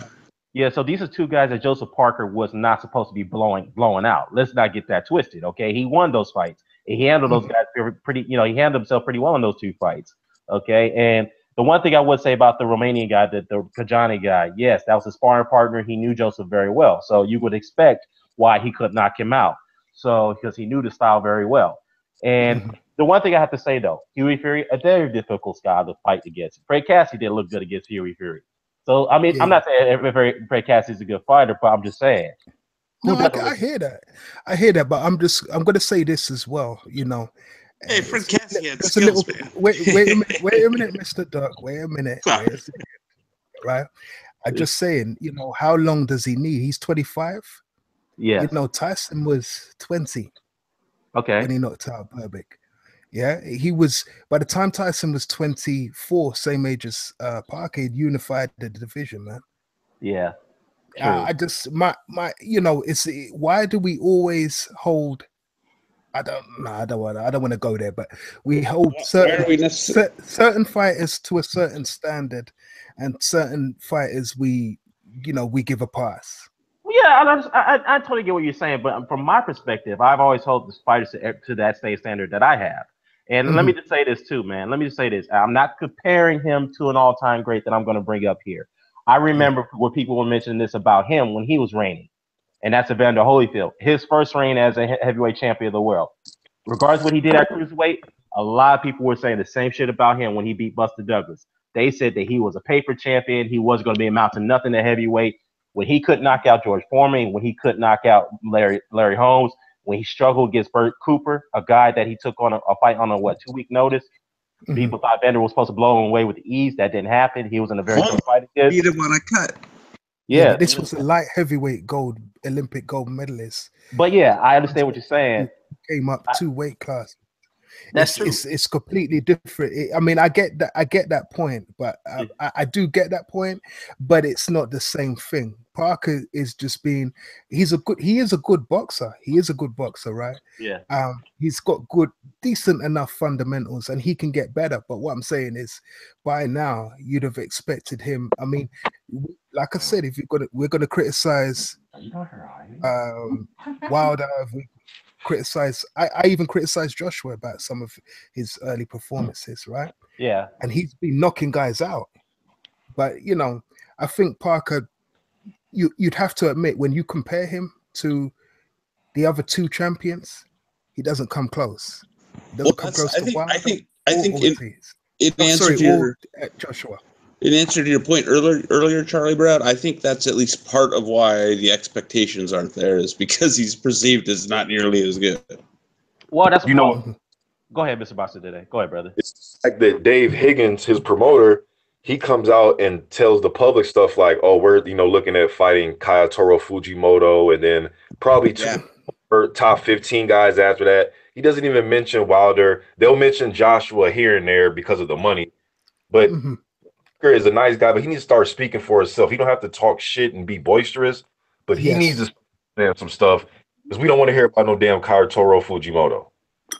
Yeah, so these are two guys that Joseph Parker was not supposed to be blowing out. Let's not get that twisted. Okay, he won those fights. He handled those guys pretty. He handled himself pretty well in those two fights. Okay, and the one thing I would say about the Romanian guy, the Kajani guy, yes, that was his sparring partner. He knew Joseph very well, so you would expect why he could knock him out. So because he knew the style very well. And the one thing I have to say though, Huey Fury, a very difficult guy to fight against. Fred Cassie didn't look good against Huey Fury. So I mean, I'm not saying Fred Cassie's a good fighter, but I'm just saying. No, I hear that. I hear that, but I'm going to say this as well. Hey, Fred Cassie had skills, man. Wait a minute, Mr. Duck. Wait a minute. Right? I'm just saying, how long does he need? He's 25. Yeah. Tyson was 20. Okay. When he knocked out Berbick. Yeah. He was, by the time Tyson was 24, same age as Parker, he'd unified the division, man. Yeah. I just, it's why do we always hold? I don't want to go there, but we hold certain fighters to a certain standard, and certain fighters we give a pass. Yeah, I totally get what you're saying, but from my perspective, I've always held the fighters to that same standard that I have. And let me just say this too, man. Let me just say this. I'm not comparing him to an all-time great that I'm going to bring up here. I remember where people were mentioning this about him when he was reigning, and that's Evander Holyfield. His first reign as a heavyweight champion of the world. Regardless of what he did at cruiserweight, a lot of people were saying the same shit about him when he beat Buster Douglas. They said that he was a paper champion. He wasn't going to be amount to nothing at heavyweight. When he couldn't knock out George Foreman, when he couldn't knock out Larry Holmes, when he struggled against Bert Cooper, a guy that he took on a fight on a 2-week notice. People thought Vander was supposed to blow him away with ease. That didn't happen. He was in a very tough fight against. Beat him on a cut. Yeah, but this was a light heavyweight Olympic gold medalist. But yeah, I understand what you're saying. Came up 2 weight classes. That's true. It's completely different. I mean, I get that point, but I do get that point, but it's not the same thing. Parker is just being, he is a good boxer. He is a good boxer, right? Yeah. He's got decent enough fundamentals, and he can get better. But what I'm saying is, by now, you'd have expected him. I mean, like I said, if we're gonna criticize Wilder, I even criticized Joshua about some of his early performances, right? Yeah. And he's been knocking guys out. But I think Parker, you'd have to admit, when you compare him to the other two champions, he doesn't come close. He doesn't come close to Wilder. I think in answer to Joshua. In answer to your point earlier, Charlie Brown, I think that's at least part of why the expectations aren't there, is because he's perceived as not nearly as good. Well, that's Go ahead, Mr. Boston today. Go ahead, brother. It's like that Dave Higgins, his promoter, he comes out and tells the public stuff like, "Oh, we're looking at fighting Kayatoro Fujimoto, and then probably two top 15 guys after that." He doesn't even mention Wilder. They'll mention Joshua here and there because of the money, but Parker is a nice guy, but he needs to start speaking for himself. He don't have to talk shit and be boisterous, but he needs to stand some stuff because we don't want to hear about no damn Toro Fujimoto.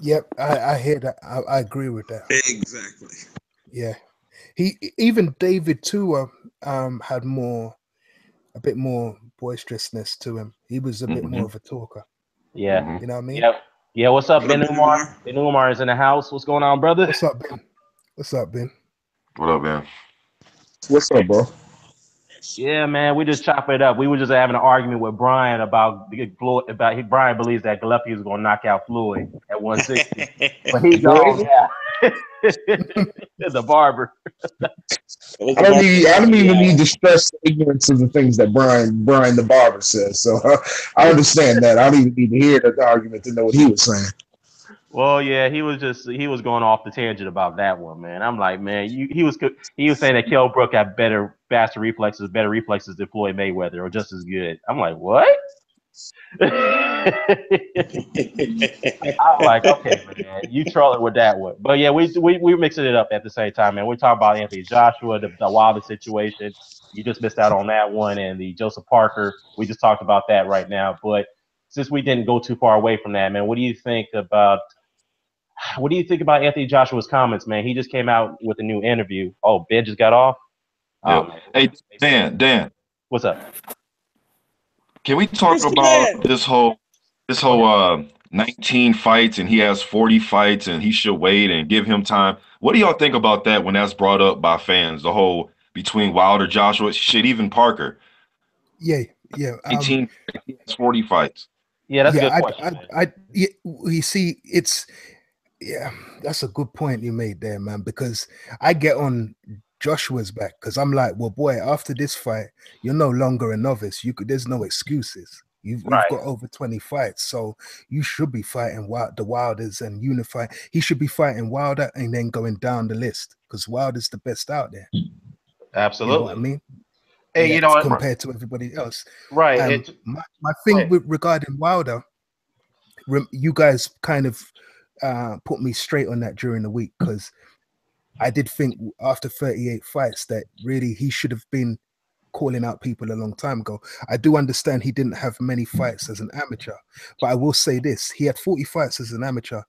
Yep, I hear that. I agree with that. Exactly. Yeah, even David too had a bit more boisterousness to him. He was a bit more of a talker. Yeah. You know what I mean? Yep. Yeah, what's up, Ben Umar? Ben Umar is in the house. What's going on, brother? What's up, Ben? What's up, Ben? What up, man? What's up, bro? Yeah, man, we just chop it up. We were just having an argument with Brian about Floyd. Brian believes that Golovkin is going to knock out Floyd at 160, but he's gone now. The barber. I don't even need to stress the ignorance of the things that Brian the barber says. So I understand that. I don't even need to hear the argument to know what he was saying. Well, yeah, he was going off the tangent about that one, man. I'm like, man, he was saying that Kell Brook had faster reflexes, better reflexes than Floyd Mayweather, or just as good. I'm like, what? I'm like, okay, man, you trolling with that one. But yeah, we're mixing it up at the same time, man. We're talking about Anthony Joshua, the Wilder situation. You just missed out on that one, and the Joseph Parker. We just talked about that right now. But since we didn't go too far away from that, man, what do you think about Anthony Joshua's comments, man? He just came out with a new interview. Oh, Ben just got off? Hey, Dan. What's up? Can we talk about this whole 19 fights and he has 40 fights and he should wait and give him time? What do y'all think about that when that's brought up by fans? The whole between Wilder, Joshua, shit, even Parker. Yeah. 18, 40 fights. Yeah, that's a good question. You see, that's a good point you made there, man, because I get on Joshua's back because I'm like, well, boy, after this fight, you're no longer a novice. There's no excuses. You've got over 20 fights, so you should be fighting the Wilders and unify. He should be fighting Wilder and then going down the list because Wilder's the best out there. Absolutely. You know what I mean? Hey, compared to everybody else. Right. My thing regarding Wilder, you guys kind of put me straight on that during the week because I did think after 38 fights that really he should have been calling out people a long time ago. I do understand he didn't have many fights as an amateur, but I will say this, he had 40 fights as an amateur,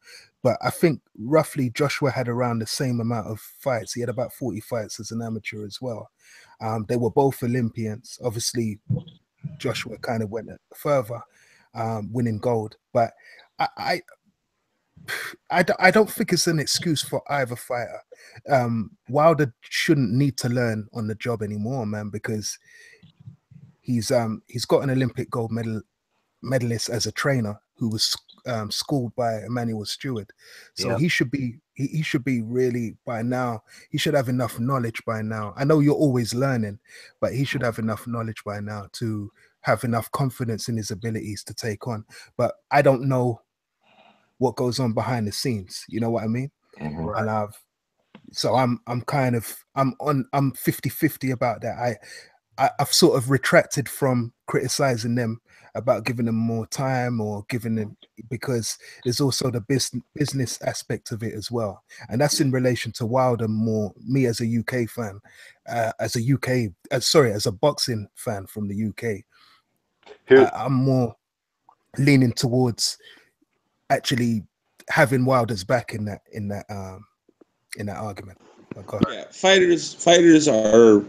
but I think roughly Joshua had around the same amount of fights. He had about 40 fights as an amateur as well. They were both Olympians. Obviously, Joshua kind of went further, winning gold, but I don't think it's an excuse for either fighter. Wilder shouldn't need to learn on the job anymore, man, because he's got an Olympic gold medalist as a trainer who was schooled by Emmanuel Stewart. So he should be really by now. He should have enough knowledge by now. I know you're always learning, but he should have enough knowledge by now to have enough confidence in his abilities to take on. But I don't know what goes on behind the scenes, you know what I mean? Mm-hmm. And I'm 50-50 about that. I've sort of retracted from criticizing them about giving them more time or giving them, because there's also the business aspect of it as well. And that's in relation to Wilder more, me as a UK fan, as a boxing fan from the UK. I'm more leaning towards actually having Wilder's back in that argument. Yeah, fighters are,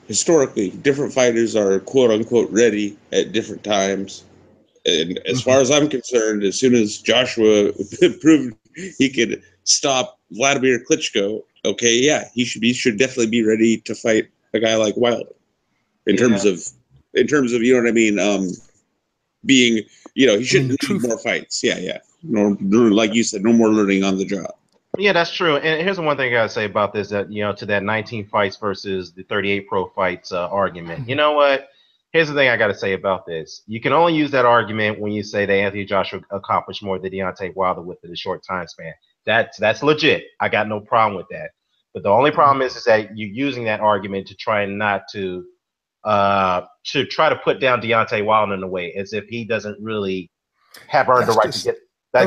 historically different fighters are quote unquote ready at different times. And as far as I'm concerned, as soon as Joshua proved he could stop Vladimir Klitschko, he should definitely be ready to fight a guy like Wilder. In terms of you know what I mean, being, he shouldn't need more fights. No, like you said, no more learning on the job. Yeah, that's true. And here's the one thing I gotta say about this: that to that 19 fights versus the 38 pro fights argument. You know what? Here's the thing I gotta say about this: you can only use that argument when you say that Anthony Joshua accomplished more than Deontay Wilder within a short time span. That's legit. I got no problem with that. But the only problem is that you're using that argument to try not to try to put down Deontay Wilder in a way as if he doesn't really have earned the right to get. Or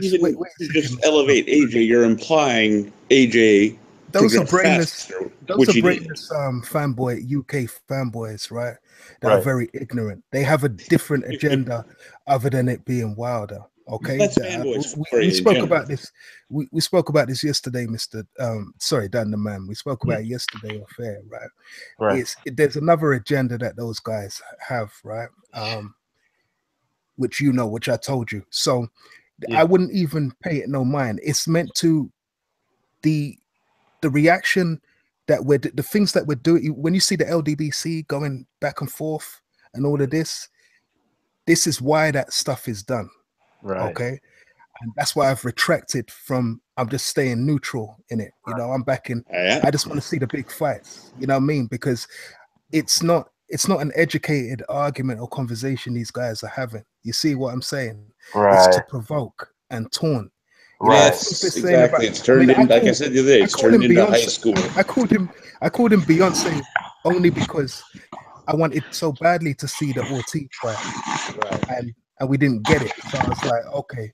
even to just elevate AJ, you're implying AJ those are brainless. Those are brainless fanboy UK fanboys, right? That are very ignorant. They have a different agenda other than it being Wilder. Okay, we spoke about this. We spoke about this yesterday, Mister. Sorry, Dan the man. We spoke about it yesterday off air, right? Right. There's another agenda that those guys have, right? Which you know, which I told you. So I wouldn't even pay it no mind. It's meant to the reaction that the things that we're doing. When you see the LDBC going back and forth and all of this is why that stuff is done. Right. Okay. And that's why I've retracted from, I'm just staying neutral in it. You know, I'm back in, I just want to see the big fights. You know what I mean? Because it's not an educated argument or conversation these guys are having. You see what I'm saying? Right. It's to provoke and taunt. Yes, exactly. It's turned in, like I said the other day, it's turned into high school. I called him Beyonce only because I wanted so badly to see the Ortiz fight, and we didn't get it. So I was like, okay,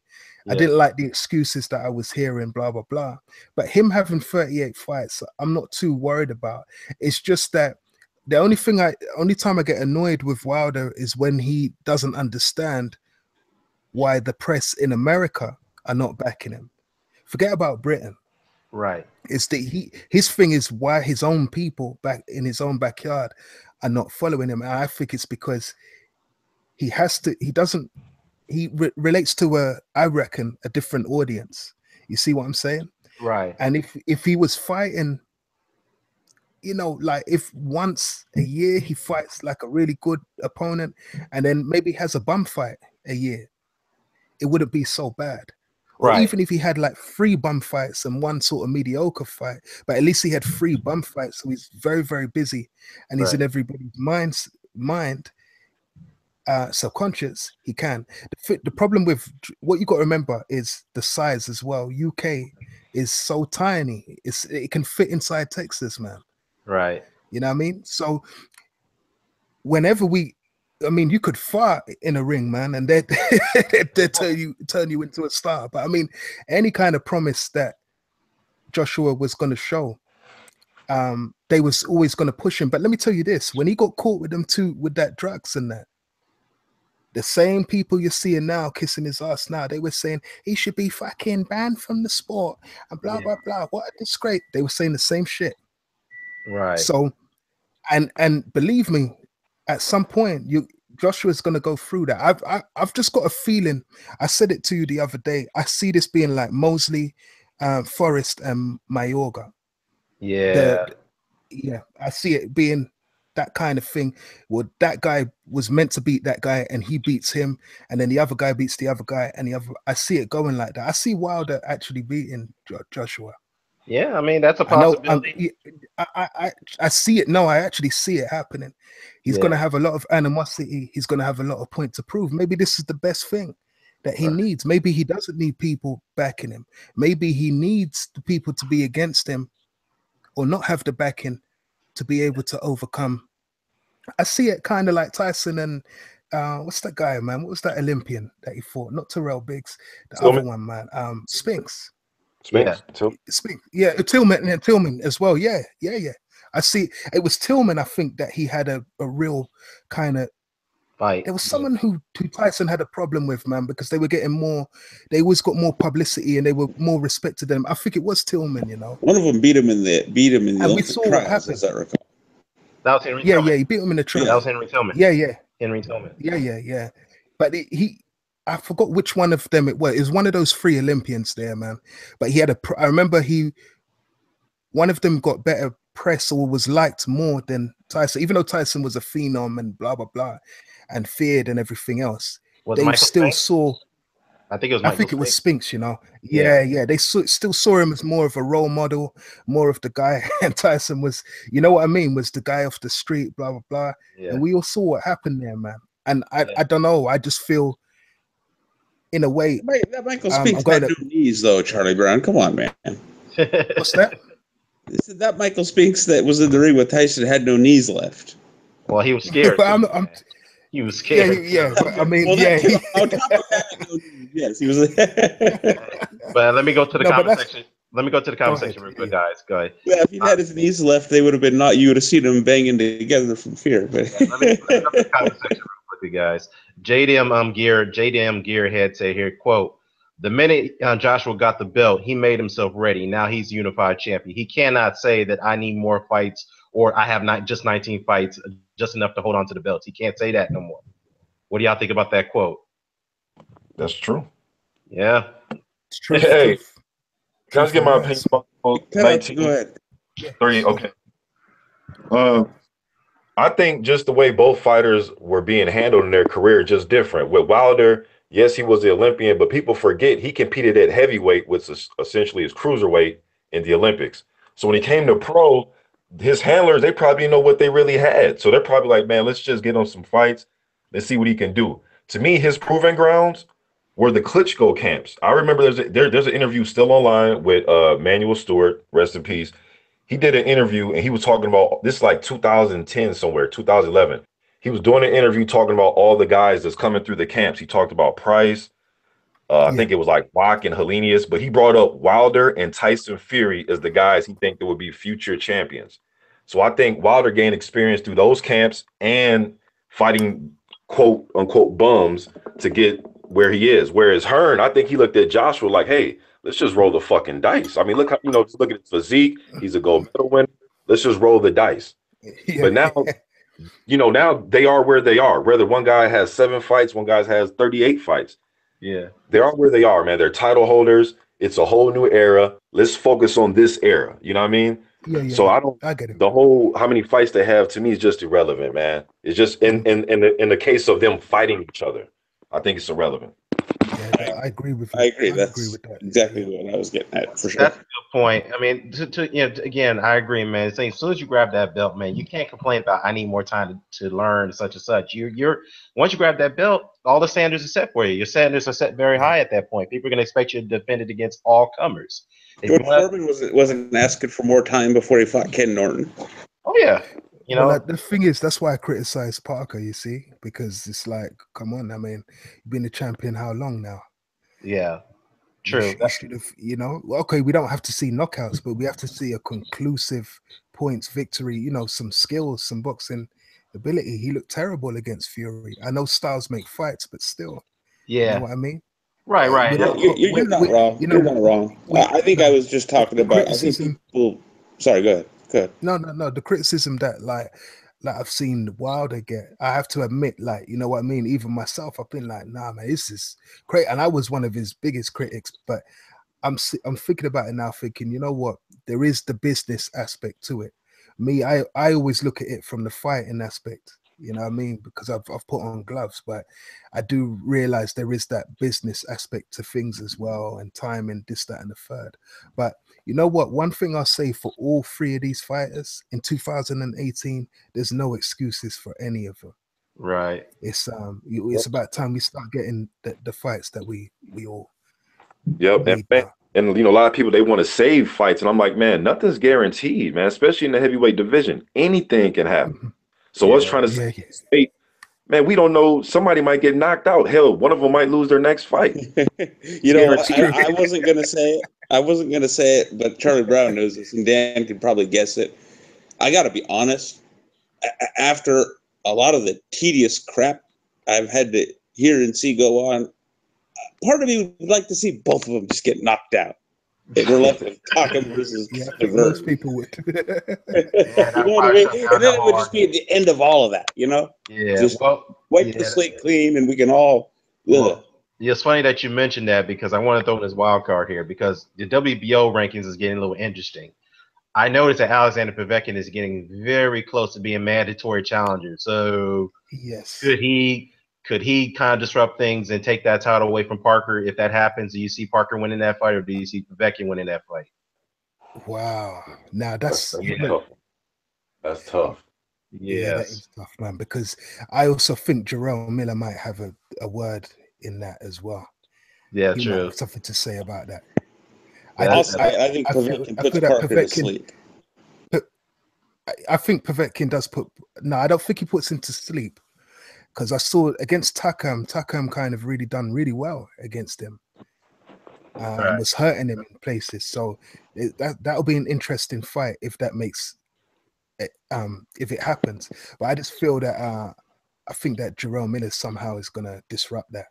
I didn't like the excuses that I was hearing, blah blah blah. But him having 38 fights, I'm not too worried about. It's just that the only time I get annoyed with Wilder is when he doesn't understand why the press in America are not backing him. Forget about Britain. Right. It's that his thing is why his own people back in his own backyard are not following him. And I think it's because he relates to I reckon a different audience. You see what I'm saying? Right. And if he was fighting, you know, like if once a year he fights like a really good opponent and then maybe has a bum fight a year, it wouldn't be so bad. Or even if he had like 3 bum fights and 1 sort of mediocre fight, but at least he had 3 bum fights, so he's very, very busy and he's in everybody's mind, subconscious, he can. The problem with what you got to remember is the size as well. UK is so tiny. It can fit inside Texas, man. Right. You know what I mean? So whenever you could fart in a ring, man, and they turn you into a star. But I mean, any kind of promise that Joshua was going to show, they was always going to push him. But let me tell you this: when he got caught with them too, with that drugs and that, the same people you're seeing now kissing his ass now, they were saying he should be fucking banned from the sport and blah blah blah. What a disgrace! They were saying the same shit. Right. So, and believe me, at some point, Joshua's gonna go through that. I've just got a feeling. I said it to you the other day. I see this being like Mosley, Forrest, and Mayorga. Yeah. I see it being that kind of thing. Well, that guy was meant to beat that guy, and he beats him, and then the other guy beats the other guy, and I see it going like that. I see Wilder actually beating Joshua. Yeah, I mean that's a possibility. I see it. No, I actually see it happening. He's going to have a lot of animosity. He's going to have a lot of point to prove. Maybe this is the best thing that he needs. Maybe he doesn't need people backing him. Maybe he needs the people to be against him or not have the backing to be able to overcome. I see it kind of like Tyson and what's that guy, man? What was that Olympian that he fought? Not Terrell Biggs, the other one, man. Spinks. Tillman as well. Yeah. I see. It was Tillman, I think, that he had a real kind of fight. There was someone who Tyson had a problem with, man, because they were getting more. They always got more publicity and they were more respected than him. I think it was Tillman, you know. One of them beat him in the and we saw trials, what happened. As I recall. That was Henry Tillman. Yeah, he beat him in the trial. That was Henry Tillman. Henry Tillman. Yeah. But I forgot which one of them it was. It was one of those 3 Olympians there, man. But he had I remember one of them got better press or was liked more than Tyson, even though Tyson was a phenom and blah blah blah, and feared and everything else. They still saw. I think it was Spinks, you know. Yeah. They still saw him as more of a role model, more of the guy, and Tyson was, you know what I mean, was the guy off the street, blah blah blah. Yeah. And we all saw what happened there, man. And I don't know. I just feel, in a way, that Michael Spinks had no knees, though. Charlie Brown, come on, man. What's that? That Michael Spinks that was in the ring with Tyson had no knees left. Well, he was scared. He was scared. Yeah. But, I mean, on top of that, yes, he was. But let me go to the comment section. Let me go to the comment section real quick, guys. Go ahead. Yeah, if he had his knees left, they would have been not. You would have seen them banging together from fear. But let me go to the comment section real quick, guys. JDM Gearhead say here, quote, the minute Joshua got the belt, he made himself ready. Now he's unified champion. He cannot say that I need more fights or I have not just 19 fights, just enough to hold on to the belts. He can't say that no more. What do y'all think about that quote? That's true. Yeah. It's true. Hey, can I just get my opinion about 19? Go ahead. 30, okay. I think just the way both fighters were being handled in their career just different. With Wilder, yes, he was the Olympian, but people forget he competed at heavyweight, which is essentially his cruiserweight in the Olympics. So when he came to pro, his handlers, they probably didn't know what they really had. So they're probably like, man, let's just get him some fights. Let's see what he can do. To me, his proving grounds were the Klitschko camps. I remember there's an interview still online with Manuel Stewart, rest in peace. He did an interview and he was talking about this like 2010 somewhere, 2011. He was doing an interview talking about all the guys that's coming through the camps. He talked about Price. I think it was like Bach and Helenius, but he brought up Wilder and Tyson Fury as the guys he think that would be future champions. So I think Wilder gained experience through those camps and fighting quote unquote bums to get where he is. Whereas Hearn, I think he looked at Joshua like, hey, let's just roll the fucking dice. I mean, look how, just look at his physique. He's a gold medal winner. Let's just roll the dice. But now, now they are where they are. Whether one guy has 7 fights, one guy has 38 fights. Yeah. They are where they are, man. They're title holders. It's a whole new era. Let's focus on this era. You know what I mean? So I get it. The whole how many fights they have to me is just irrelevant, man. It's just in the case of them fighting each other, I think it's irrelevant. Yeah, I agree with you. I agree. That's exactly what I was getting at, for sure. That's a good point. I mean, again, I agree, man. Saying as soon as you grab that belt, man, you can't complain about I need more time to learn such and such. You're once you grab that belt, all the standards are set for you. Your standards are set very high at that point. People are going to expect you to defend it against all comers. George Foreman wasn't asking for more time before he fought Ken Norton. Oh yeah. The thing is, that's why I criticize Parker, you see, because it's like, come on, I mean, you've been a champion how long now? Yeah, true. You should have, okay, we don't have to see knockouts, but we have to see a conclusive points victory, some skills, some boxing ability. He looked terrible against Fury. I know styles make fights, but still. Yeah. You know what I mean? Right. You're not wrong. You're not wrong. I think I was just talking about, I think people, sorry, go ahead. No. The criticism that like I've seen Wilder get, I have to admit, like, you know what I mean? Even myself, I've been like, nah, man, this is great. And I was one of his biggest critics, but I'm thinking about it now, thinking, you know what? There is the business aspect to it. Me, I always look at it from the fighting aspect. You know what I mean? Because I've put on gloves, but I do realize there is that business aspect to things as well, and time and this, that, and the third. But you know what? One thing I'll say for all 3 of these fighters in 2018, there's no excuses for any of them. Right. It's about time we start getting the fights that we all. Yep. And a lot of people, they want to save fights, and I'm like, man, nothing's guaranteed, man. Especially in the heavyweight division, anything can happen. So us trying to say, man, we don't know. Somebody might get knocked out. Hell, one of them might lose their next fight. I wasn't gonna say it. I wasn't gonna say it, but Charlie Brown knows this, and Dan could probably guess it. I got to be honest. After a lot of the tedious crap I've had to hear and see go on, part of me would like to see both of them just get knocked out. We're left with Takam versus most people would. You know what I mean? And then it would just be at the end of all of that, Yeah. Just wipe the slate clean, and we can all. It's funny that you mentioned that, because I want to throw in this wild card here, because the WBO rankings is getting a little interesting. I noticed that Alexander Povetkin is getting very close to being mandatory challenger. So yes, could he kind of disrupt things and take that title away from Parker? If that happens, do you see Parker winning that fight, or do you see Povetkin winning that fight? Wow. Now that's tough. That's tough. Yeah, that is tough, man, because I also think Jarrell Miller might have a word in that as well. Yeah, he true. Might have something to say about that. I think Povetkin puts Parker to sleep. I think Povetkin does put. No, I don't think he puts him to sleep, because I saw against Takam kind of really done really well against him. was hurting him in places. So that'll be an interesting fight if that makes if it happens. But I just feel that I think that Jarrell Miller somehow is gonna disrupt that.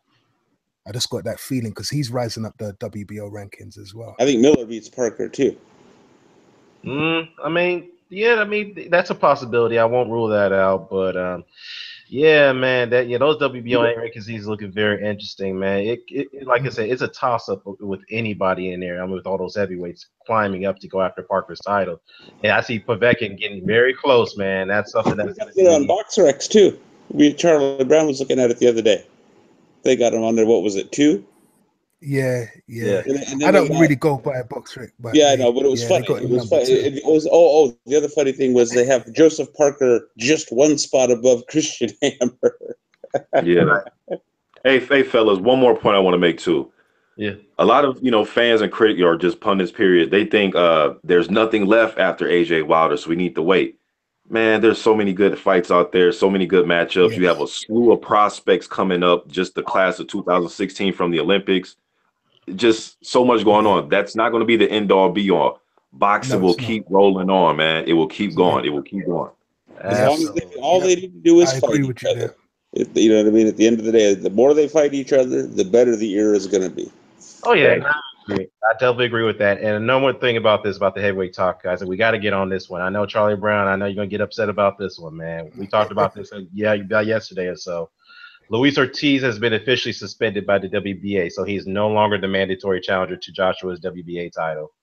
I just got that feeling because he's rising up the WBO rankings as well. I think Miller beats Parker too. I mean, that's a possibility. I won't rule that out, but yeah, man, those WBO rankings is looking very interesting, man. It like I said, it's a toss up with anybody in there. I mean, with all those heavyweights climbing up to go after Parker's title, and I see Povetkin getting very close, man. That's something that's on BoxRec too. Charlie Brown was looking at it the other day. They got him on there. What was it, 2? Yeah. And I don't really go by a BoxRec, but I know, but it was funny. It was funny. It was the other funny thing was they have Joseph Parker just one spot above Christian Hammer. Yeah. Hey, fellas, one more point I want to make too. Yeah. A lot of fans and critics or just pundits, period, they think there's nothing left after AJ Wilder, so we need to wait. Man, there's so many good fights out there, so many good matchups. Yes. You have a slew of prospects coming up, just the class of 2016 from the Olympics. Just so much going on. That's not going to be the end all be all. Boxing will keep rolling on, man. It will keep going. It will keep going. As long as all they need to do is fight each other. You know what I mean? At the end of the day, the more they fight each other, the better the era is going to be. Oh, yeah. I totally agree with that. And no more thing about the heavyweight talk, guys. And we got to get on this one. I know, Charlie Brown, I know you're going to get upset about this one, man. We talked about this about yesterday or so. Luis Ortiz has been officially suspended by the WBA, so he's no longer the mandatory challenger to Joshua's WBA title.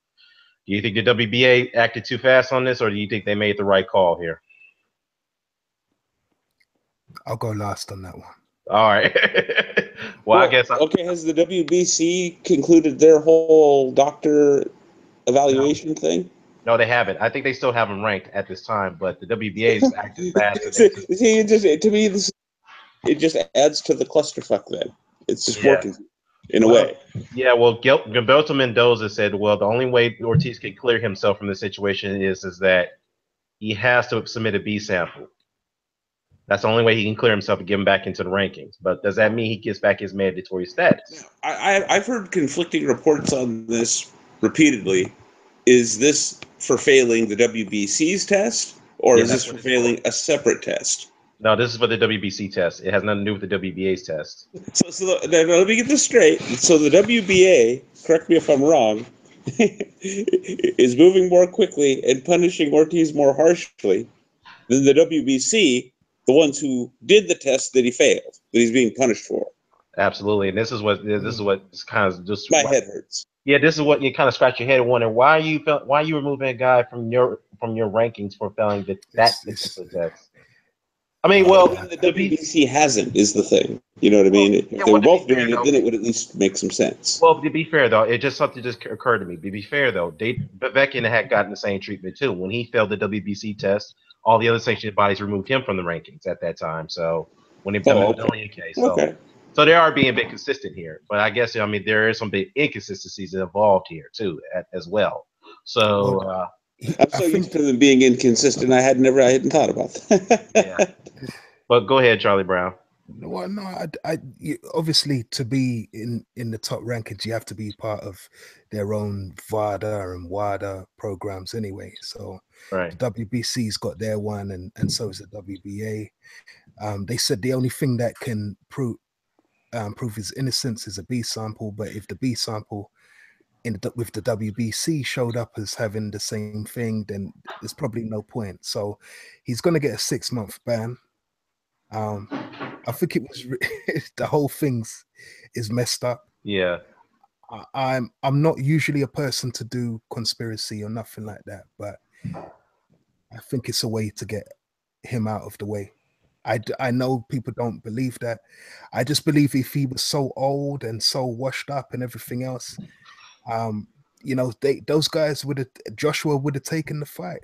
Do you think the WBA acted too fast on this, or do you think they made the right call here? I'll go last on that one. All right. well, I guess. Okay, has the WBC concluded their whole doctor evaluation thing? No, they haven't. I think they still have them ranked at this time, but the WBA is acting fast. See, to me, it just adds to the clusterfuck then. It's just working in a way. Yeah, well, Gilberto Mendoza said, well, the only way Ortiz can clear himself from the situation is that he has to submit a B sample. That's the only way he can clear himself and get him back into the rankings. But does that mean he gets back his mandatory status? I've heard conflicting reports on this repeatedly. Is this for failing the WBC's test, or is this for failing a separate test? No, this is for the WBC test. It has nothing to do with the WBA's test. So let me get this straight. So the WBA, correct me if I'm wrong, is moving more quickly and punishing Ortiz more harshly than the WBC, the ones who did the test that he failed, that he's being punished for. Absolutely, and this is what kind of just my head hurts. Yeah, this is what you kind of scratch your head and wonder why you removing a guy from your rankings for failing that particular test. I mean, well, the WBC hasn't is the thing. You know what I mean? If they were both doing it, then it would at least make some sense. Well, to be fair, though, something just occurred to me. To be fair, though, Povetkin had gotten the same treatment, too. When he failed the WBC test, all the other sanctioned bodies removed him from the rankings at that time. So when it was only a case. So they are being a bit consistent here. But I guess, there is some big inconsistencies involved here, too, as well. So I'm so used to them being inconsistent. I hadn't thought about that. Yeah. But go ahead, Charlie Brown. Well, no, obviously to be in the top rankings, you have to be part of their own VADA and WADA programs anyway. So the WBC's got their one, and so is the WBA. They said the only thing that can prove his innocence is a B sample, but if the B sample with the WBC showed up as having the same thing, then there's probably no point. So he's going to get a 6-month ban. I think it was the whole thing is messed up. Yeah, I'm not usually a person to do conspiracy or nothing like that, but I think it's a way to get him out of the way. I know people don't believe that. I just believe if he was so old and so washed up and everything else, those guys Joshua would have taken the fight.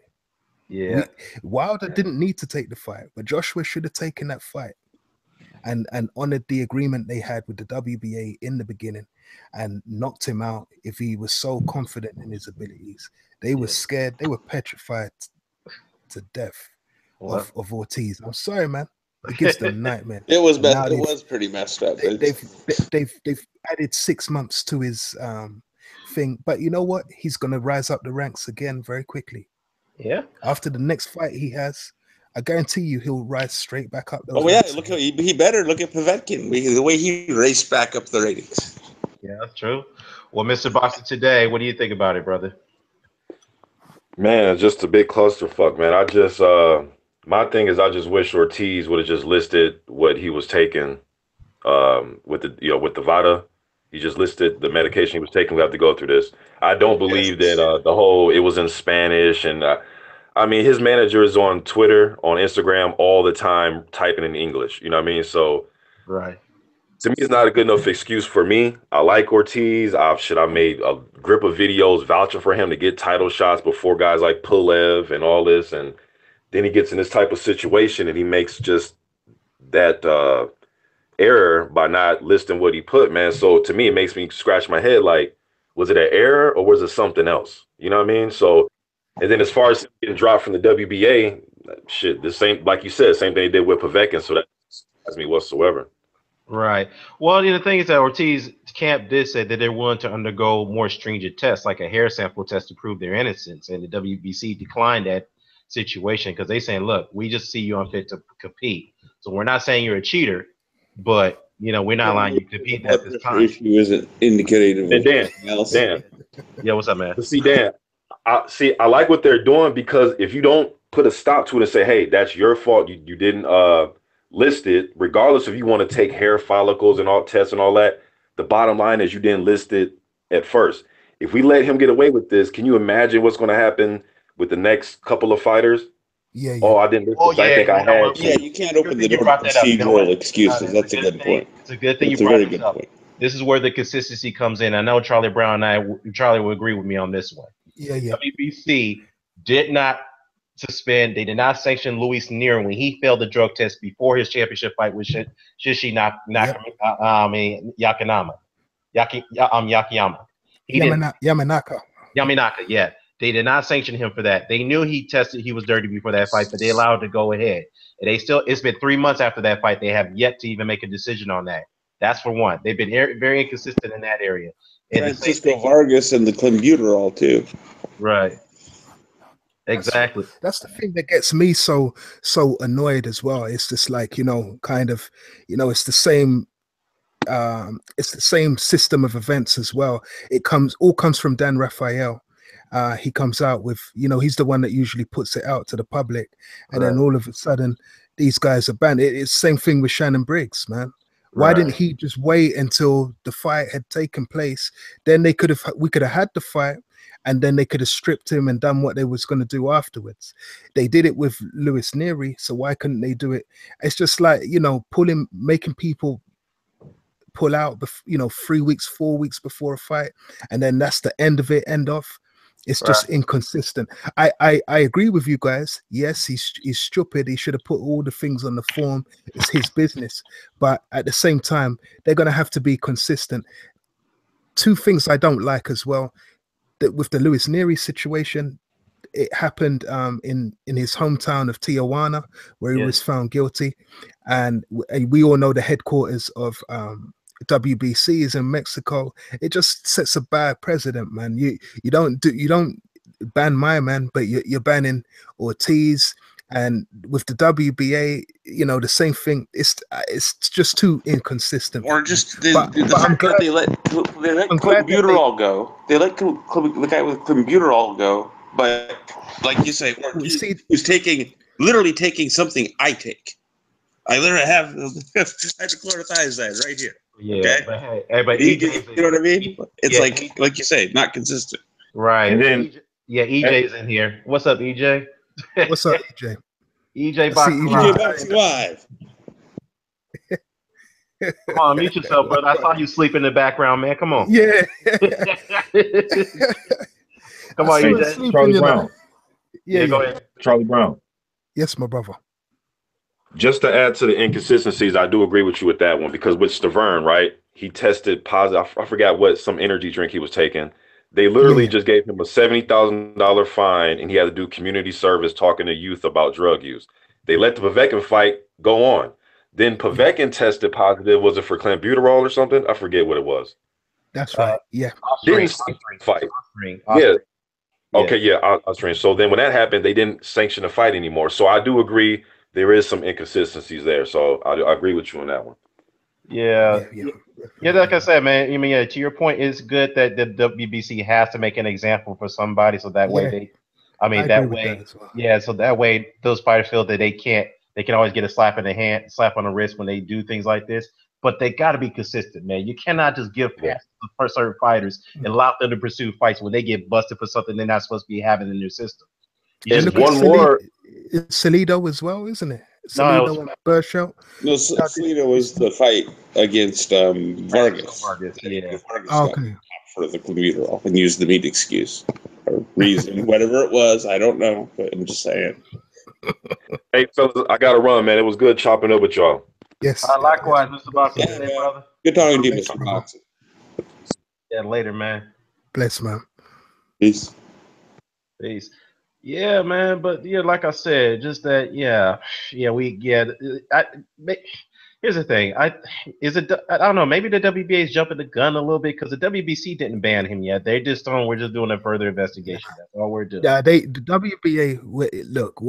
Yeah, Wilder didn't need to take the fight, but Joshua should have taken that fight and honored the agreement they had with the WBA in the beginning and knocked him out if he was so confident in his abilities. They were scared. They were petrified to death of Ortiz. I'm sorry, man. It gives them nightmare. It was pretty messed up. They've added 6 months to his thing. But you know what? He's going to rise up the ranks again very quickly. Yeah. After the next fight he has, I guarantee you he'll rise straight back up. Oh yeah, look how he better look at Povetkin. The way he raced back up the ratings. Yeah, that's true. Well, Mr. Boxer today, what do you think about it, brother? Man, it's just a big clusterfuck, man. I just my thing is I just wish Ortiz would have just listed what he was taking with the with the Vada. He just listed the medication he was taking. We have to go through this. I don't believe that the whole it was in Spanish and I mean, his manager is on Twitter, on Instagram all the time typing in English. You know what I mean? So, right. To me, it's not a good enough excuse for me. I like Ortiz. I made a grip of videos vouching for him to get title shots before guys like Pulev and all this. And then he gets in this type of situation and he makes just that error by not listing what he put, man. So to me, it makes me scratch my head like, was it an error or was it something else? You know what I mean? So, and then as far as getting dropped from the WBA, shit, the same, like you said, same thing they did with Povetkin. So that surprised me whatsoever. Right. Well, the thing is that Ortiz camp did say that they're willing to undergo more stringent tests, like a hair sample test to prove their innocence. And the WBC declined that situation because they're saying, look, we just see you unfit to compete. So we're not saying you're a cheater, but, we're not allowing you to compete at this time. Issue isn't indicated. Dan. Yeah, what's up, man? But see, Dan, I like what they're doing because if you don't put a stop to it and say, hey, that's your fault, you didn't list it, regardless if you want to take hair follicles and all tests and all that, the bottom line is you didn't list it at first. If we let him get away with this, can you imagine what's going to happen with the next couple of fighters? Yeah. Oh, I didn't list this. I think I had. Yeah, you can't open the door to procedural excuses. That's a good point. It's a good thing you brought this up. This is where the consistency comes in. I know Charlie Brown and Charlie will agree with me on this one. Yeah. WBC did not suspend. They did not sanction Luis Neer when he failed the drug test before his championship fight with Yakayama. Yamanaka, yeah. They did not sanction him for that. They knew he was dirty before that fight, but they allowed it to go ahead. And it's been 3 months after that fight. They have yet to even make a decision on that. That's for one. They've been very inconsistent in that area. And Francisco Vargas and the clenbuterol too. Right. Exactly. That's the thing that gets me so annoyed as well. It's just like, it's the same system of events as well. It all comes from Dan Rafael. He comes out with, he's the one that usually puts it out to the public, and then all of a sudden these guys are banned. It's the same thing with Shannon Briggs, man. Why didn't he just wait until the fight had taken place? Then we could have had the fight, and then they could have stripped him and done what they was going to do afterwards. They did it with Luis Nery, so why couldn't they do it? It's just like, making people pull out, 3 weeks, 4 weeks before a fight, and then that's the end of it, end off. It's just inconsistent. I agree with you guys. Yes, he's stupid. He should have put all the things on the form. It's his business. But at the same time, they're going to have to be consistent. Two things I don't like as well. That with the Luis Nery situation, it happened in his hometown of Tijuana, where he was found guilty. And we all know the headquarters of WBC is in Mexico. It just sets a bad precedent, man. You don't ban my man, but you're banning Ortiz. And with the WBA, the same thing. It's just too inconsistent. Or just the fact that they let clenbuterol go. They let the guy with clenbuterol go, but like you say, who's literally taking something I take. I literally have hydrochlorothiazide right here. Yeah, okay? but you know what I mean? It's like you say, not consistent. Right. And then EJ's in here. What's up, EJ? What's up, EJ? EJ Boxing Live. Come on, mute yourself, brother. I saw you sleep in the background, man. Come on. Yeah. Come on, EJ. Charlie Brown. Yeah, go ahead. Charlie Brown. Yes, my brother. Just to add to the inconsistencies, I do agree with you with that one, because with Stavern, right, he tested positive. I forgot what, some energy drink he was taking. They literally just gave him a $70,000 fine, and he had to do community service talking to youth about drug use. They let the Povetkin fight go on. Then Povetkin tested positive. Was it for clenbuterol or something? I forget what it was. That's right. Yeah. Didn't sanction the fight. Yeah. Okay. Yeah. Austrian. So then when that happened, they didn't sanction the fight anymore. So I do agree there is some inconsistencies there. So I agree with you on that one. Yeah. Like I said, man. I mean, to your point, it's good that the WBC has to make an example for somebody, so that way they. I mean, that way, so that way those fighters feel that they can always get a slap in the hand, slap on the wrist when they do things like this. But they got to be consistent, man. You cannot just give passes to certain fighters and allow them to pursue fights when they get busted for something they're not supposed to be having in their system. There's one more. It's Acelino as well, isn't it? Acelino and Burchell. No, Acelino was the fight against Vargas. Vargas, yeah. Vargas got for the computer off and used the meat excuse or reason, whatever it was. I don't know, but I'm just saying. Hey, fellas, I got to run, man. It was good chopping up with y'all. Yes. Likewise, Mr. Boxing. Hey, brother. Good talking to you, Mr. Boxing. Yeah, later, man. Bless, man. Peace. Yeah, man. But yeah, like I said, just that. Here's the thing. I don't know. Maybe the WBA is jumping the gun a little bit because the WBC didn't ban him yet. They just we're just doing a further investigation. That's all we're doing. Yeah, the WBA. Look,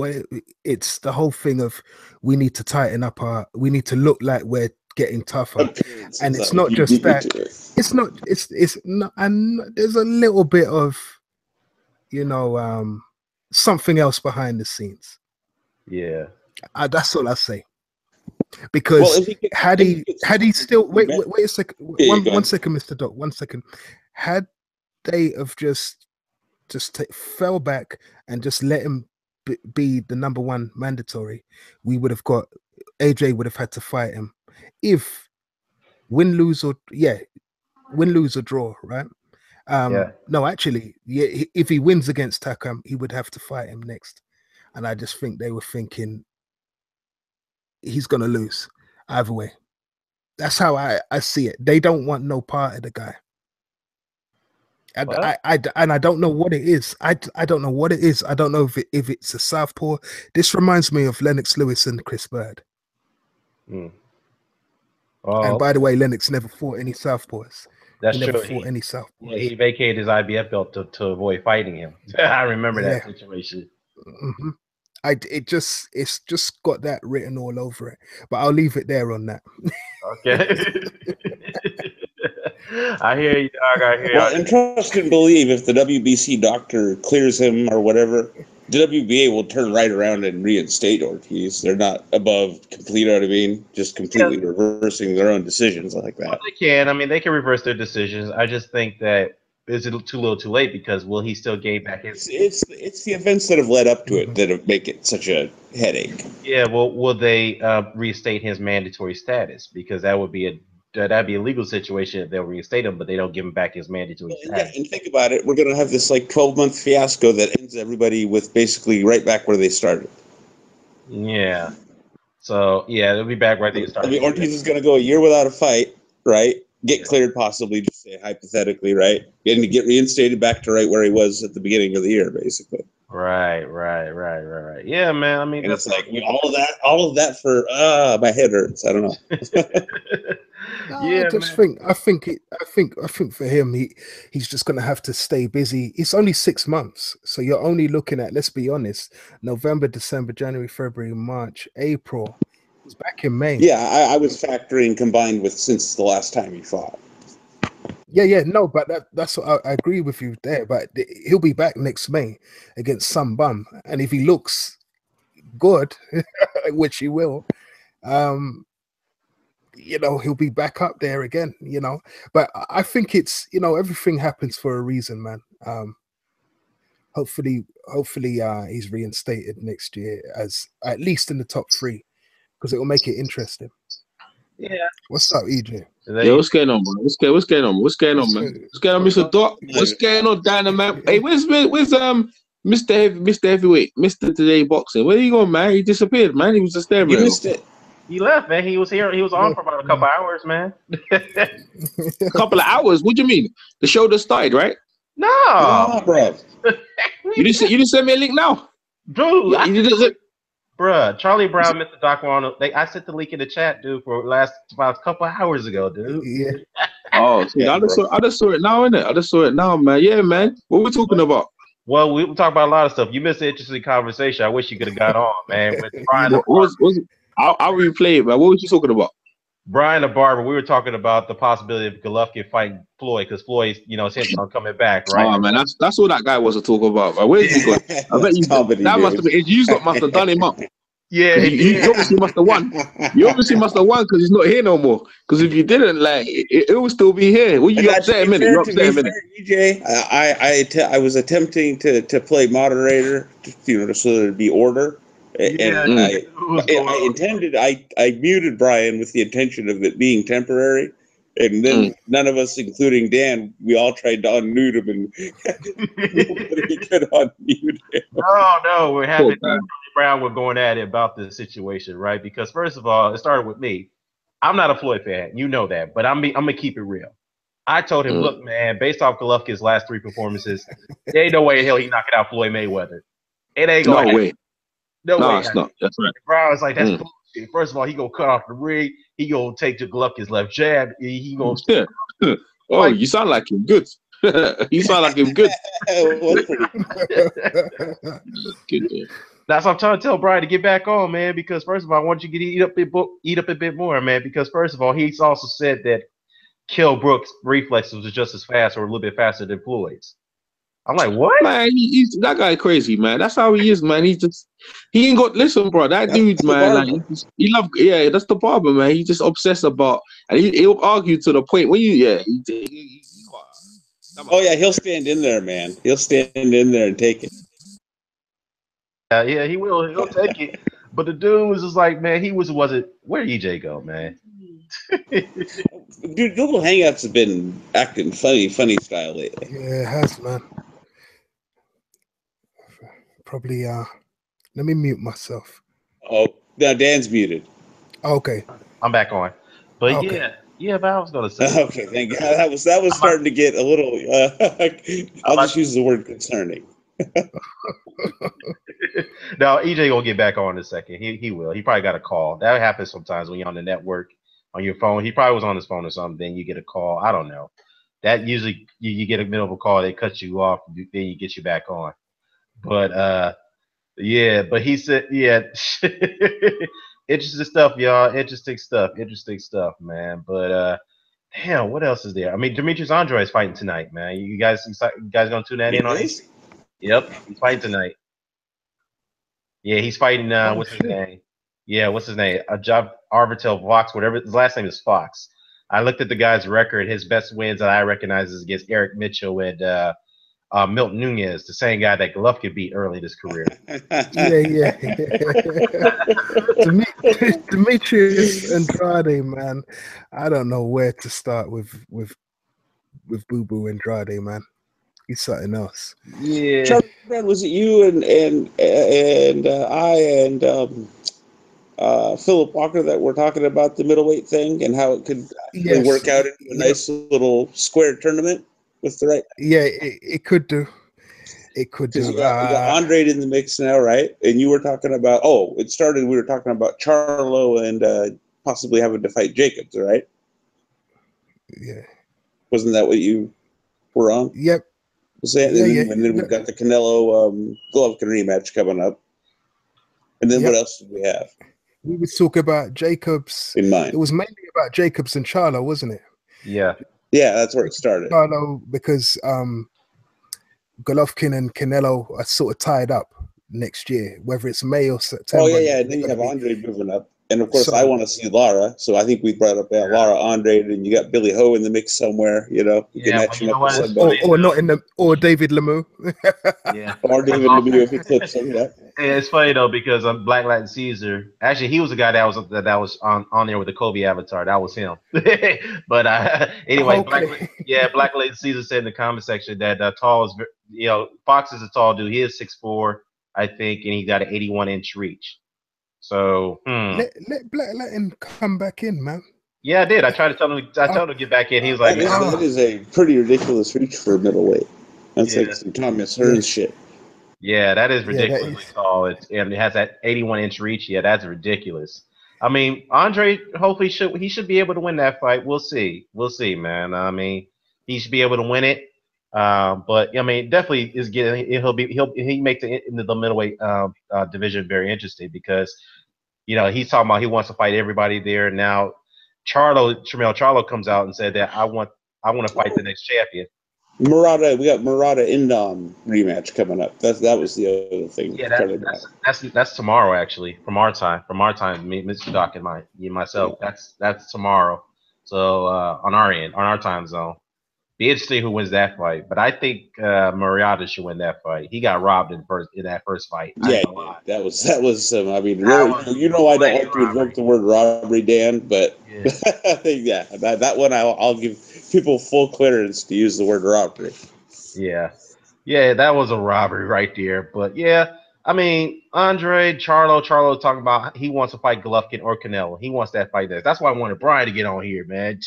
it's the whole thing of we need to tighten up we need to look like we're getting tougher, and it's not just that. It's not. And there's a little bit of, something else behind the scenes. Yeah, that's all I say. Because had he still wait a second, one second, Mr. Doc, 1 second. Had they have just fell back and just let him be the number one mandatory, we would have got AJ would have had to fight him. If win, lose or draw, right? No, actually, if he wins against Takam, he would have to fight him next. And I just think they were thinking he's gonna lose either way. That's how I see it. They don't want no part of the guy. And I don't know what it is. I don't know what it is. I don't know if it's a southpaw. This reminds me of Lennox Lewis and Chris Bird. And by the way, Lennox never fought any southpaws. That's he true. Never fought any southpaws. Yeah, he vacated his IBF belt to avoid fighting him. I remember that situation. Mm-hmm. It's just got that written all over it. But I'll leave it there on that. Okay. I hear you, dog. I hear you. Well, and trust and believe if the WBC doctor clears him or whatever, the WBA will turn right around and reinstate Ortiz. They're not above complete, you know what I mean? Just completely reversing their own decisions like that. Well, they can. I mean, they can reverse their decisions. I just think that it's too little too late because will he still gain back his... It's the events that have led up to it that make it such a headache. Yeah, well, will they restate his mandatory status? Because that'd be a legal situation if they'll reinstate him, but they don't give him back his mandatory status. Yeah, and think about it. We're going to have this 12-month fiasco that ends everybody with basically right back where they started. Yeah. So, yeah, they'll be back right where they started. I mean, Ortiz is going to go a year without a fight, right? Get cleared possibly, just say hypothetically, right? And to get reinstated back to right where he was at the beginning of the year, basically. Right. Yeah, man. I mean, and it's all of that for my head hurts. I don't know. I think for him, he's just gonna have to stay busy. It's only 6 months, so you're only looking at, let's be honest, November, December, January, February, March, April. He's back in May. Yeah, I was factoring combined with since the last time he fought. Yeah, no, but that's what I agree with you there. But he'll be back next May against some bum, and if he looks good, which he will, he'll be back up there again. But I think it's everything happens for a reason, man. Hopefully, he's reinstated next year as at least in the top 3. Because it will make it interesting. Yeah. What's up, EJ? Yeah, what's going on, man? What's going on, man? What's going on, Mr. Doc? What's going on, Dynamite? Hey, where's Mr. Heavyweight, Mr. Today Boxing? Where you going, man? He disappeared, man. He was just there, You missed it. He left, man. He was here. He was on for about a couple hours, man. A couple of hours? What do you mean? The show just started, right? No, bro. You didn't send me a link now, dude. Bruh, Charlie Brown missed the doctor on. I sent the link in the chat, dude, for last about a couple of hours ago, dude. Yeah. Oh, see, I just saw it now, innit? I just saw it now, man. Yeah, man. What we talking about? Well, we talk about a lot of stuff. You missed an interesting conversation. I wish you could have got on, man. With Brian What was I'll replay it, man. What was you talking about? Brian the Barber, we were talking about the possibility of Golovkin fighting Floyd because Floyd, is hinting on coming back, right? Oh man, that's all that guy was to talk about. Man. Where's he going? I bet you comedy, that dude. must have been. You must have done him up. Yeah, you obviously must have won. You obviously must have won because he's not here no more. Because if you didn't, like, it would still be here. Well, you upset him, innit? You upset him, innit? EJ, I was attempting to play moderator, so there'd be order. And I intended, I muted Brian with the intention of it being temporary. And then none of us, including Dan, we all tried to unmute him, and nobody could unmute him. No, we're having Brown. We're going at it about this situation, right? Because first of all, it started with me. I'm not a Floyd fan, you know that, but I'm gonna keep it real. I told him, look, man, based off Golovkin's last 3 performances, there ain't no way in hell he knocking out Floyd Mayweather. It ain't gonna happen. No way. It's not. That's right. Brown was like, that's bullshit. First of all, he gonna cut off the rig. He gonna take to Golovkin's left jab. He gonna. Oh, you sound like him. Good. You sound like him. Good. That's what I'm trying to tell Brian to get back on, man. Because first of all, I want you to eat up a bit more, man. Because first of all, he's also said that Kell Brook's reflexes was just as fast or a little bit faster than Floyd's. I'm like, what? Man, he's that guy crazy, man. That's how he is, man. He ain't got listen, bro. That dude, man, like he love, that's the barber, man. He just obsessed about, and he'll argue to the point where he'll stand in there, man. He'll stand in there and take it. Yeah, he will. He'll take it. But the dude was just like, man, where did EJ go, man? Dude, Google Hangouts have been acting funny style lately. Yeah, it has, man. Probably, let me mute myself. Oh, now Dan's muted. Okay. I'm back on. But okay. But I was going to say. Okay, thank God. That was starting to get a little, I'll just use the word concerning. No, EJ will get back on in a second. He will. He probably got a call. That happens sometimes when you're on the network, on your phone. He probably was on his phone or something. Then you get a call. I don't know. That usually you get a middle of a call. They cut you off. Then you get you back on. But but he said, interesting stuff, y'all. Interesting stuff, man. But damn, what else is there? I mean, Demetrius Andrade is fighting tonight, man. You guys gonna tune that in on it? Yep, he's fighting tonight. Yeah, he's fighting. What's his name? Yeah, what's his name? Arvitel Fox, whatever. His last name is Fox. I looked at the guy's record. His best wins that I recognize is against Eric Mitchell and Milton Nunez, the same guy that Golovkin beat early in his career. Yeah. Demetrius Andrade, man. I don't know where to start with Boo Boo Andrade, man. He's something else. Yeah. Charlie, was it you and I and Philip Walker that were talking about the middleweight thing and how it could work out into a nice little square tournament with the right? Yeah, it could do. It could do. You got Andrade in the mix now, right? And you were talking about it started. We were talking about Charlo and possibly having to fight Jacobs, right? Yeah. Wasn't that what you were on? Yep. And then we've got the Canelo Golovkin rematch coming up. And then what else did we have? We would talk about Jacobs. In mind. It was mainly about Jacobs and Charlo, wasn't it? Yeah. Yeah, that's where it started. Charlo, because Golovkin and Canelo are sort of tied up next year, whether it's May or September. Oh, yeah. And then you have Andrade moving up. And of course, I want to see Lara. So I think we brought up Lara Andrade, and you got Billy Ho in the mix somewhere. You can match him up with somebody. Or David Lemieux. Or David Lemieux if he clips him. Yeah. It's funny though because Black Latin Caesar. Actually, he was the guy that was on there with the Kobe avatar. That was him. But anyway, Black Latin Caesar said in the comment section that tall is Fox is a tall dude. He is 6'4", I think, and he got an 81-inch reach. So let Black Latin come back in, man. Yeah, I did. I tried to tell him. To get back in. He was like, "That is a pretty ridiculous reach for a middleweight. That's like some Thomas Hearns shit." Yeah, that is Yeah, that ridiculously is. tall. And it has that 81-inch reach. Yeah, that's ridiculous. I mean, Andre hopefully should be able to win that fight. We'll see. We'll see, man. I mean, he should be able to win it. But I mean, definitely is getting he makes the middleweight division very interesting because he's talking about he wants to fight everybody there. Now, Tramel Charlo comes out and said that I want to fight the next champion. We got Murata Indom rematch coming up. That was the other thing. Yeah, that's tomorrow actually from our time. Me, Mr. Doc, and myself. Yeah. That's tomorrow. So on our end, on our time zone. Be interesting who wins that fight, but I think Murata should win that fight. He got robbed in that first fight. Yeah, that was. I mean, really, I don't like to invoke the word robbery, Dan, but yeah, I think that one I'll give people full clearance to use the word robbery. yeah, that was a robbery right there. But yeah, I mean, Charlo talking about he wants to fight Golovkin or Canelo. He wants that fight there. That's why I wanted Brian to get on here, man,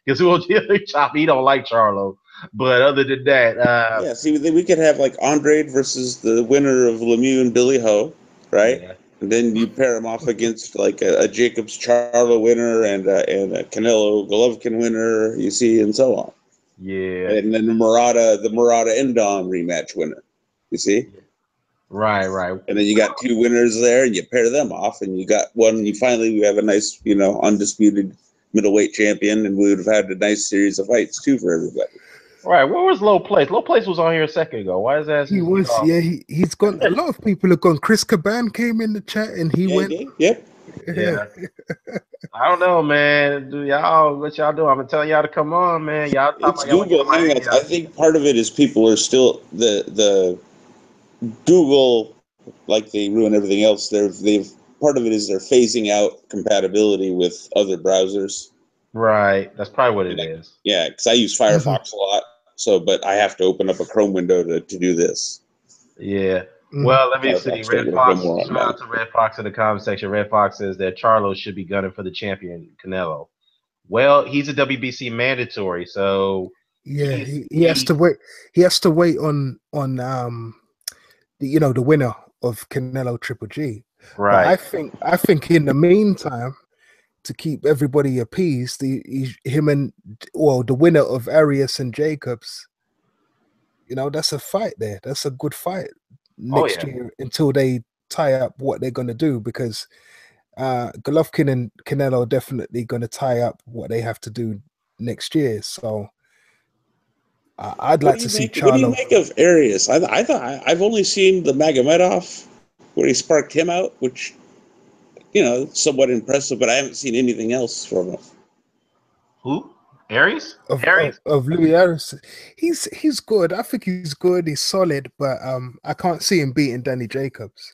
because he don't like Charlo. But other than that, see, we could have like Andrade versus the winner of Lemieux and Billy Ho, right? Yeah. And then you pair them off against like a Jacobs Charlo winner and a Canelo Golovkin winner, you see, and so on. Yeah. And then the Murata Indom rematch winner, you see. Right. And then you got two winners there, and you pair them off, and you got one. We have a nice, undisputed middleweight champion, and we would have had a nice series of fights too for everybody. Right. Where was Low Place? Low Place was on here a second ago. Why is that? He was. Yeah, he's gone. A lot of people have gone. Chris Caban came in the chat, and he went. Yep. Yeah. I don't know, man. What y'all do? I'm telling y'all to come on, man. Y'all talking it's Google Hangouts. I think part of it is people are still the Google, like they ruin everything else. They've part of it is they're phasing out compatibility with other browsers. Right. That's probably what it is. Yeah, because I use Firefox a lot. So, but I have to open up a Chrome window to do this. Yeah. Well, let me see. Red Fox. Shout out to Red Fox in the comment section. Red Fox says that Charlo should be gunning for the champion, Canelo. Well, he's a WBC mandatory, so yeah, he has to wait. He has to wait on the winner of Canelo Triple G. Right. But I think in the meantime, to keep everybody appeased, the winner of Arias and Jacobs, that's a fight there. That's a good fight next year until they tie up what they're going to do, because Golovkin and Canelo are definitely going to tie up what they have to do next year. So I'd like to see Charlo. What do you make of Arias? I thought I've only seen the Magomedov where he sparked him out, which somewhat impressive, but I haven't seen anything else from him. Who? Aries? Of Louis Harris. He's good. I think he's good. He's solid, but I can't see him beating Danny Jacobs.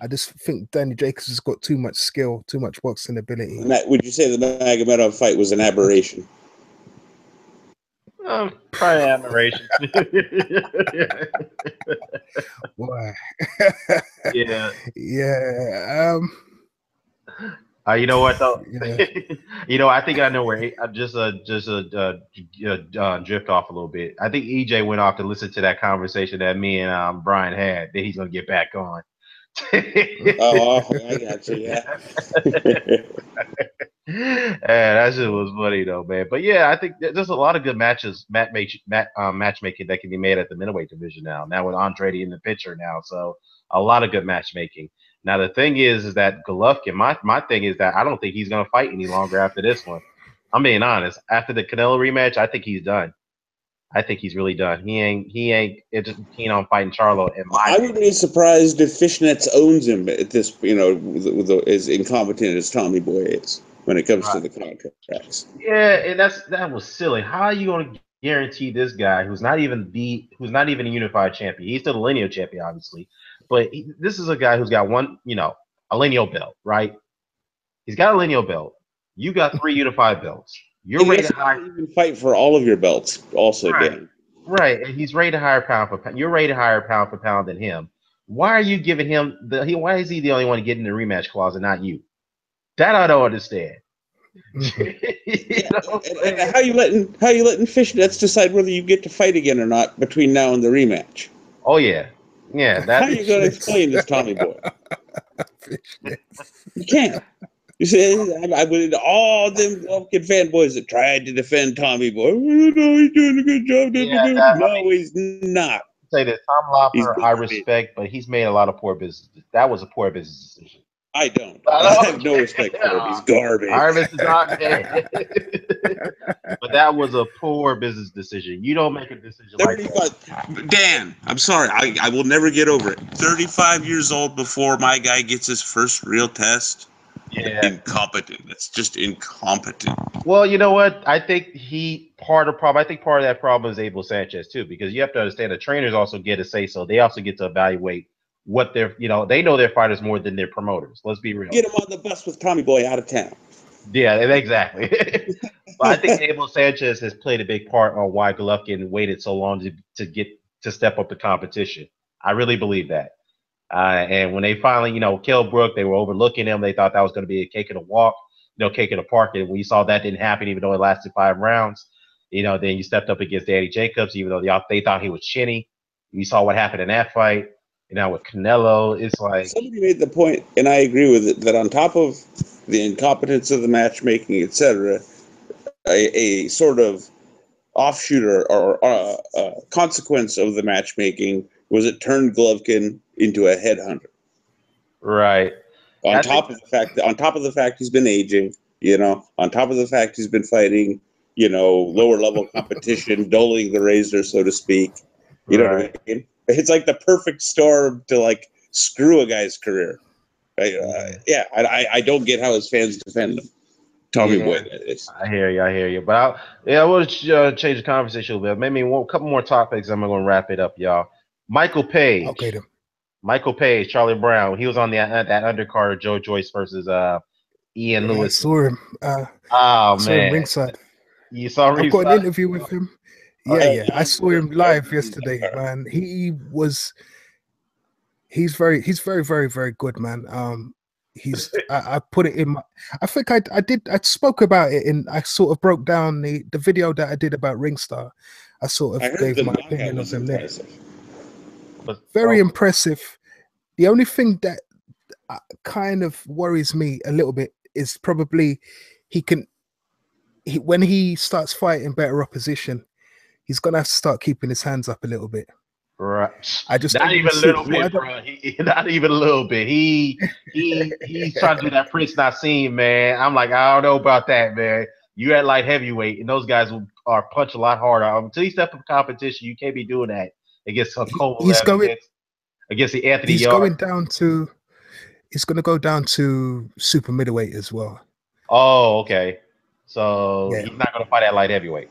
I just think Danny Jacobs has got too much skill, too much boxing ability. Would you say the Magomedov fight was an aberration? Probably admiration. Boy. Yeah. Yeah. You know what though? Yeah. I think I know where. Just drift off a little bit. I think EJ went off to listen to that conversation that me and Brian had. That he's gonna get back on. Oh, I got you. Yeah. That shit was funny though, man. But yeah, I think there's a lot of good matchmaking that can be made at the middleweight division now. Now with Andrade in the picture now, so a lot of good matchmaking. Now the thing is that Golovkin, my thing is that I don't think he's gonna fight any longer after this one. I'm being honest. After the Canelo rematch, I think he's done. I think he's really done. He ain't just keen on fighting Charlo. I wouldn't be surprised if Fishnets owns him at this, as incompetent as Tommy Boy is when it comes to the contracts. Yeah, and that was silly. How are you going to guarantee this guy who's not even a unified champion? He's still the lineal champion, obviously, but this is a guy who's got one, a lineal belt, right? He's got a lineal belt. You got 3 unified belts. You're ready to even fight for all of your belts, also, right. Dan. Right, and he's ready to hire pound for pound. You're ready to hire pound for pound than him. Why are you giving him why is he the only one getting the rematch clause and not you? That I don't understand. And how you letting Fishnets decide whether you get to fight again or not between now and the rematch? Oh yeah, Yeah, How are you going to explain this, Tommy Boy? You can't. You say, I would all them Golovkin fanboys that tried to defend Tommy Boy. Oh, no, he's doing a good job. No, he's not. Say this, Tom Lopper, I respect, but he's made a lot of poor business. That was a poor business decision. I don't. I have no respect for him. He's garbage. But that was a poor business decision. You don't make a decision like that. Dan, I'm sorry. I will never get over it. 35 years old before my guy gets his first real test. Yeah. Incompetent. That's just incompetent. Well, you know what? I think part of that problem is Abel Sanchez too, because you have to understand the trainers also get a say so. They also get to evaluate what they know their fighters more than their promoters. Let's be real. Get them on the bus with Tommy Boy out of town. Yeah, exactly. But I think Abel Sanchez has played a big part on why Golovkin waited so long to step up the competition. I really believe that. And when they finally, Kell Brook, they were overlooking him. They thought that was going to be a cake in the walk, cake in the park. And when you saw that didn't happen, even though it lasted 5 rounds, then you stepped up against Danny Jacobs, even though they thought he was chinny. You saw what happened in that fight. With Canelo, it's like somebody made the point, and I agree with it, that on top of the incompetence of the matchmaking, etc., a sort of offshoot or consequence of the matchmaking was it turned Golovkin into a headhunter. Right. On top of the fact he's been aging, on top of the fact he's been fighting, lower level competition, doling the razor, so to speak. You know what I mean? It's like the perfect storm to screw a guy's career. I don't get how his fans defend him. Tommy Boy, that is. I hear you. But I want to change the conversation a little bit. Maybe a couple more topics. I'm going to wrap it up, y'all. Michael Page. Okay, then. Michael Page, Charlie Brown. He was on that undercard of Joyce versus Ian Lewis. I saw him. Man, him ringside. You saw him. I've got an interview with him. Yeah. I saw him live yesterday, man. He's very, very, very good, man. I put it in my. I think I spoke about it I sort of broke down the video that I did about Ringstar. I sort of gave my opinion of him there. Very impressive. The only thing that kind of worries me a little bit is probably when he starts fighting better opposition, he's gonna have to start keeping his hands up a little bit. Right. I just not even a little bit, bro. Not even a little bit. He's trying to do that Prince Nassim, man. I'm like, I don't know about that, man. You at light heavyweight, and those guys are punch a lot harder. Until you step up competition, you can't be doing that against Pulev, against the Anthony Yard. He's going to go down to super middleweight as well. Oh, okay. So he's not going to fight at light heavyweight.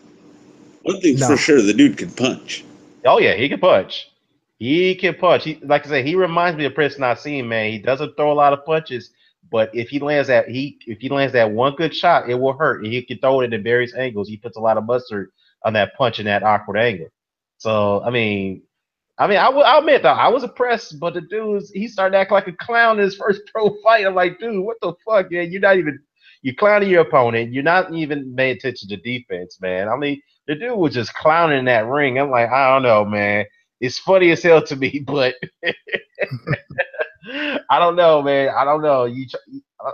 One thing's for sure, the dude can punch. Oh yeah, he can punch. Like I said, he reminds me of Prince Nassim, man. He doesn't throw a lot of punches, but if he lands that one good shot, it will hurt. And he can throw it in various angles. He puts a lot of mustard on that punch in that awkward angle. So I'll admit though, I was impressed, but the dude, he started acting like a clown in his first pro fight. I'm like, dude, what the fuck, man? You're clowning your opponent. You're not even paying attention to defense, man. The dude was just clowning in that ring. I'm like, I don't know, man. It's funny as hell to me, but I don't know, man. I don't know.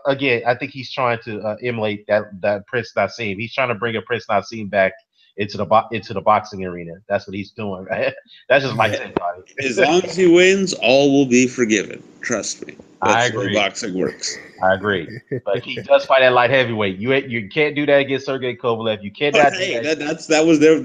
Again, I think he's trying to emulate that Prince Nassim. He's trying to bring a Prince Nassim back into the boxing arena. That's what he's doing, right? That's just my take on it. As long as he wins, all will be forgiven. Trust me. I agree. The way boxing works. I agree. But he does fight at light heavyweight. You can't do that against Sergey Kovalev. You cannot do that. That was there.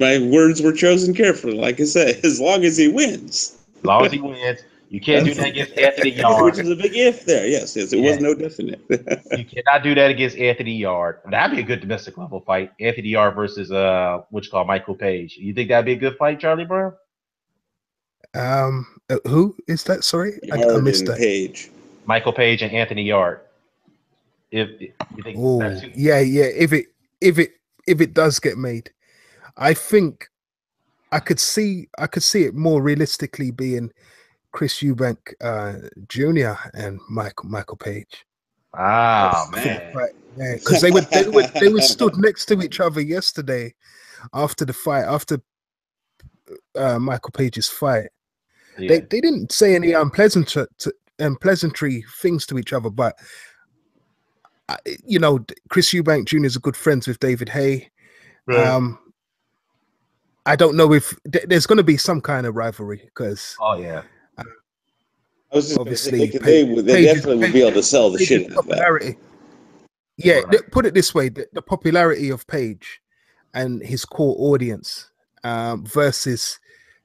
My words were chosen carefully. Like I said, as long as he wins. As long as he wins. You can't do that against Anthony Yard. Which is a big if there. Yes. It was no definite. You cannot do that against Anthony Yard. That'd be a good domestic level fight. Anthony Yard versus Michael Page. You think that'd be a good fight, Charlie Brown? Who is that? Sorry, I missed that. Page. Michael Page and Anthony Yard. If you think if it does get made, I think I could see it more realistically being Chris Eubank Jr. and Michael Page. Ah, man. Because they were stood next to each other yesterday after the fight, after Michael Page's fight. They didn't say any unpleasantry things to each other, but you know, Chris Eubank Jr. is a good friends with David Haye. Right. I don't know if there's going to be some kind of rivalry because. Oh yeah. I was just obviously they definitely would be able to sell the shit out of that. Yeah, put it this way: the popularity of Page and his core audience versus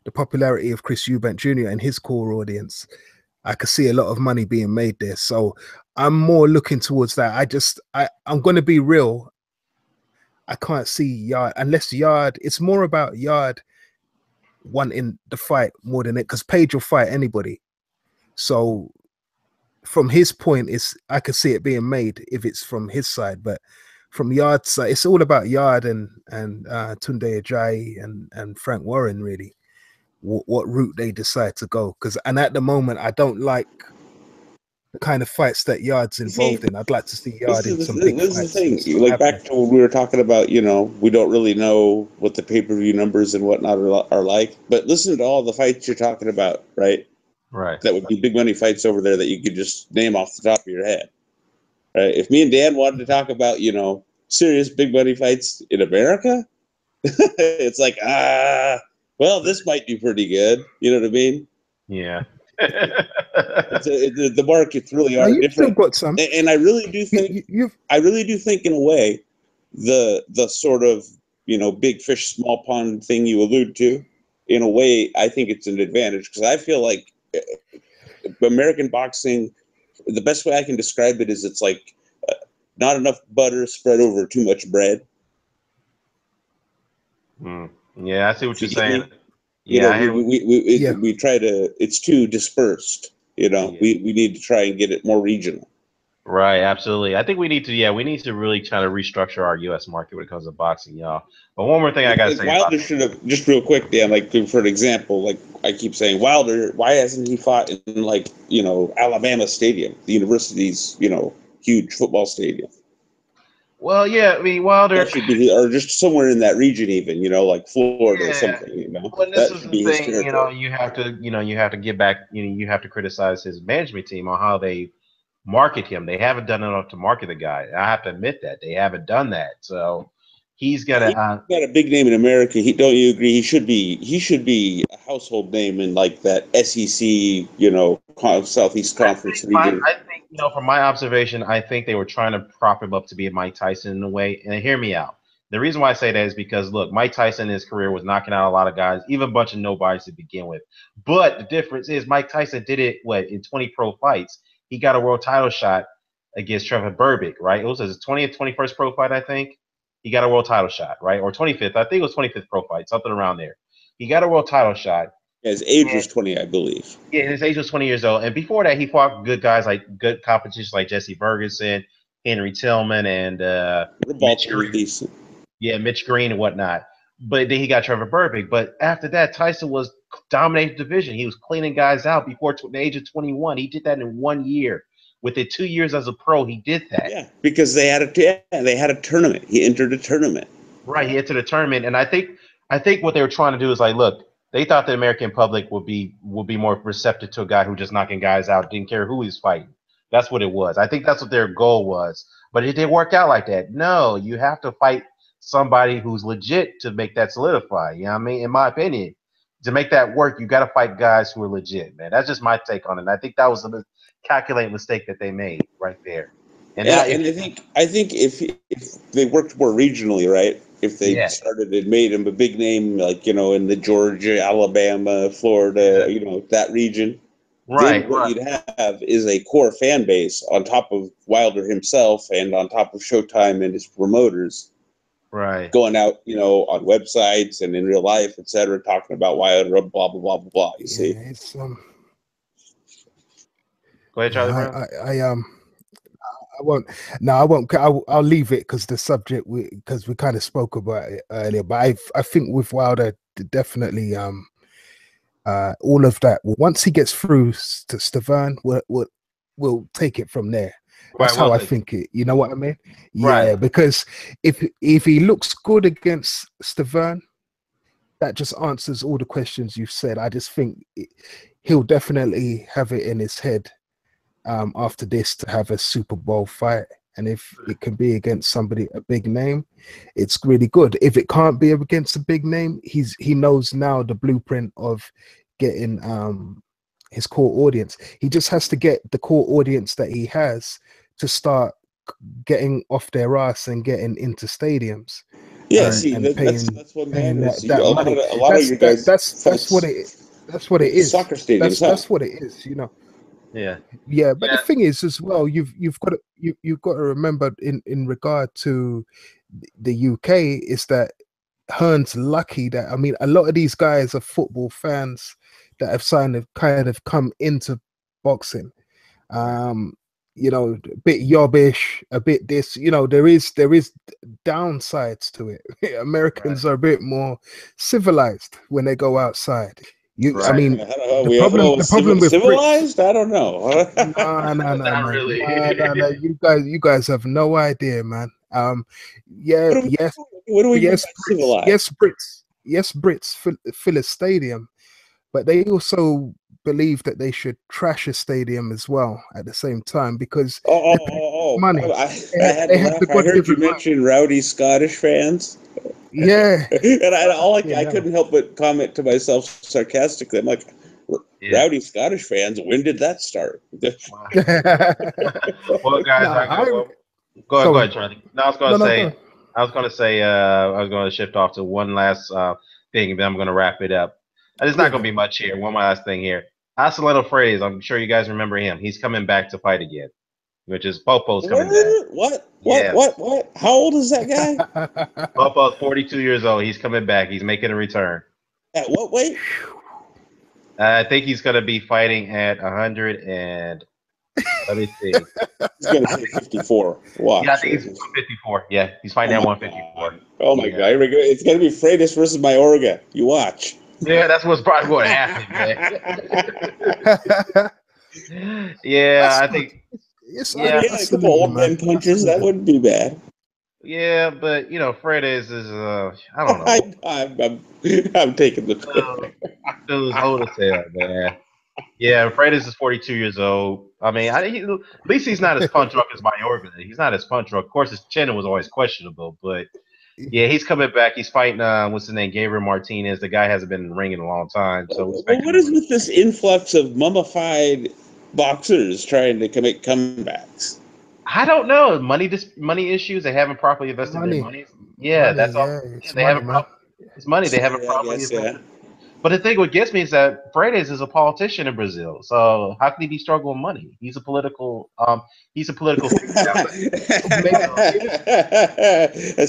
the popularity of Chris Eubank Jr. and his core audience. I could see a lot of money being made there. So I'm more looking towards that. I'm going to be real. I can't see Yard unless Yard. It's more about Yard wanting the fight more than it, because Page will fight anybody. So from his point, I could see it being made if it's from his side, but from Yard's side, it's all about Yard and Tunde Ajayi and Frank Warren, really. What route they decide to go, and at the moment I don't like the kind of fights that Yard's involved in. I'd like to see Yard in some big fights. This is the thing, like back to when we were talking about, you know, we don't really know what the pay-per-view numbers and whatnot are like, but listen to all the fights you're talking about, right? Right. That would be big money fights over there that you could just name off the top of your head, right? If me and Dan wanted to talk about, you know, serious big money fights in America, it's like, well, this might be pretty good. You know what I mean? Yeah. The markets really are different. Got some. And I really do think, in a way, the sort of, you know, big fish, small pond thing you allude to, in a way, I think it's an advantage, because I feel like American boxing, the best way I can describe it is it's like not enough butter spread over too much bread. Yeah, I see what you're saying. Yeah, you know, we try to. It's too dispersed. You know, we need to try and get it more regional. Right, absolutely. I think we need to really try to restructure our U.S. market when it comes to boxing, y'all. But one more thing I gotta say. Wilder should have, just real quick, Dan. Like for an example, like I keep saying, Wilder. Why hasn't he fought in, like, you know, Alabama Stadium, the university's, you know, huge football stadium? Well, yeah, I mean, Wilder that should be, or just somewhere in that region, even, you know, like Florida or something. You know, well, this is the thing. You know, you have to get back. You know, you have to criticize his management team on how they market him. They haven't done enough to market the guy. I have to admit that they haven't done that. So he's got got a big name in America. Don't you agree? He should be a household name in like that SEC, you know, Southeast Conference region. I think, you know, from my observation, I think they were trying to prop him up to be a Mike Tyson in a way. And hear me out. The reason why I say that is because, look, Mike Tyson in his career was knocking out a lot of guys, even a bunch of nobodies to begin with. But the difference is Mike Tyson did it, in 20 pro fights. He got a world title shot against Trevor Berbick, right? It was his 20th, 21st pro fight, I think. He got a world title shot, right? Or 25th. I think it was 25th pro fight, something around there. He got a world title shot. Yeah, his age was 20, I believe. Yeah, his age was 20 years old. And before that, he fought good guys, like good competition like Jesse Ferguson, Henry Tillman, and Mitch Green. Yeah, Mitch Green and whatnot. But then he got Trevor Berbick. But after that, Tyson was dominating the division. He was cleaning guys out before the age of 21. He did that in 1 year. Within 2 years as a pro, he did that. Yeah, because they had a tournament. He entered a tournament. Right, he entered a tournament, and I think what they were trying to do is like, look, they thought the American public would be more receptive to a guy who just knocking guys out, didn't care who he's fighting. That's what it was. I think that's what their goal was. But it didn't work out like that. No, you have to fight somebody who's legit to make that solidify. You know what I mean? In my opinion, to make that work, you got to fight guys who are legit, man. That's just my take on it. And I think that was a calculated mistake that they made right there. And I think if they worked more regionally, right? If they started and made him a big name, like, you know, in the Georgia, Alabama, Florida, you know, that region, right? Then what you'd have is a core fan base on top of Wilder himself and on top of Showtime and his promoters, right? Going out, you know, on websites and in real life, etc., talking about Wilder, blah blah blah blah blah. You see? It's, Go ahead, Charlie Brown. I won't. No, I won't. I'll leave it because the subject because we kind of spoke about it earlier. But I think with Wilder, definitely all of that. Once he gets through to Stavern, we'll take it from there. That's how I think it. You know what I mean? Yeah, because if he looks good against Stavern, that just answers all the questions you've said. I just think he'll definitely have it in his head after this to have a Super Bowl fight. And if it can be against somebody, a big name, it's really good. If it can't be against a big name, he knows now the blueprint of getting his core audience. He just has to get the core audience that he has to start getting off their ass and getting into stadiums. Yeah, see, that's what matters. That money. A lot of you guys. That's what it. That's what it is. Soccer stadiums. That's what it is. You know. Yeah. Yeah, but the thing is, as well, you've got to remember in regard to the UK is that Hearn's lucky that, I mean, a lot of these guys are football fans that have kind of come into boxing. You know, a bit yobbish, a bit this, you know, there is downsides to it. Americans are a bit more civilized when they go outside. I mean, the problem with civilized? Brits, I don't know. Not really. No. You guys have no idea, man. Yes, Brits fill a stadium, but they also believe that they should trash a stadium as well at the same time because money. I heard you mention rowdy Scottish fans. Yeah, and I couldn't help but comment to myself sarcastically. I'm like, rowdy Scottish fans. When did that start? Well, guys, go ahead, Charlie. No, I was going to shift off to one last thing, and then I'm going to wrap it up. There's not going to be much here. One last thing here. Acelino Frietas, I'm sure you guys remember him. He's coming back to fight again, which is Popo's coming back. What? How old is that guy? Popo's 42 years old. He's coming back. He's making a return. At what weight? I think he's going to be fighting at 100 and let me see. He's going to be 54. Wow. Yeah, I think he's 154. Yeah, he's fighting at 154. Oh my God! Here we go. It's going to be Frietas versus Mayorga. You watch. Yeah, that's what's probably going to happen, man. I think. A couple old men punches. That wouldn't be bad. Yeah, but you know, Frietas is I don't know. I'm taking the dude's old as hell, man. Yeah, Frietas is 42 years old. I mean, at least he's not as punch drunk as Mayorga. He's not as punch drunk. Of course, his chin was always questionable, but yeah, he's coming back. He's fighting what's his name, Gabriel Martinez. The guy hasn't been in the ring in a long time. So what is with this influx of mummified boxers trying to make comebacks? I don't know. Money issues. They haven't properly invested their money. Yeah, that's all. They haven't. It's money. They haven't properly invested. But the thing what gets me is that Frietas is a politician in Brazil. So how can he be struggling money? He's a political.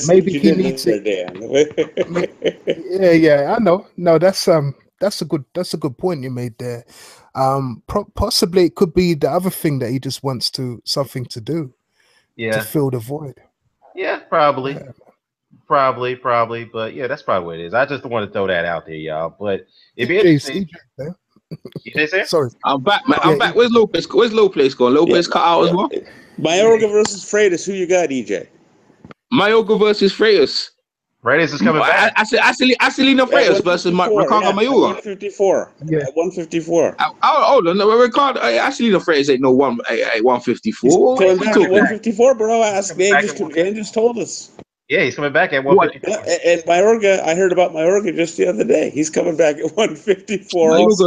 Maybe he needs it. Yeah. I know. No, that's a good point you made there. Possibly it could be the other thing that he just wants something to do. Yeah. To fill the void. Yeah, probably. Yeah. Probably, but yeah, that's probably what it is. I just want to throw that out there, y'all. But if you're interested, sorry, I'm back, man. I'm back. Where's Lopez going? Lopez cut out as well. Mayorga versus Frietas. Who you got, EJ? Mayorga versus Frietas. Frietas is coming back. Acelino Frietas versus Ricardo Mayorga. 154. Yeah, 154. Hold on, no, Ricardo Acelino Frietas ain't no 154. Coming back at 154, bro. Dan just told us. Yeah, he's coming back at 154. And Mayorga, I heard about Mayorga just the other day. He's coming back at 154. Mayorga's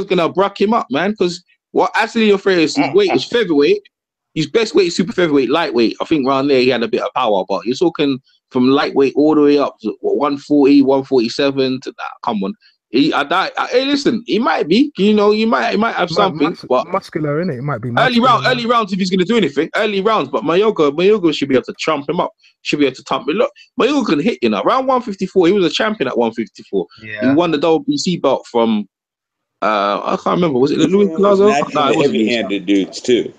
gonna bruck him up, man, because what Acelino Frietas' weight is featherweight. His best weight is super featherweight, lightweight. I think around there he had a bit of power, but you're talking from lightweight all the way up to 140, 147 to that. Come on. Hey, listen, he might be, he might have something, but muscular, innit? It might be early rounds if he's going to do anything. Early rounds, but Mayorga should be able to trump him up. Should be able to thump him. Look, Mayorga can hit, around 154. He was a champion at 154. Yeah. He won the WBC belt from, I can't remember. Was it Luis Plaza? No, it wasn't. Heavy-handed dudes too.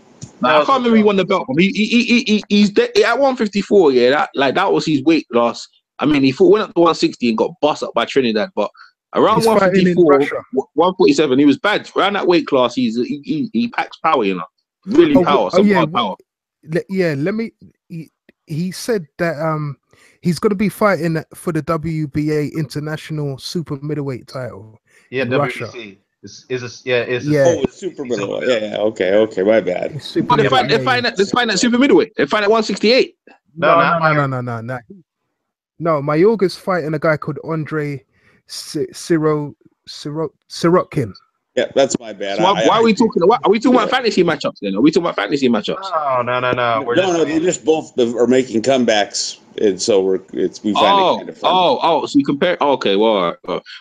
I can't remember. He won the belt from. He's at 154. Yeah, that was his weight class. I mean, he went up to 160 and got bossed up by Trinidad, but. Around 154, 147, he was bad. Around that weight class, he packs power, really power. Yeah, let me. He said that He's going to be fighting for the WBA International Super Middleweight title. Yeah, in WBC. Russia. It's Super middleweight. Yeah. Okay. My bad. Super They fight at super middleweight. They fight at 168. No. No, Mayorga's fighting a guy called Andre Sirotkin. Yeah, that's my bad. So why are we talking? Are we talking about fantasy matchups then? Are we talking about fantasy matchups? No. No. They just both are making comebacks, and so we find it kind of fun. So you compare? Okay, well,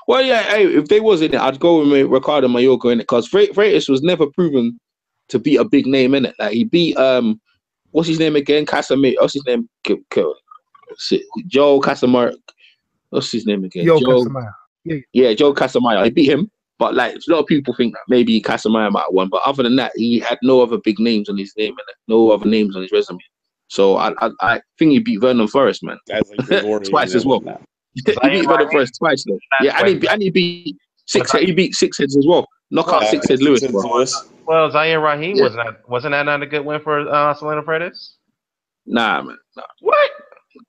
yeah. Hey, if they was in it, I'd go with Ricardo Mayorga in it because Frietas was never proven to be a big name in it. Like he beat what's his name again? Casamir. What's his name? Joe Casamir. What's his name again? Joe Casamir. Yeah, Joe Casamir. He beat him. But like a lot of people think that maybe Casamir might have won, but other than that, he had no other big names on his name, no other names on his resume. So I think he beat Vernon Forrest, man, twice as well. He beat Vernon Forrest twice, though. Yeah, and he beat six. He beat six heads as well. Knockout six head Lewis. Well, Zaire Rahim wasn't that not a good win for Acelino Frietas? Nah, man. Nah.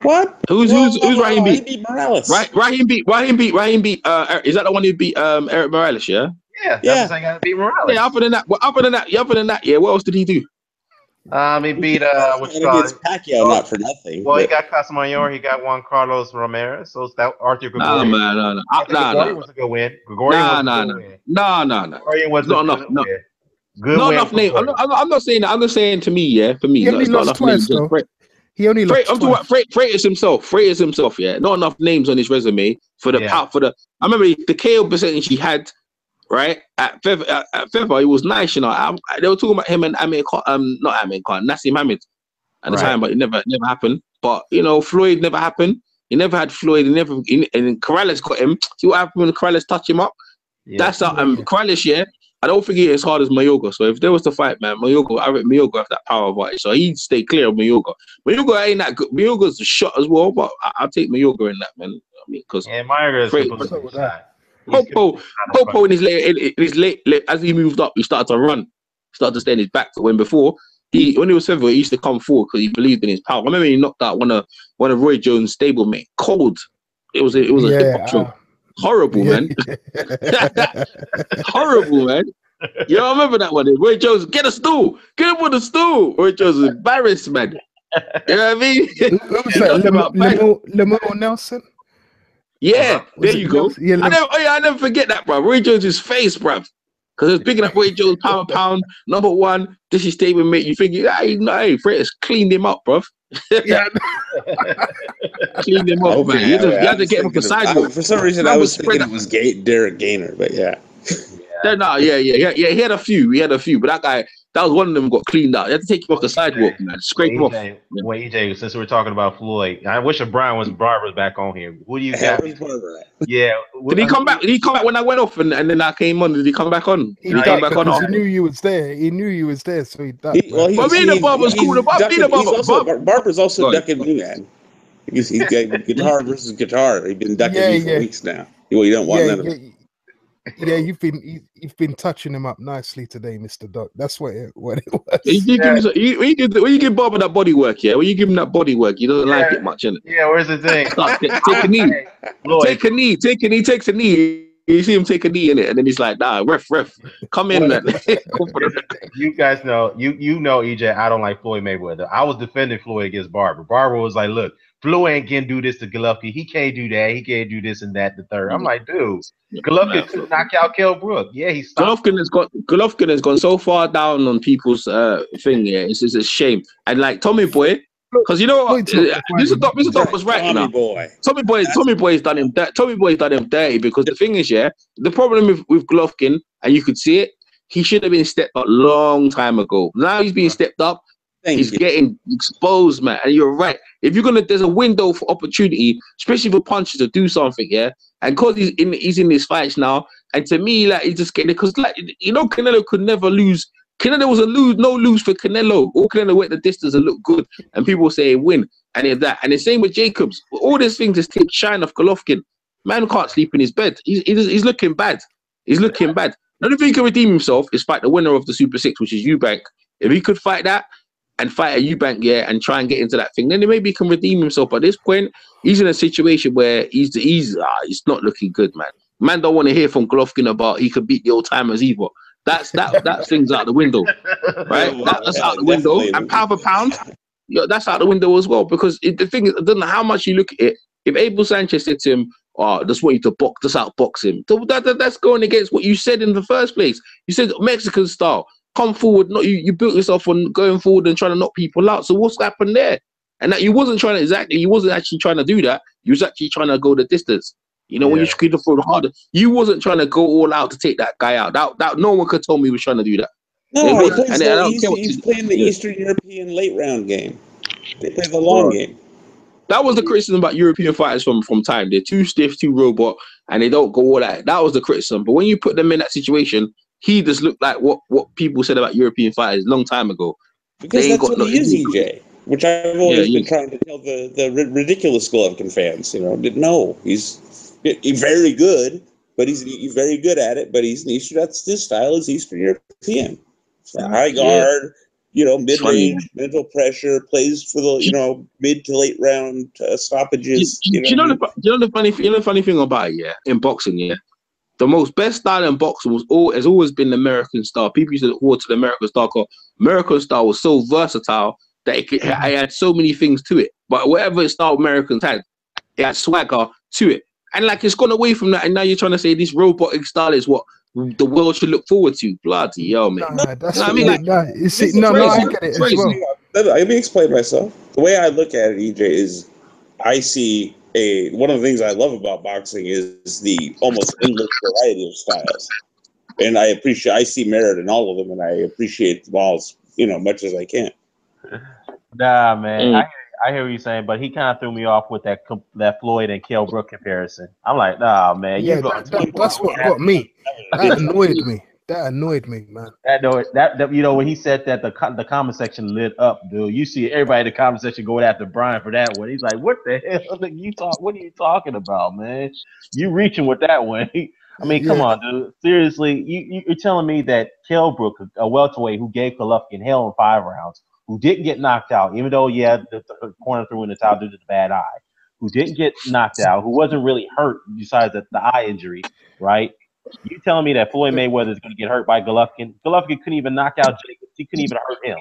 What? Who's Rahim beat? He beat Morales. Rahim beat. Is that the one who beat Eric Morales? Yeah. Yeah. That's the guy beat Morales. Yeah. Other than that, yeah. What else did he do? He beat Pacquiao, not for nothing. Well, he got Casamayor. He got Juan Carlos Ramirez. So that Arthur Gregorian. No. Gregorian was a good win. No. Gregorian was not enough. No. Not enough name. I'm not saying that. I'm just saying to me, yeah. For me, he only lost twice, though. He only lost I'm talking about Frietas himself. Yeah, not enough names on his resume for the I remember the KO percentage he had. Right at Feather, it was nice, you know. They were talking about him and Nassim Hamid at the time, but it never happened. But you know, Floyd never happened. He never had Floyd. And Corrales got him. See what happened when Corrales touched him up? Yeah. That's how Corrales. Yeah, I don't think he's as hard as Mayorga. So if there was to fight, man, Mayorga have that power fight. So he'd stay clear of Mayorga. Mayorga ain't that good. Mayorga's a shot as well, but I'll take Mayorga in that, man. I mean, because Mayorga is supposed to be that. Popo in his late, as he moved up, he started to run, started to stay in his back. When before, when he was featherweight, he used to come forward because he believed in his power. I remember he knocked out one of Roy Jones' stablemate, cold. It was a hip hop show. Horrible, man. Horrible, man. Yeah, I remember that one. Roy Jones, get a stool, get him on the stool. Roy Jones was embarrassed, man. You know what I mean? What was that? Lamar Nelson. Yeah, there you go. Yeah, I never forget that, bro. Roy Jones' face, bro. Because it's picking up Roy Jones pound, number one. This is statement, mate. You think, hey, Frietas cleaned him up, bro. Yeah. Cleaned him up, man. You had to get him off the sidewalk. For some reason, I was thinking it was Derek Gainer, but yeah. He had a few, but that was one of them got cleaned out. You had to take him off the sidewalk, man. Scrape him off. Wait, EJ, since we're talking about Floyd, I wish Brian Barber's back on here. Who do you got? Yeah. Did he come back? Did he come back when I went off and then I came on? Did he come back on? He come back on? He knew you was there. He knew you was there, so he ducked. Barber's cool. Barber's also ducking me, man. He's got guitar versus guitar. He's been ducking me for weeks now. Well, you don't want none of it. Yeah, you've been touching him up nicely today, Mr. Doc. That's what it was. When you give Barber that body work, yeah. When you give him that body work, he doesn't like it much, innit? Yeah, where's the thing? Take a knee. Take a knee. He takes a knee. You see him take a knee in it, and then he's like, "Nah, ref, come in, man." You guys know, you know, EJ. I don't like Floyd Mayweather. I was defending Floyd against Barber. Barber was like, "Look, Floyd can do this to Golovkin. He can't do that. He can't do this and that. The third." I'm like, dude, Golovkin could knock out Kell Brook. Yeah, he's Golovkin has gone so far down on people's thing. Yeah, it's a shame. And like Tommy Boy. Because you know what, Mr. Doc was right. Tommy Boy's done him. Tommy Boy's done him dirty because the thing is, yeah, the problem with Golovkin, and you could see it, he should have been stepped up long time ago. Now he's being stepped up. He's getting exposed, man. And you're right. If you're there's a window for opportunity, especially for punches to do something, yeah. And because he's in these fights now, and to me, like he's just getting it because, like, you know, Canelo could never lose. Canelo was no lose for Canelo. All Canelo went the distance and looked good, and people say win, and it's that. And the same with Jacobs. All these things just take shine off Golovkin. Man can't sleep in his bed. He's looking bad. He's looking bad. The only thing he can redeem himself is fight the winner of the Super 6, which is Eubank. If he could fight that, and fight at Eubank, yeah, and try and get into that thing. Then maybe he can redeem himself. But at this point, he's in a situation where he's not looking good, man. Man don't want to hear from Golovkin about he could beat the old timers either. That thing's out the window, right? That's out the window. And pound for pound, that's out the window as well. Because the thing is, I don't know how much you look at it. If Abel Sanchez said to him, "Oh, just want you to just outbox him," that's going against what you said in the first place. You said Mexican style. Come forward. Not you built yourself on going forward and trying to knock people out. So what's happened there? And that you wasn't actually trying to do that. You was actually trying to go the distance. You know, when you screwed the forward harder, you wasn't trying to go all out to take that guy out. That no one could tell me he was trying to do that. No, he's playing the Eastern European late round game. They play the long game. That was the criticism about European fighters from time. They're too stiff, too robot, and they don't go all out. That was the criticism. But when you put them in that situation, he just looked like what people said about European fighters a long time ago. Because that's what he is, EJ. Which I've always been trying to tell the ridiculous Golovkin fans. You know, no, he's very good, but he's very good at it. But he's that's his style is Eastern European. High guard, mid-range, mental pressure, plays for the mid to late round stoppages. You know the funny thing about it, in boxing, the most best style in boxing has always been the American style. People used to look forward to the American style because American style was so versatile that it had so many things to it. But whatever style Americans had, it had swagger to it. And it's gone away from that. And now you're trying to say this robotic style is what the world should look forward to. Bloody hell, man. I get it as well. Let me explain myself. The way I look at it, EJ, is I see one of the things I love about boxing is the almost endless variety of styles. And I see merit in all of them, and I appreciate them all as much as I can. Nah, man. I hear what you're saying, but he kind of threw me off with that Floyd and Kell Brook comparison. I'm like, nah, man. That's what got me. That annoyed me, man. That when he said that, the comment section lit up, dude. You see everybody in the comment section going after Brian for that one. He's like, what the hell? What are you talking about, man? You reaching with that one. I mean, come on, dude. Seriously, you're telling me that Kell Brook, a welterweight who gave Golovkin hell in 5 rounds, who didn't get knocked out, even though, the corner threw in the towel due to the bad eye, who didn't get knocked out, who wasn't really hurt besides the eye injury, right? You telling me that Floyd Mayweather is going to get hurt by Golovkin? Golovkin couldn't even knock out Jacobs. He couldn't even hurt him.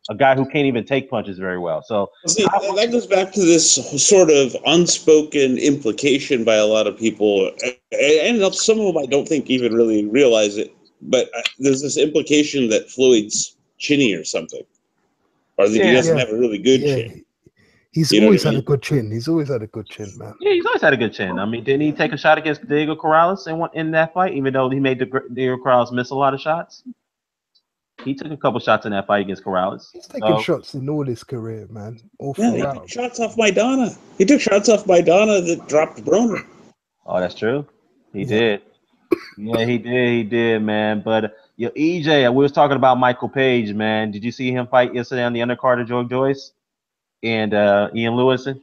A guy who can't even take punches very well. So that goes back to this sort of unspoken implication by a lot of people, and some of them I don't think even really realize it, but there's this implication that Floyd's chinny or something. Or that he doesn't have a really good chin. He's always had a good chin. He's always had a good chin, man. Yeah, he's always had a good chin. I mean, didn't he take a shot against Diego Corrales in that fight, even though he made Diego Corrales miss a lot of shots? He took a couple shots in that fight against Corrales. He's taken shots in all his career, man. He took shots off Maidana. He took shots off Maidana that dropped Broner. Oh, that's true. He did. Yeah, he did, man. But EJ, we was talking about Michael Page, man. Did you see him fight yesterday on the undercard of Joyce and Ian Lewison?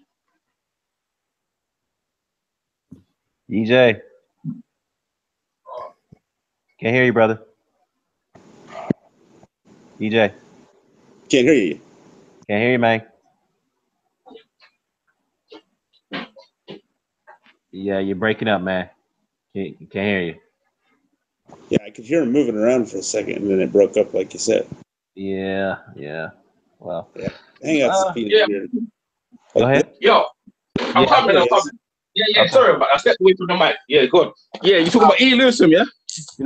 EJ, can't hear you, brother. EJ, can't hear you. Can't hear you, man. Yeah, you're breaking up, man. Can't hear you. Yeah, I could hear him moving around for a second, and then it broke up, like you said. Yeah. Well, hang on. Go ahead. Yo, I'm coming. Yeah. Sorry, but I stepped away from the mic. Yeah, go on. Yeah, you talking about Ian Lewison, yeah?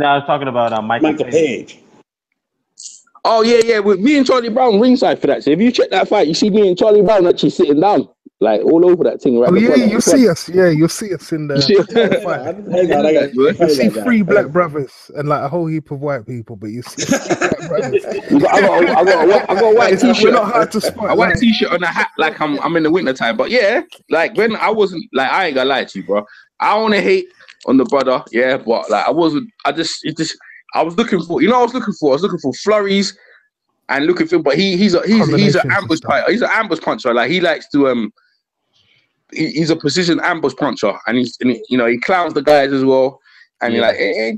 I was talking about Michael Page. Oh yeah. With me and Charlie Brown ringside for that. So if you check that fight, you see me and Charlie Brown actually sitting down. All over that thing, right? You'll see us. Yeah, you'll see us in the fight. You see 3 black brothers and a whole heap of white people, but you see 3 black brothers. I got a white t-shirt. We're not hard to spot. A white t-shirt and a hat, I'm in the winter time. But yeah, when I wasn't I ain't gonna lie to you, bro. I don't wanna hate on the brother, yeah, but I wasn't. I was looking for. I was looking for flurries and looking for. But he's an ambush fighter. He's an ambush puncher. He likes to He's a precision ambush puncher, and he clowns the guys as well. And you're to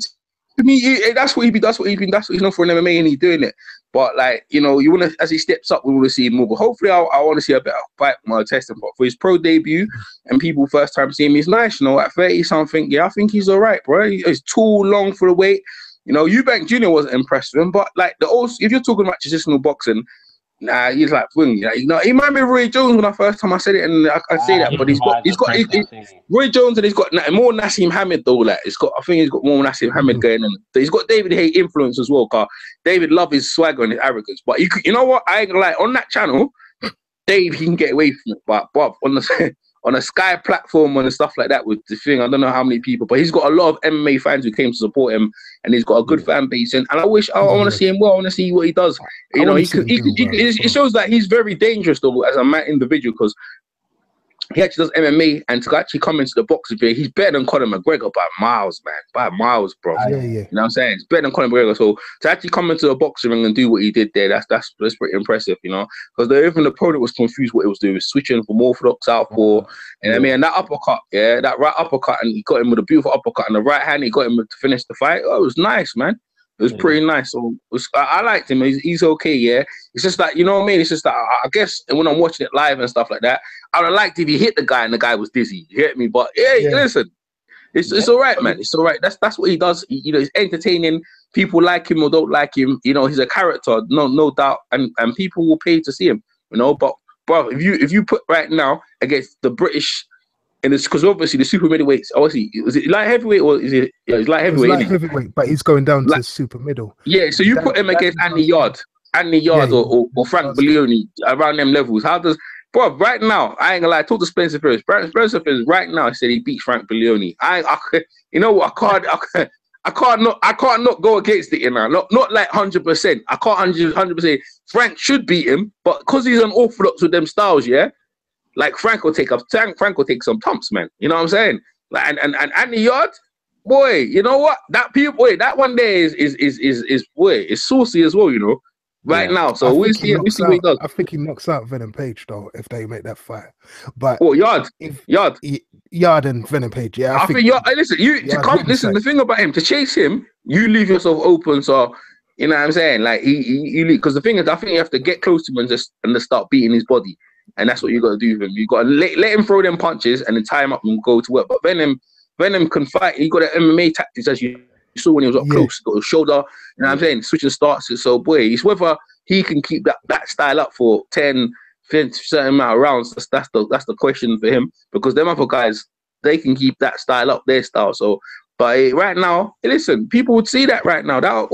me, that's what he's known for in MMA, and he's doing it. But like, you know, you want to, as he steps up, we want to see him more. But hopefully, I want to see a better fight more testing. But for his pro debut and people first time seeing him, he's nice. You know, at 30 something, yeah, I think he's all right, bro. He's too long for the weight. You know, Eubank Jr. wasn't impressed with him, but like if you're talking about traditional boxing, nah, he's like, you know, he might be Roy Jones when the first time I said it, and I say that, but he's got Roy Jones, and he's got more Nassim Hamid though. Like, I think he's got more Nassim Hamid going on. So he's got David Haye influence as well. Cause David love his swagger and his arrogance, but you know what? I ain't gonna lie, on that channel, Dave, he can get away from it, but Bob on a Sky platform and stuff like that with the thing, I don't know how many people, but he's got a lot of MMA fans who came to support him, and he's got a good fan base. And I want to see him well. I want to see what he does. You know, it shows that he's very dangerous though as a man individual, because he actually does MMA, and to actually come into the boxing field, he's better than Conor McGregor by miles, man, by miles, bro. Yeah. You know what I'm saying? It's better than Conor McGregor. So to actually come into the boxing ring and do what he did there, that's pretty impressive, you know. Because even the opponent was confused what he was doing, was switching from orthodox southpaw, and I mean, and that uppercut, that right uppercut, and he got him with a beautiful uppercut, and the right hand, he got him to finish the fight. Oh, it was nice, man. It was pretty nice. So I liked him. He's okay, yeah. It's just that, you know what I mean? It's just that I guess when I'm watching it live and stuff like that, I would have liked if he hit the guy and the guy was dizzy. You get me? But listen, it's all right, man. It's all right. That's what he does. You know, he's entertaining. People like him or don't like him. You know, he's a character, no doubt. And people will pay to see him. You know, but bro, if you put right now against the British. And it's because obviously the super middleweights, obviously, is it light heavyweight or is it? Yeah, it's light heavyweight. It's light heavyweight, but he's going down to super middle. Yeah, so you put him against Andy Yard or Frank Bellew around them levels. How does, bro? Right now, I ain't gonna lie. Talk to Spencer Ferris. Spencer Ferris right now said he beats Frank Bellew. You know what? I can't not go against it. You know, not like 100%. I can't 100%. Frank should beat him, but because he's unorthodox with them styles, yeah. Like Frank will take some thumps, man. You know what I'm saying? Like and Andy Yard, boy, you know what? That one there is saucy as well, you know. Right now. So we see what he does. I think he knocks out Venom Page though, if they make that fight. But Yard and Venom Page, yeah. I think Yard. Listen, listen. The thing about him, to chase him, you leave yourself open. So you know what I'm saying? Like he because the thing is, I think you have to get close to him and just start beating his body. And that's what you got to do with him. You got to let him throw them punches and then tie him up and go to work. But Venom can fight. He got an MMA tactics, as you saw when he was up close. Got his shoulder. You know what I'm saying? Switching starts. So, boy, it's whether he can keep that style up for 10, 15, certain amount of rounds. That's the question for him. Because them other guys, they can keep that style up, their style. So, but right now, listen, people would see that right now. People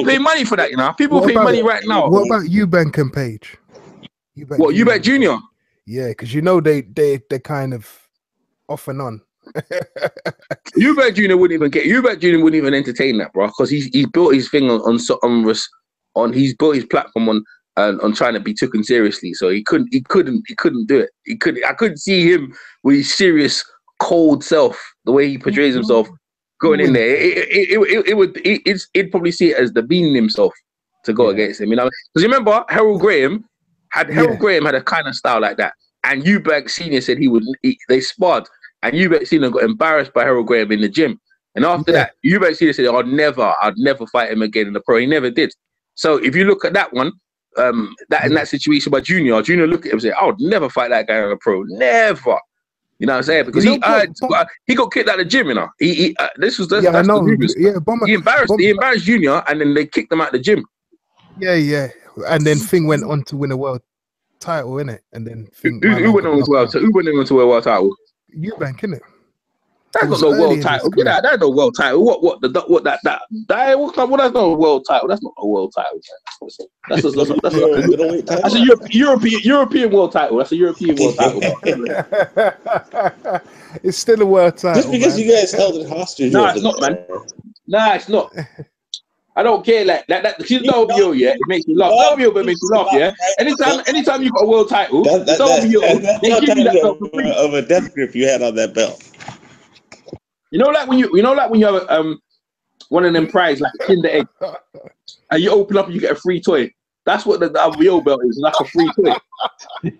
pay money for that, you know. People pay money right now. What about Eubank and Page? Eubank Jr.? Yeah, because you know they're kind of off and on. Eubank Jr. wouldn't even entertain that, bro, because he built his thing on he's built his platform on trying to be taken seriously. So he couldn't do it. I couldn't see him with his serious cold self, the way he portrays himself going in there. It'd probably see it as the beaning himself to go against him, you know. Because remember, Harold Graham had a kind of style like that, and Eubank Senior said they sparred, and Eubank Senior got embarrassed by Harold Graham in the gym, and after that, Eubank Senior said, "I'd never fight him again in the pro." He never did. So if you look at that one, in that situation by Junior looked at him and said, "I would never fight that guy in the pro, never." You know what I'm saying? Because he got kicked out of the gym, you know. He embarrassed Junior, and then they kicked him out of the gym. Yeah. And then Thing went on to win a world title, innit? And then who went on to a world title? Eubank, innit? That's not no world title. That's no world title. That's not a world title. That's not a world title. That's a European world title. That's a European world title. It's still a world title. Just because you guys held it hostage. No, it's not, man. Nah, it's not. I don't care like that. She's WBO, yeah. It makes me laugh. WBO, but it makes me laugh, yeah. Anytime you got a world title, WBO, they give you that belt for free. Of a death grip you had on that belt. You know, like when you have one of them prizes, like a Kinder Egg, and you open up and you get a free toy. That's what the WBO belt is, like a free toy.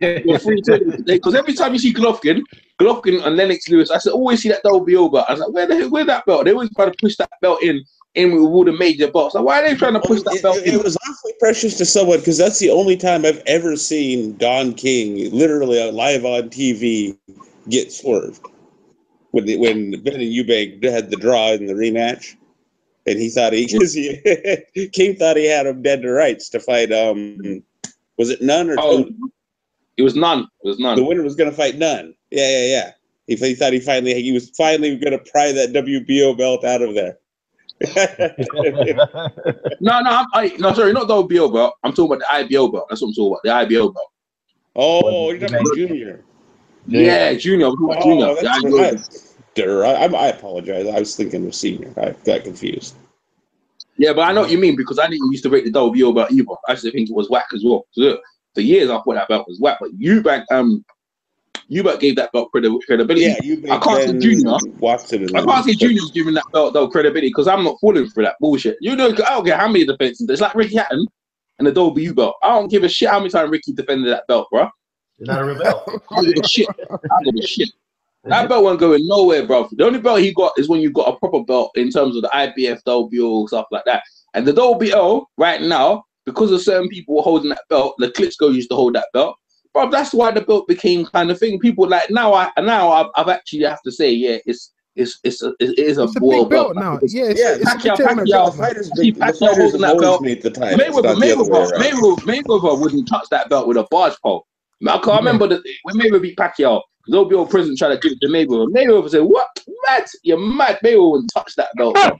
A free toy. Because every time you see Golovkin and Lennox Lewis, I always see that WBO belt. I was like, where's that belt? They always try to push that belt in in with all the major belts. Like, why are they trying to push that belt in? It was awfully precious to someone because that's the only time I've ever seen Don King literally live on TV get swerved when Ben and Eubank had the draw in the rematch, and he thought King thought he had him dead to rights to fight. Was it Nunn or Tony? It was Nunn. It was Nunn. The winner was going to fight Nunn. Yeah. He thought he was finally going to pry that WBO belt out of there. No, sorry, not the WBO belt. I'm talking about the IBO belt. That's what I'm talking about. The IBO belt. Oh, you're talking about Junior. Yeah, Junior. I'm talking about Junior. I apologize. I was thinking of Senior. I got confused. Yeah, but I know what you mean because I didn't used to rate the WBO belt either. I used to think it was whack as well. So, for years, I thought that belt was whack. But Eubank gave that belt credibility. Yeah, Eubank. I can't say Junior. I can't say Junior's giving that belt though credibility because I'm not falling for that bullshit. You know, I don't care how many defenses. It's like Ricky Hatton and the WBU belt. I don't give a shit how many times Ricky defended that belt, bro. You're not a rebel. I don't give a shit. That belt wasn't going nowhere, bro. The only belt he got is when you got a proper belt in terms of the IBF, WBO, stuff like that. And the WBO right now, because of certain people holding that belt, the Klitschko used to hold that belt. Bro, that's why the belt became kind of thing. People like I've actually have to say, yeah, it is a world belt now. Pacquiao holding that belt. Mayweather wouldn't touch that belt with a barge pole. I remember when Mayweather beat Pacquiao, Zobio prison tried to give it to Mayweather. Mayweather said, "What? Mad? You're mad." Mayweather wouldn't touch that belt. I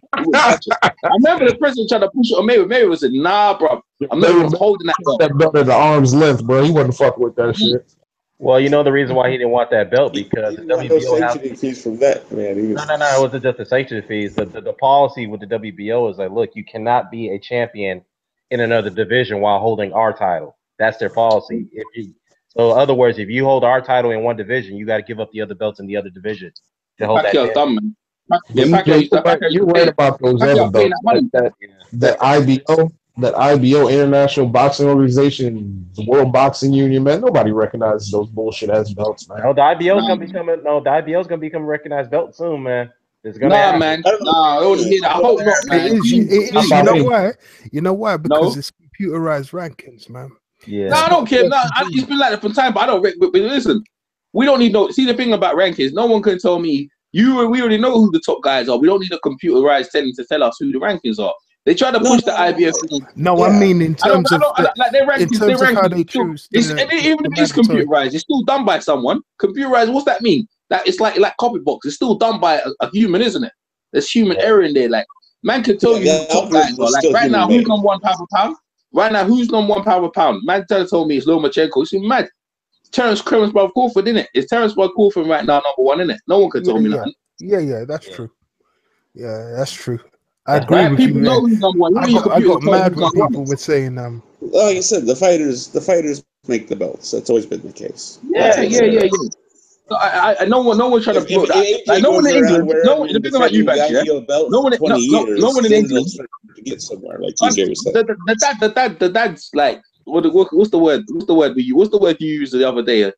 remember the president tried to push it on Mayweather. Mayweather said, "Nah, bro, I'm not even holding that belt." That belt at the arm's length, bro. He wasn't fucking with that shit. Well, you know the reason why he didn't want that belt because the WBO sanctioning fees from that, man. No, it wasn't just the sanctioning fees. The policy with the WBO is like, look, you cannot be a champion in another division while holding our title. That's their policy. So, in other words, if you hold our title in one division, you got to give up the other belts in the other division to hold that. You're right about those other belts. That IBO, International Boxing Organization, the World Boxing Union, man, nobody recognizes those bullshit ass belts, man. No, the IBO's gonna become a recognized belt soon, man. It's gonna happen. Man. I hope not, man. You know why? Because it's computerized rankings, man. Yeah. No, I don't care. No, it's been like that for time, but I don't. But listen, we don't need no. See, the thing about rankings, no one can tell me. We already know who the top guys are. We don't need a computerized thing to tell us who the rankings are. They try to push the IBF. I mean in terms of their rankings, how they choose. Even if it's computerized, it's still done by someone. Computerized, what's that mean? That it's like copybox. It's still done by a human, isn't it? There's human error in there. Like man can tell you who the top guys are. Like right now, who's number one pound for pound? Right now, who's number one pound for pound? Man told me it's Lomachenko. It's mad. Terence Crawford, isn't it? It's Terence Crawford right now number one, isn't it? No one can tell me that. Yeah, that's true. Yeah, that's true. I agree with people you. Know who's number one. I got mad when people were saying like I said, the fighters make the belts. That's always been the case. Yeah. So no one trying to promote that. Like, no one in England. The thing about you back here. No one in England to get somewhere. Like TJ was saying. The dad's like what's the word? What's the word you used the other day?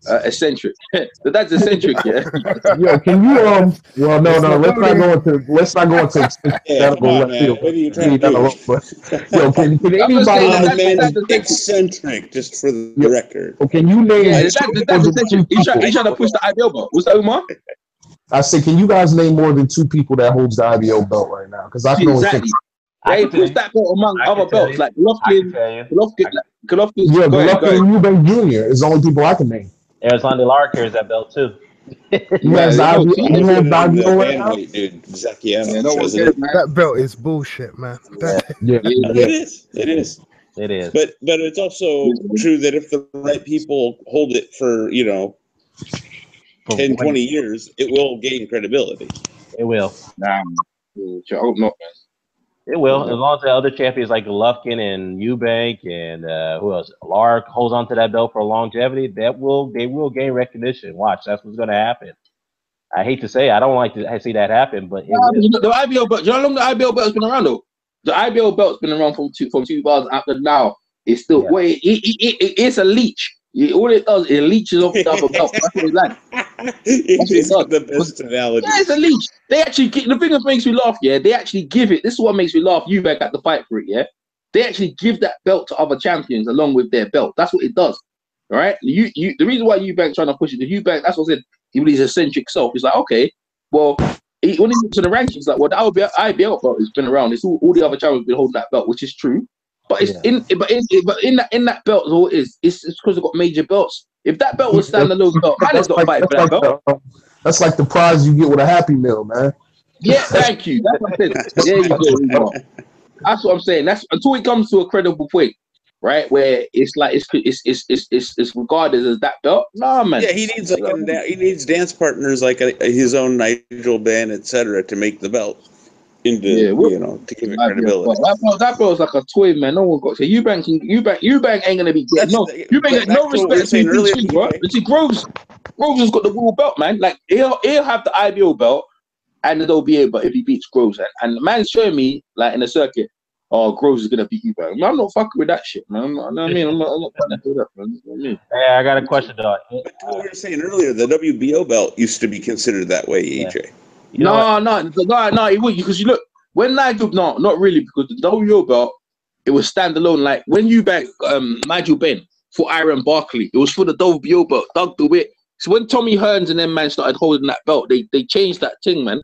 Eccentric. The dad's eccentric. Yeah. Yo, can you Well, no. Let's not go into. What are you trying to do? Yo, can anybody eccentric? Just for the record. Well, can you name? He's trying to push the IBO belt. What's that, Umar? I said, can you guys name more than two people that holds the IBO belt right now? Because I can only think. They push that belt among other belts like Golovkin. Golovkin, Eubank Jr. is the only people I can name. Alexander Lara carries that belt too. That belt is bullshit, man. It is. But it's also true that if the right people hold it for 10, 20 years, it will gain credibility. It will. I hope not, man. It will, as long as the other champions like Golovkin and Eubank and who else, Lark holds on to that belt for longevity, they will gain recognition. Watch, that's what's going to happen. I hate to say, I don't like to see that happen, but the IBO belt. You know how long the IBO belt's been around though? The IBO belt's been around from 2000 up to now. It's still it's a leech. All it does, it leeches off the other belt. That's what it's like. AJ's got the best analogy. Yeah, it's a leech. They actually the thing that makes me laugh. Yeah, they actually give it. This is what makes me laugh. Eubank at the fight for it. Yeah, they actually give that belt to other champions along with their belt. That's what it does. All right. The reason why Eubank's trying to push it, the Eubank, that's what I said. He with his eccentric self. He's like, okay, well, when he looks at the rankings, he's like, well, the IBL belt has been around. It's all the other champions have been holding that belt, which is true. But it's in that belt, all it is. It's because they've got major belts. If that belt was standalone belt, Haye's not fighting for that belt. That's like the prize you get with a Happy Meal, man. Yeah, thank you. That's what I'm saying. There you go. That's what I'm saying. That's until it comes to a credible point, right? Where it's like it's regarded as that belt. Nah, man. Yeah, he needs dance partners like his own Nigel Benn, etc., to make the belt into to give it credibility. That belt's like a toy, man. No one got to say Eubank ain't gonna be getting Eubank got no respect for earlier, bro. See, Groves has got the world belt, man. Like he'll have the IBO belt and the WBA belt if he beats Groves. And the man's showing me like in the circuit, oh, Groves is gonna beat Eubank. I'm not fucking with that shit, man. I'm not trying to do that, man. You know what I mean? Hey, I got a question, dog. What we were saying earlier, the WBO belt used to be considered that way, AJ. No, it would, because you look when Nigel, not really, because the WBO belt, it was standalone. Like when Eubank, Nigel Benn for Iron Barkley, it was for the WBO belt. Doug DeWitt. So when Tommy Hearns and them man started holding that belt, they changed that thing, man.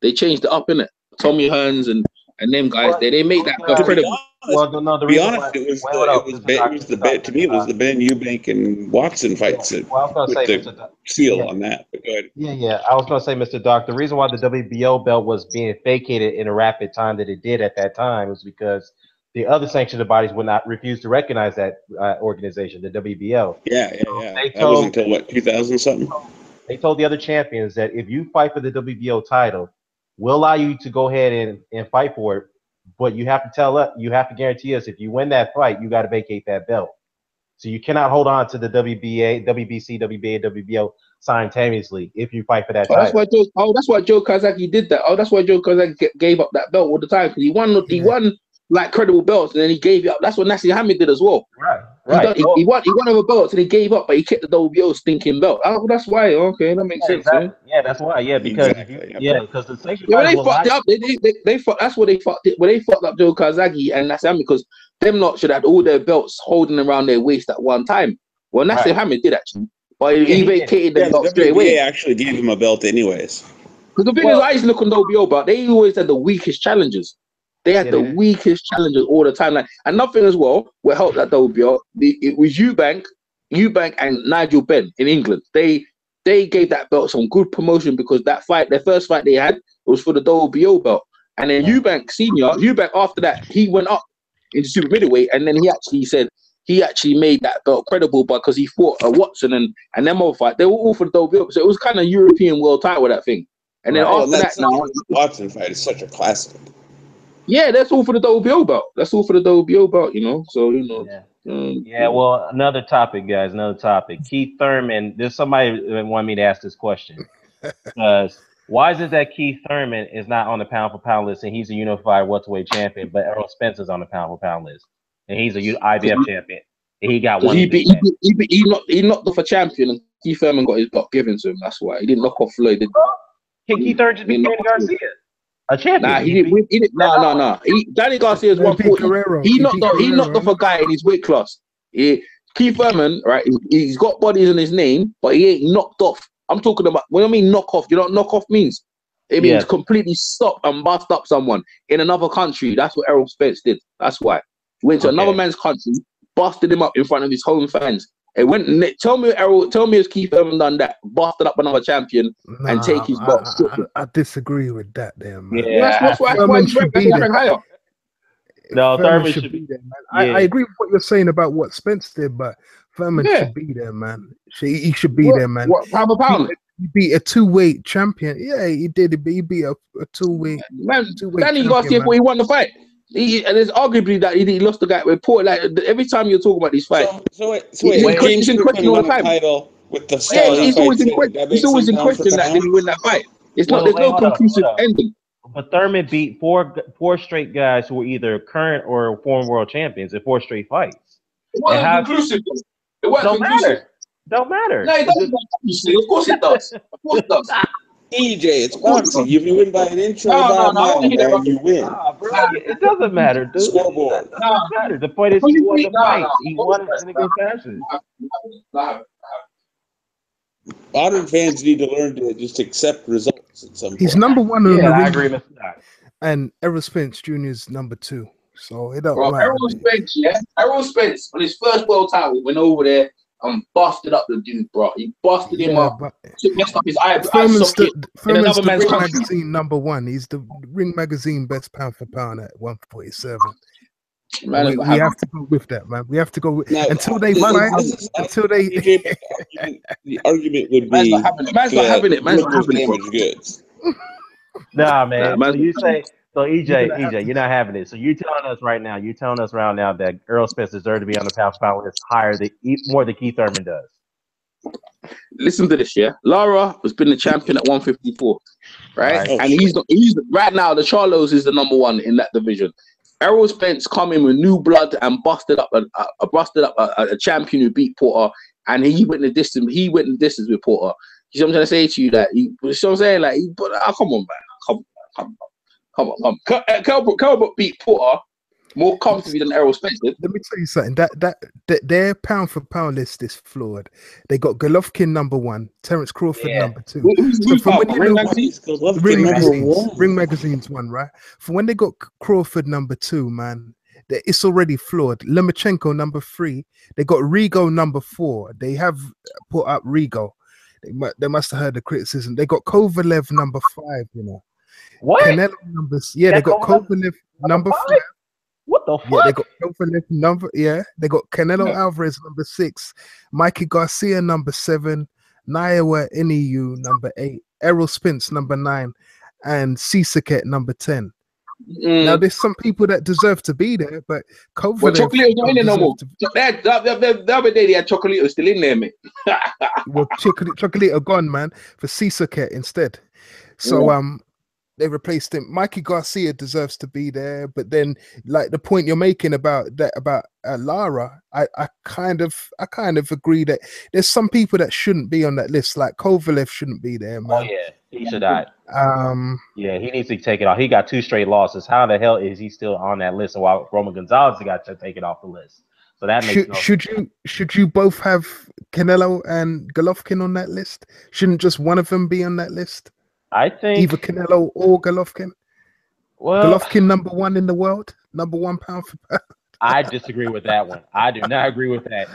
They changed it up, innit? Tommy Hearns and them guys, they made that belt credible. To be honest, it was the Ben Eubank and Watson fights that put the seal on that. But go ahead. Yeah. I was going to say, Mr. Doc, the reason why the WBO belt was being vacated in a rapid time that it did at that time was because the other sanctioned bodies would not refuse to recognize that organization, the WBO. Yeah. That was until what, 2000 something? They told the other champions that if you fight for the WBO title, we'll allow you to go ahead and fight for it. But you have to guarantee us if you win that fight, you got to vacate that belt. So you cannot hold on to the WBA, WBC, WBA, WBO simultaneously if you fight for that title. That's why Joe Kazaki did that. Oh, that's why Joe Kazaki gave up that belt all the time, because he won like credible belts and then he gave it up. That's what Nasir Hamid did as well. Right. He won over belts and he gave up, but he kept the WBO stinking belt. Oh, that's why. Okay, that makes sense. Exactly. Yeah, that's why. Yeah, because because the sanctioned they fucked up. That's what they fucked it. When they fucked up Joe Kazagi and Nasir Hamid, because them lot should have all their belts holding around their waist at one time. Well, Nasir Hamid did actually, but he vacated the belt straight away. They actually gave him a belt anyways. Because the thing is, I used to look on WBO, but they always had the weakest challengers. They had the weakest challengers all the time. Like, and nothing as well will help that WBO. It was Eubank and Nigel Benn in England. They gave that belt some good promotion because that fight, their first fight they had, was for the WBO belt. And then Eubank after that, he went up into super middleweight, and then he actually said he actually made that belt credible because he fought Watson and them all fight. They were all for the WBO, so it was kind of European world title with that thing. And then after that, now Watson fight is such a classic. Yeah, that's all for the WBO belt. That's all for the WBO belt, you know. So, you know. Well, another topic, guys. Another topic. Keith Thurman. There's somebody that wanted me to ask this question. Why is it that Keith Thurman is not on the pound for pound list and he's a unified welterweight champion, but Errol Spencer's on the pound for pound list and he's a IBF champion and he got one? He knocked off a champion and Keith Thurman got his belt given to him. That's why he didn't knock off Floyd. Can Keith Thurman just beat Danny Garcia? A champion. Nah, he didn't. No. Danny Garcia is 140. He knocked off a guy in his weight class. Keith Thurman, right? He's got bodies in his name, but he ain't knocked off. I'm talking about, when I mean knock off, you know what knock off means? It means completely stop and bust up someone in another country. That's what Errol Spence did. That's why. He went to another man's country, busted him up in front of his home fans. It went. Tell me if Keith Thurman done that, busted up another champion and take his belt. I disagree with that, there, man. Yeah, that's why Thurman should be there. No, Thurman should be there, man. I agree with what you're saying about what Spence did, but Thurman should be there, man. He should be there, man. What, pound? He beat a two-weight champion. Yeah, he did. He beat a two-weight. Man, Danny Garcia, he won the fight. And it's arguably that he lost the guy with Port. Like every time you're talking about these fights, James in question all the time. Title with the he's always in question. He's always in question that did he win that fight? It's not. There's no conclusive ending. But Thurman beat four straight guys who were either current or former world champions in 4 straight fights. It wasn't conclusive. It wasn't conclusive. Don't matter. No, it doesn't. Of course it does. Of course it does. EJ, it's boxing. If you win by an inch or No, by no, a no. I mile, want to hear that. man, you win. Nah, bro, it doesn't matter, dude. Scoreboard. That doesn't matter. The point is, he won the fight. He won it in a good fashion. Modern fans need to learn to just accept results at some point. He's number one on the Yeah, I ring, agree with that. and Errol Spence Jr. is number 2. So it don't Bro, matter. Errol Spence, yeah. Errol Spence on his first world title went over there and busted up the dude, bro. He busted him up, messed up his eye Furman's socket in the another man's Ring country. Magazine number 1. He's the Ring Magazine best pound for pound at 147. Man, we have to go with that, man. We have to go with, Now, until they fight. Until they. The argument would man's be not having it. Man's not having it. damaged goods. Nah, man. Nah, So you say, so EJ, you're not having it. So you're telling us right now that Errol Spence deserves to be on the pound for pound list more than Keith Thurman does. Listen to this, yeah. Lara has been the champion at 154, right? Right. And he's right now. The Charlos is the number 1 in that division. Errol Spence come in with new blood and busted up a champion who beat Porter, and he went the distance. He went the distance with Porter. You know what I'm trying to say to you? That you know what I'm saying? Like, come on, man, come on. Kelbrook beat Porter more comfortably than Errol Spence did. Let me tell you something. That their pound for pound list is flawed. They got Golovkin number 1, Terence Crawford number 2. So from when Ring Magazine's 1, right? For when they got Crawford number 2, man, it's already flawed. Lomachenko number 3. They got Rigo number 4. They have put up Rigo. They must have heard the criticism. They got Kovalev number 5. You know what? Canelo numbers? Yeah, they got Kovalev number 5. What the fuck? Yeah, they got Kovalev number. Yeah, they got Canelo Alvarez number 6, Mikey Garcia number 7, Naiwa Inoue number 8, Errol Spence number 9, and Sissaket number 10. Now, there's some people that deserve to be there, but Kovalev. Well, Chocolato's not in there no more. The other day they had Chocolito still in there, mate. Well, Chocolito gone, man, for Sissaket instead. So they replaced him. Mikey Garcia deserves to be there, but then, like the point you're making about Lara, I kind of agree that there's some people that shouldn't be on that list. Like Kovalev shouldn't be there, man. Oh yeah, he should not. Yeah, he needs to take it off. He got 2 straight losses. How the hell is he still on that list? And while Roman Gonzalez got to take it off the list, so that makes should you both have Canelo and Golovkin on that list? Shouldn't just one of them be on that list? I think either Canelo or Golovkin. Well, Golovkin number 1 in the world, number 1 pound for pound. I disagree with that one. I do not agree with that.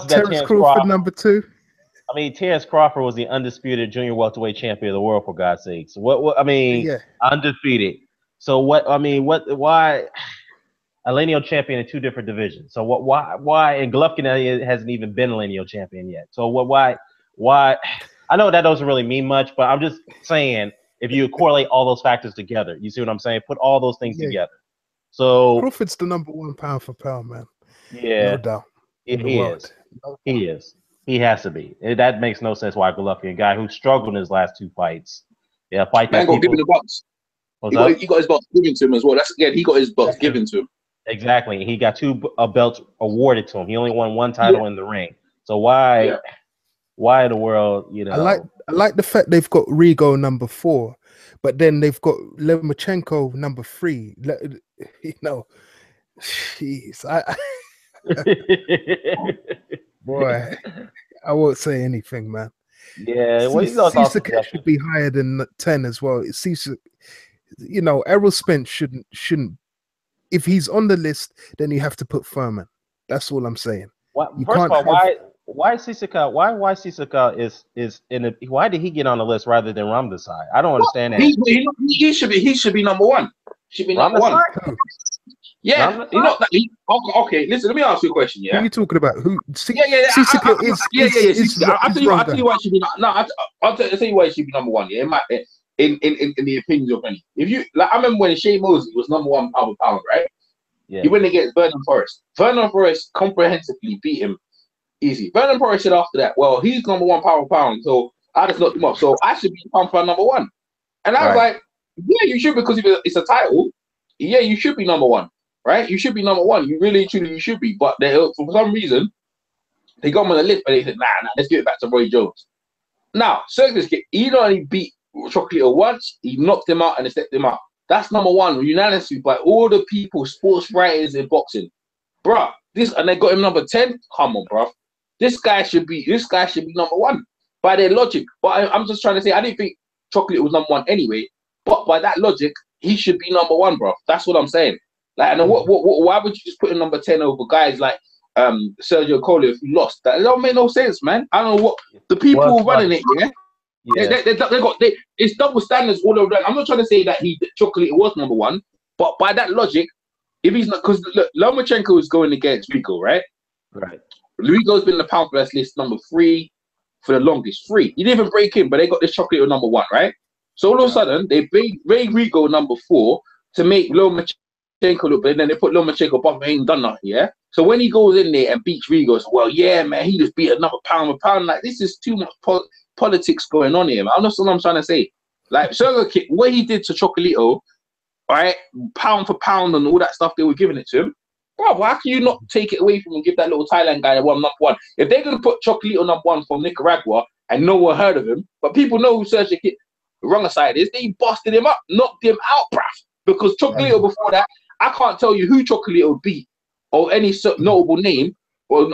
Terence Crawford number 2. I mean, Terence Crawford was the undisputed junior welterweight champion of the world, for God's sakes. What I mean, undefeated. So what? I mean, why? A lineal champion in 2 different divisions. So why? And Golovkin hasn't even been a lineal champion yet. So why? I know that doesn't really mean much, but I'm just saying if you correlate all those factors together, you see what I'm saying? Put all those things together. So Crawford's the number 1 pound for pound, man. Yeah, no doubt. He is. He is. He has to be. That makes no sense why Golovkin, a guy who struggled in his last 2 fights. Yeah, fight that. Man got given the box. He got his box given to him as well. He got his box given to him. Exactly. He got 2 belts awarded to him. He only won 1 title in the ring. So why? Yeah. Why in the world, you know? I like the fact they've got Rigo number 4, but then they've got Lomachenko number 3. You know, jeez, boy, I won't say anything, man. Yeah, Sissaket should be higher than 10 as well. You know, Errol Spence shouldn't. If he's on the list, then you have to put Furman. That's all I'm saying. Why Sissaket? Why Sissaket is in a? Why did he get on the list rather than Ramdasai? I don't understand that. He should be number 1. Should be number 1. Yeah, you know. Okay, listen. Let me ask you a question. Yeah, who are you talking about? Who? Sissaket is. I'll tell you why it should be. I'll tell you why it should be number 1. Yeah, in the opinions of many. If you like, I remember when Shea Mosley was number 1 pound for pound, right? Yeah. He went against Vernon Forrest. Vernon Forrest comprehensively beat him. Easy. Vernon Forrest said after that, well, he's number 1 pound for pound, so I just looked him up. So I should be pound for pound number 1. And I was like, yeah, you should, because if it's a title, yeah, you should be number 1, right? You should be number 1. You really, truly, you should be. But for some reason, They got him on the list, but they said, nah, let's give it back to Roy Jones. Now, Circus Kid, he not only beat Chocolatito once, he knocked him out and stepped him out. That's number one, unanimously by all the people, sports writers in boxing. Bruh, and they got him number 10. Come on, bruv. This guy should be number one by their logic. But I'm just trying to say, I didn't think Chocolate was number one anyway. But by that logic, he should be number one, bruv. That's what I'm saying. Like, and why would you just put him number 10 over guys like Sergio Kovalev who lost? That don't make no sense, man. I don't know what the people who are running it, yeah. It's double standards all over. I'm not trying to say that Chocolate was number one, but by that logic, if he's not, because Lomachenko is going against Rigo, right? Right. Rigo's been in the pound for list number 3 for the longest. 3. He didn't even break in, but they got this Chocolate number 1, right? So all of a sudden they made Rigo number 4 to make Lomachenko look, but then they put Lomachenko above. He ain't done nothing, yeah. So when he goes in there and beats Rigo, so, well, yeah, man, he just beat another pound for pound. Like, this is too much politics going on here, man. That's what I'm trying to say. Like, Sergio Kid, what he did to Chocolatito, right, pound for pound and all that stuff they were giving it to him, bro, how can you not take it away from him and give that little Thailand guy number 1? If they're going to put Chocolatito number 1 from Nicaragua and no one heard of him, but people know who Sergio Kid, the wrong side is, they busted him up, knocked him out, bruv. Because Chocolatito before that, I can't tell you who Chocolatito beat or any notable name or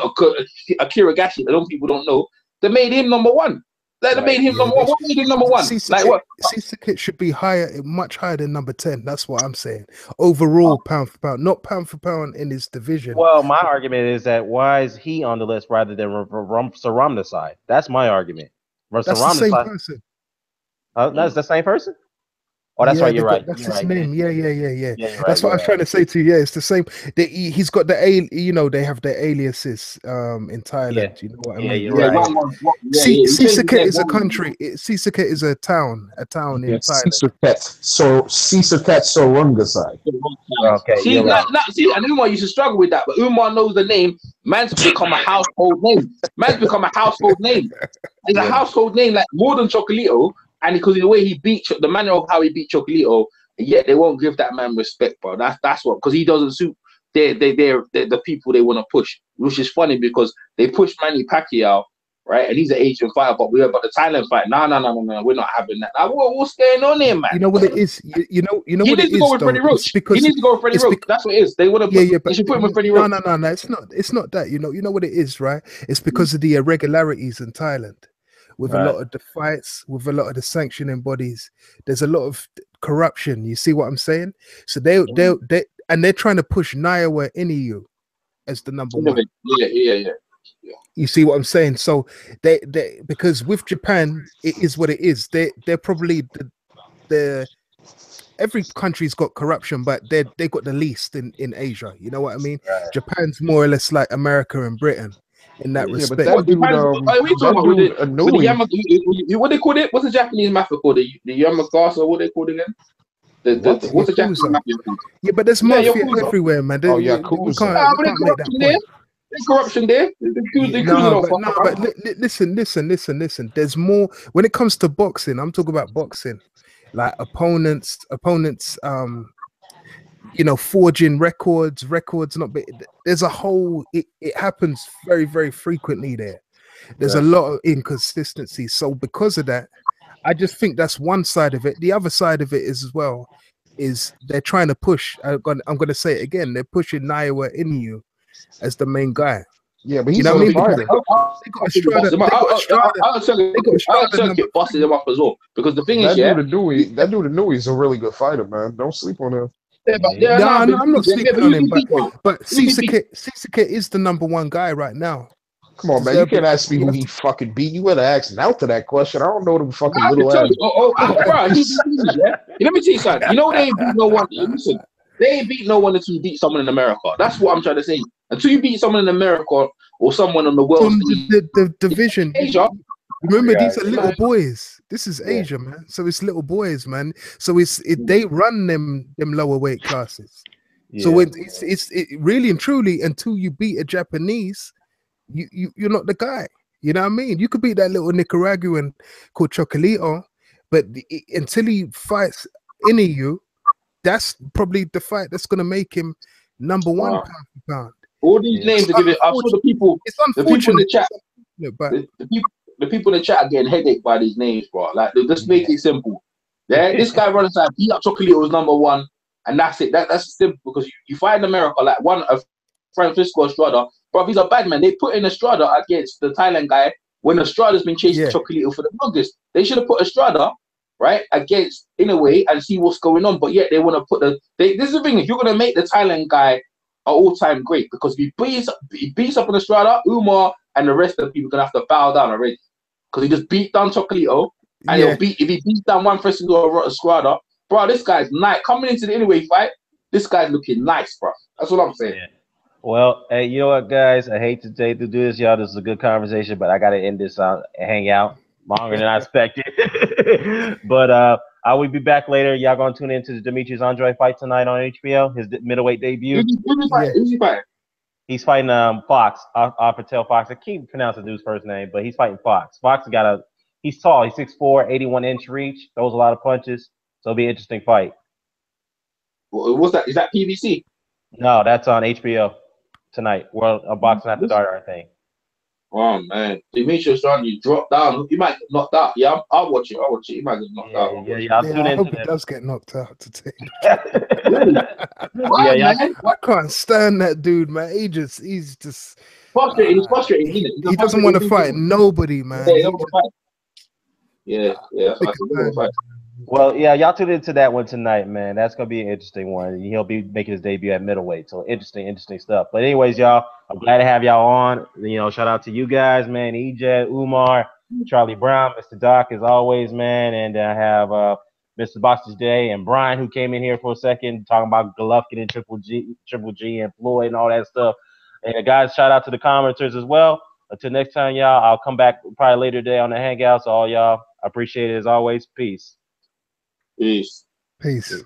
Akira Gassiev, that people don't know, that made him number 1. That made him number 1. What made him number 1? Like what? Cissokit should be much higher than number 10. That's what I'm saying. Overall, pound for pound, not pound for pound in his division. Well, my argument is that why is he on the list rather than Saramna side? That's my argument. That's the same person. That's the same person. Oh, that's right. You're right. That's his name. Yeah. That's what I was trying to say to you. Yeah, it's the same. He's got the they have their aliases in Thailand. You know what I mean? You're right. Cissokit is a country. Cissokit is a town in Thailand. So Cissokit Sorungasai. Okay. See, and Umar used to struggle with that, but Umar knows the name. Man's become a household name. It's a household name, like more than Chocolatito. And because of the way he beat, the manner of how he beat Chocolatito, yet they won't give that man respect, bro. That's what, because he doesn't suit they're the people they want to push, which is funny because they push Manny Pacquiao, right? And he's an Asian fighter, but we're about the Thailand fight. No, we're not having that. Like, what's going on here, man? You know what it is? You know he what needs it to is, go with Freddie Roach. He needs to go with Freddie Roach. That's what it is. They want to they should put him with Freddie Roach. No. It's not that. You know what it is, right? It's because of the irregularities in Thailand. With a lot of the fights, with a lot of the sanctioning bodies, there's a lot of corruption. You see what I'm saying? So they're trying to push Naoya Inoue as the number 1. Yeah. You see what I'm saying? So they because with Japan, it is what it is. They're probably the every country's got corruption, but they got the least in Asia. You know what I mean? Right. Japan's more or less like America and Britain. In that respect, what they called it? What's the Japanese mafia called? The Yamakasa? What they called it again? What's the Japanese mafia? Yeah, but there's mafia everywhere, man. Yakuza. We can't make that point. There's corruption there. But listen. There's more when it comes to boxing. I'm talking about boxing, like opponents. Forging records not. There's a whole. It happens very, very frequently there. There's a lot of inconsistency. So because of that, I just think that's one side of it. The other side of it is as well is they're trying to push. I'm going to say it again. They're pushing Naoya Inoue as the main guy. Yeah, but he's a fighter. I'll get busted him up as well. Because the thing is, that dude Inoue is a really good fighter, man. Don't sleep on him. I'm not sleeping on him, but Cissokit is the number 1 guy right now. Come on, man. You can't ask me who he fucking beat. You would have asked out to that question. I don't know them fucking little ass. Bro, let me tell you something. You know they ain't beat no one. Listen, they ain't beat no one until you beat someone in America. That's what I'm trying to say. Until you beat someone in America or someone on the world the division. Asia. Remember, these are little boys. This is Asia, man. So it's little boys, man. So they run them lower weight classes. Yeah. So it's really and truly until you beat a Japanese, you're not the guy. You know what I mean? You could beat that little Nicaraguan called Chocolatito, but until he fights Inoue, that's probably the fight that's gonna make him number 1 pound for pound. All these names are giving. I'm sure the people in the chat, but the people in the chat are getting headache by these names, bro. Like, just make it simple. Yeah, this guy running side, beat up Chocolate was #1, and that's it. That's simple because you fight in America like Francisco Estrada, bro. He's a bad man. They put in Estrada against the Thailand guy when Estrada's been chasing Chocolate for the longest. They should have put Estrada right against Inoue and see what's going on. But yet they want to put this is the thing. If you're gonna make the Thailand guy an all-time great, because if he beats up on Estrada, Umar and the rest of the people are gonna have to bow down already because he just beat down Chocolito. And if he beats down one Francisco or Estrada, bro, this guy's nice. Coming into the Inoue fight, this guy's looking nice, bro. That's what I'm saying. Yeah. Well, hey, you know what, guys? I hate to do this, y'all. This is a good conversation, but I got to end this hangout longer than I expected. But I will be back later. Y'all going to tune into the Demetrius Andrade fight tonight on HBO, his middleweight debut. Who's he fighting? He's fighting Fox, Arpatel Fox. I can't pronounce the dude's first name, but he's fighting Fox. Fox he's tall. He's 6'4", 81-inch reach. Throws a lot of punches. So it'll be an interesting fight. What's that? Is that PBC? No, that's on HBO tonight. World Boxing After Dark, I think. Oh man, Demetrius trying to drop down. He might get knocked out. Yeah, I'll watch it. He might get knocked out. I hope he does get knocked out today. Really? I can't stand that dude, man. He's just frustrating. He's frustrating. He doesn't want to fight nobody, man. Yeah. Well, yeah, y'all tuned into that one tonight, man. That's gonna be an interesting one. He'll be making his debut at middleweight, so interesting stuff. But anyways, y'all, I'm glad to have y'all on. You know, shout out to you guys, man. EJ, Umar, Charlie Brown, Mr. Doc, as always, man. And I have Mr. Boxers Day and Brian, who came in here for a second talking about Golovkin and Triple G and Floyd and all that stuff. And guys, shout out to the commenters as well. Until next time, y'all, I'll come back probably later today on the Hangout. So all y'all, I appreciate it as always. Peace. Peace. Peace.